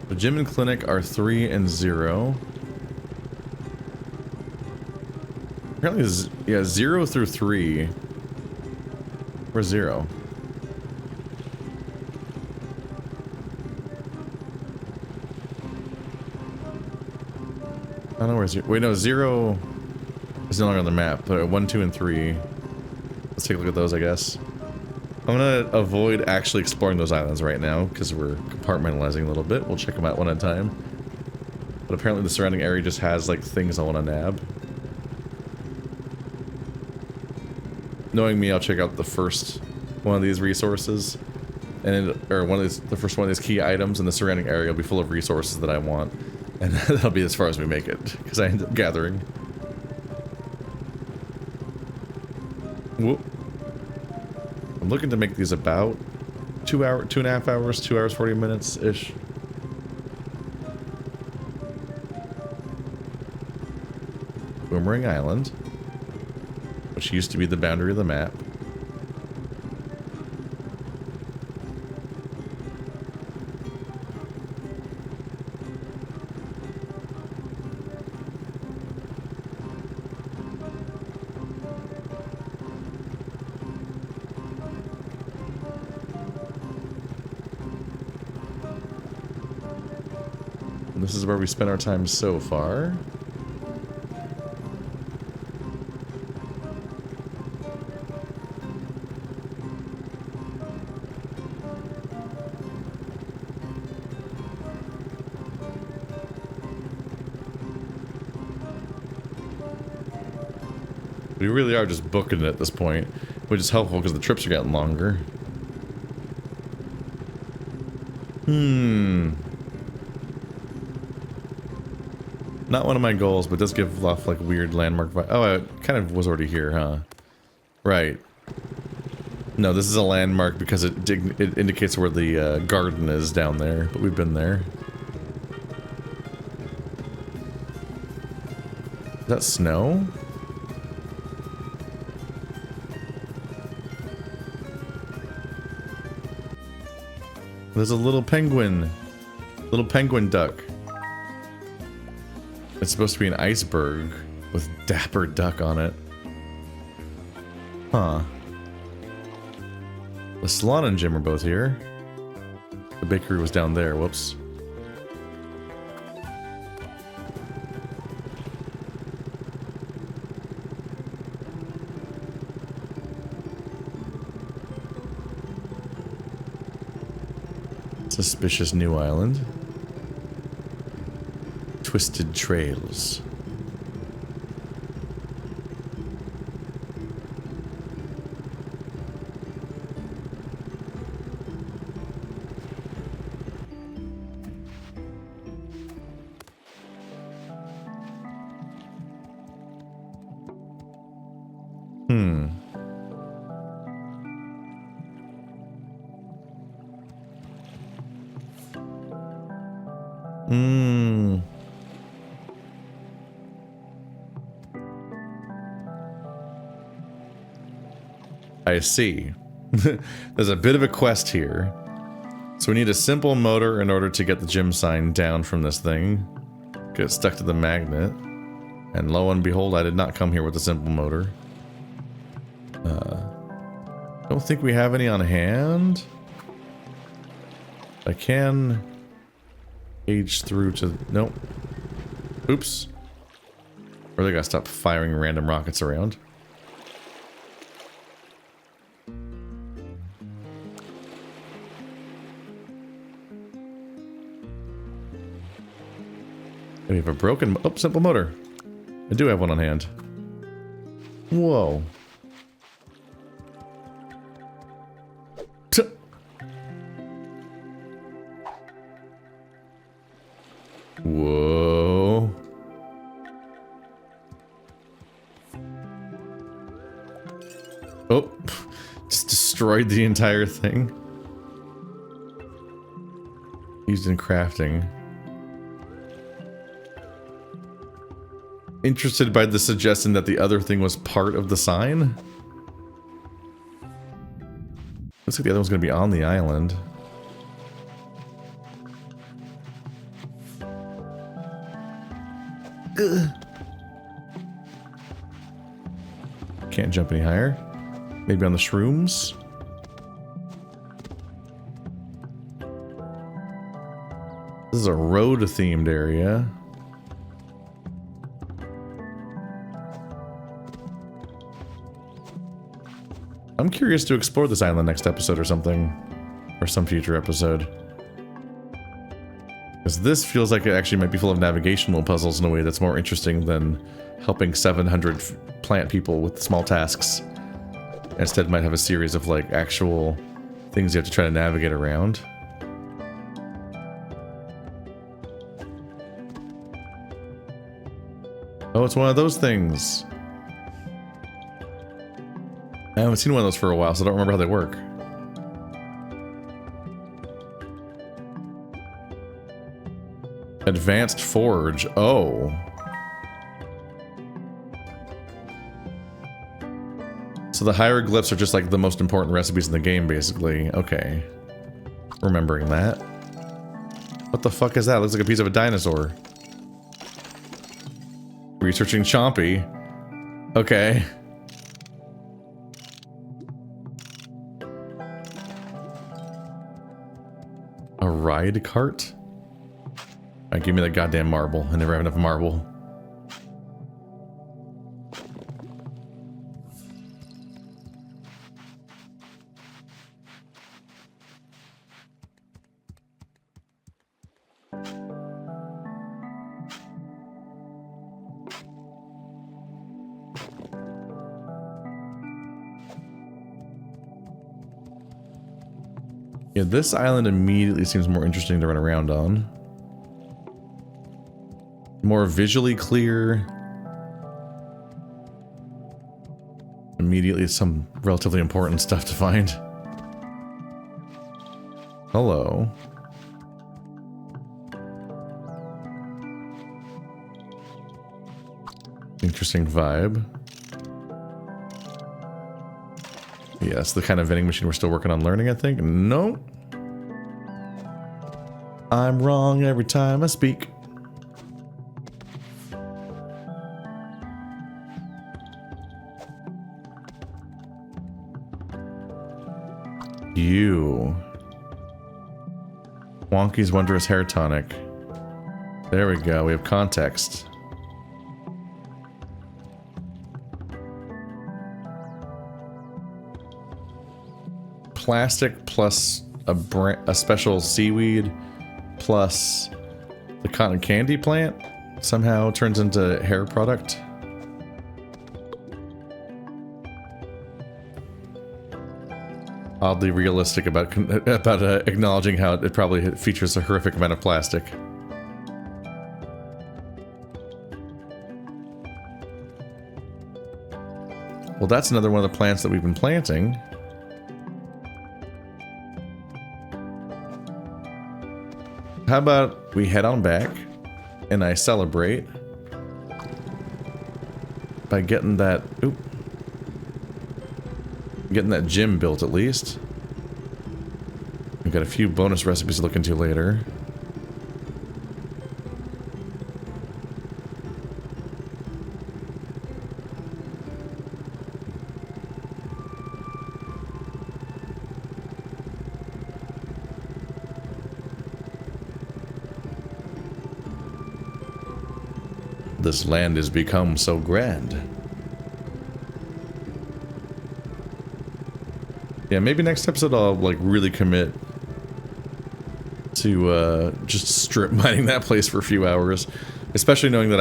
The gym and clinic are 3 and 0. Apparently, yeah, 0 through 3. Where's 0? I don't know where 0. Wait, no, 0 is no longer on the map. But 1, 2, and 3. Let's take a look at those, I guess. I'm gonna avoid actually exploring those islands right now because we're compartmentalizing a little bit. We'll check them out one at a time. But apparently the surrounding area just has like things I want to nab. Knowing me, I'll check out the first one of these resources, and the first one of these key items, and the surrounding area will be full of resources that I want, and that'll be as far as we make it because I end up gathering. Whoop. I'm looking to make these about 2.5 hours, 2 hours, 40 minutes ish. Boomerang Island, which used to be the boundary of the map. This is where we spent our time so far. We really are just booking it at this point, which is helpful because the trips are getting longer. Not one of my goals, but does give off like weird landmark vibe. Oh, it kind of was already here, huh? Right. No, this is a landmark because it indicates where the garden is down there, but we've been there. Is that snow? There's a little penguin. Little penguin duck. It's supposed to be an iceberg with Dapper Duck on it. Huh. The salon and gym are both here. The bakery was down there. Whoops. Suspicious new island. Twisted trails. I see. There's a bit of a quest here. So we need a simple motor in order to get the gym sign down from this thing. Get stuck to the magnet. And lo and behold, I did not come here with a simple motor. Don't think we have any on hand. I can age through to... Nope. Oops. Really gotta stop firing random rockets around. We have a broken... Oh, simple motor. I do have one on hand. Whoa. Whoa. Oh, just destroyed the entire thing. Used in crafting. Interested by the suggestion that the other thing was part of the sign? Looks like the other one's gonna be on the island. Ugh. Can't jump any higher. Maybe on the shrooms? This is a road-themed area. I'm curious to explore this island next episode or something. Or some future episode. Because this feels like it actually might be full of navigational puzzles in a way that's more interesting than helping 700 plant people with small tasks. Instead, might have a series of like actual things you have to try to navigate around. Oh, it's one of those things. I haven't seen one of those for a while, so I don't remember how they work. Advanced Forge. Oh. So the hieroglyphs are just like the most important recipes in the game, basically. Okay. Remembering that. What the fuck is that? Looks like a piece of a dinosaur. Researching Chompy. Okay. A ride cart? Alright, give me that goddamn marble. I never have enough marble. Yeah, this island immediately seems more interesting to run around on. More visually clear. Immediately some relatively important stuff to find. Hello. Interesting vibe. Yes, the kind of vending machine we're still working on learning, I think. No. I'm wrong every time I speak. You. Wonky's Wondrous Hair Tonic. There we go, we have context. Plastic plus a special seaweed plus the cotton candy plant somehow turns into hair product. Oddly realistic about acknowledging how it probably features a horrific amount of plastic. Well, that's another one of the plants that we've been planting. How about we head on back and I celebrate by getting that... Oop. getting that gym built at least. We've got a few bonus recipes to look into later. This land has become so grand. Yeah, maybe next episode I'll like really commit to just strip mining that place for a few hours. Especially knowing that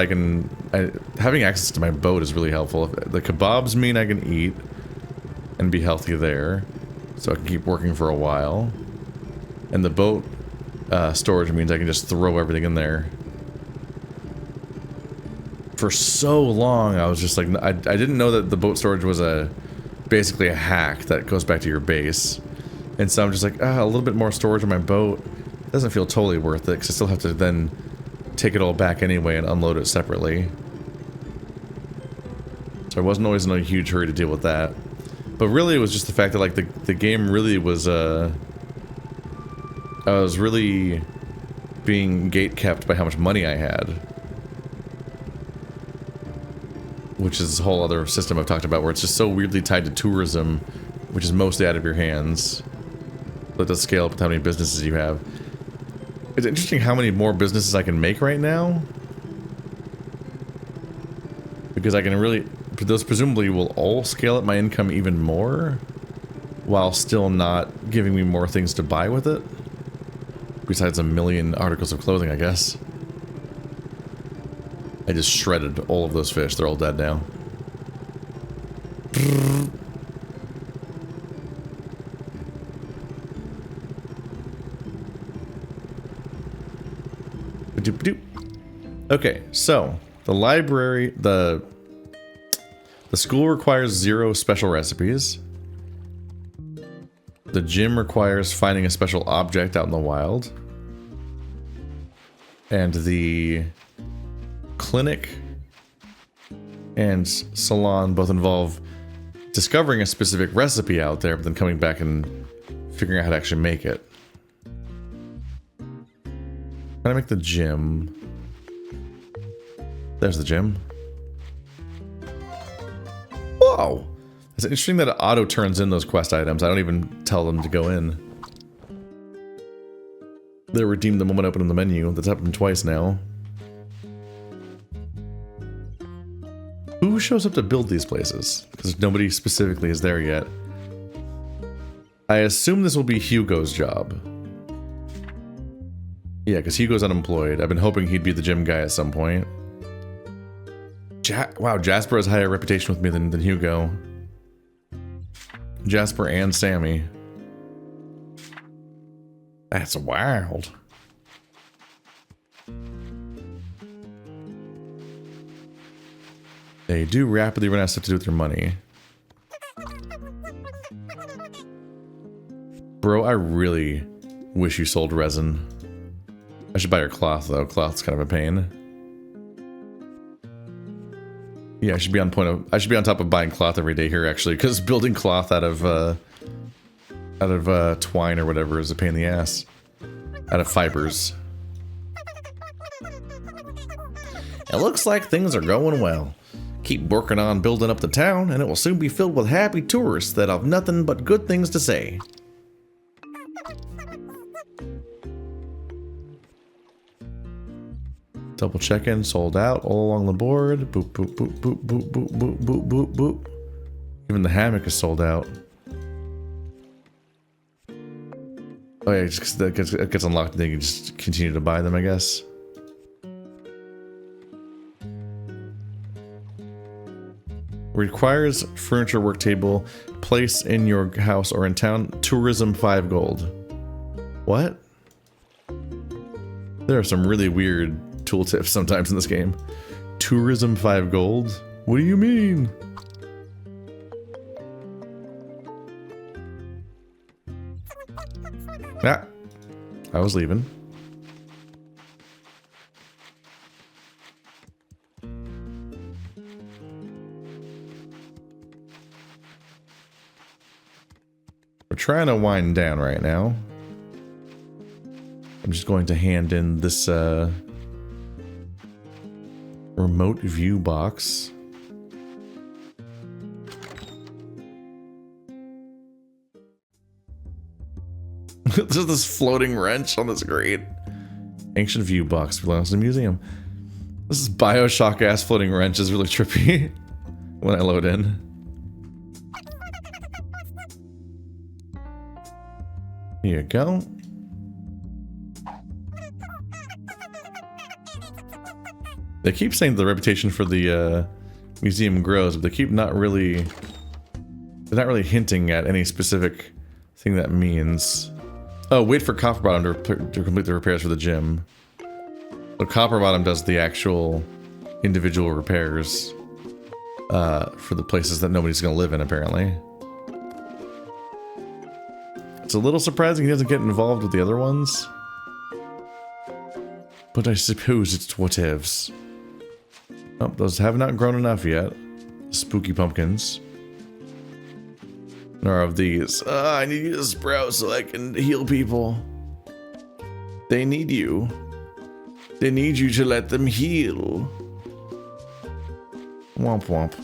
having access to my boat is really helpful. The kebabs mean I can eat and be healthy there, so I can keep working for a while. And the boat storage means I can just throw everything in there. For so long, I was just like, I didn't know that the boat storage was basically a hack that goes back to your base. And so I'm just like, a little bit more storage on my boat doesn't feel totally worth it, because I still have to then take it all back anyway and unload it separately. So I wasn't always in a huge hurry to deal with that. But really it was just the fact that like the game really was, I was really being gate-kept by how much money I had. Which is this whole other system I've talked about where it's just so weirdly tied to tourism, which is mostly out of your hands. But does scale up with how many businesses you have. It's interesting how many more businesses I can make right now. Because I can really... Those presumably will all scale up my income even more, while still not giving me more things to buy with it. Besides a million articles of clothing, I guess. I just shredded all of those fish. They're all dead now. Okay, so the library, the school requires 0 special recipes. The gym requires finding a special object out in the wild. And the clinic and salon both involve discovering a specific recipe out there, but then coming back and figuring out how to actually make it. Can I make the gym? There's the gym. Whoa! It's interesting that it auto turns in those quest items. I don't even tell them to go in. They're redeemed the moment I open in the menu. That's happened twice now. Who shows up to build these places? Because nobody specifically is there yet. I assume this will be Hugo's job. Yeah, because Hugo's unemployed. I've been hoping he'd be the gym guy at some point. Wow, Jasper has a higher reputation with me than Hugo. Jasper and Sammy. That's wild. They do rapidly run out of stuff to do with their money. Bro, I really wish you sold resin. I should buy your cloth, though. Cloth's kind of a pain. Yeah, I should be on top of buying cloth every day here, actually, because building cloth out of twine or whatever is a pain in the ass. Out of fibers. It looks like things are going well. Keep working on building up the town, and it will soon be filled with happy tourists that have nothing but good things to say. Double check-in, sold out, all along the board. Boop, boop, boop, boop, boop, boop, boop, boop, boop, boop. Even the hammock is sold out. Oh yeah, just that gets unlocked and then you can just continue to buy them, I guess. Requires furniture work table. Place in your house or in town. Tourism 5 gold. What? There are some really weird tooltips sometimes in this game. Tourism 5 gold? What do you mean? Ah, I was leaving. trying to wind down right now. I'm just going to hand in this remote view box. There's this floating wrench on the screen. Ancient view box belongs to the museum. This is Bioshock ass floating wrench is really trippy when I load in. Here you go. They keep saying the reputation for the museum grows, but they keep not really... They're not really hinting at any specific thing that means. Oh, wait for Copperbottom to complete the repairs for the gym. So Copperbottom does the actual individual repairs for the places that nobody's going to live in, apparently. It's a little surprising he doesn't get involved with the other ones. But I suppose it's whatevs. Oh, those have not grown enough yet. Spooky pumpkins. Nor of these. I need you to sprout so I can heal people. They need you. They need you to let them heal. Womp womp.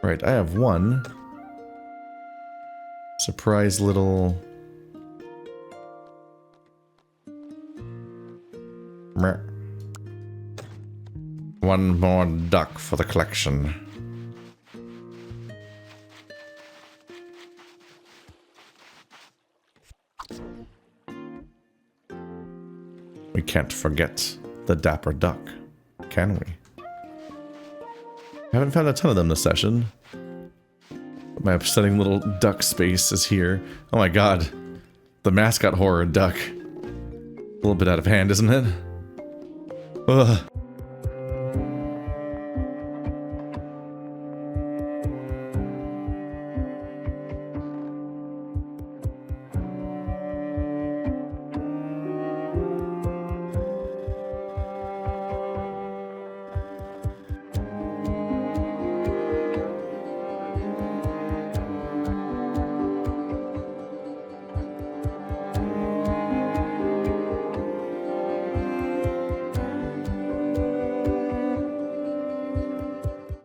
Right, I have one surprise little... One more duck for the collection. We can't forget the dapper duck, can we? Haven't found a ton of them this session. My upsetting little duck space is here. Oh my god. The mascot horror duck. A little bit out of hand, isn't it? Ugh.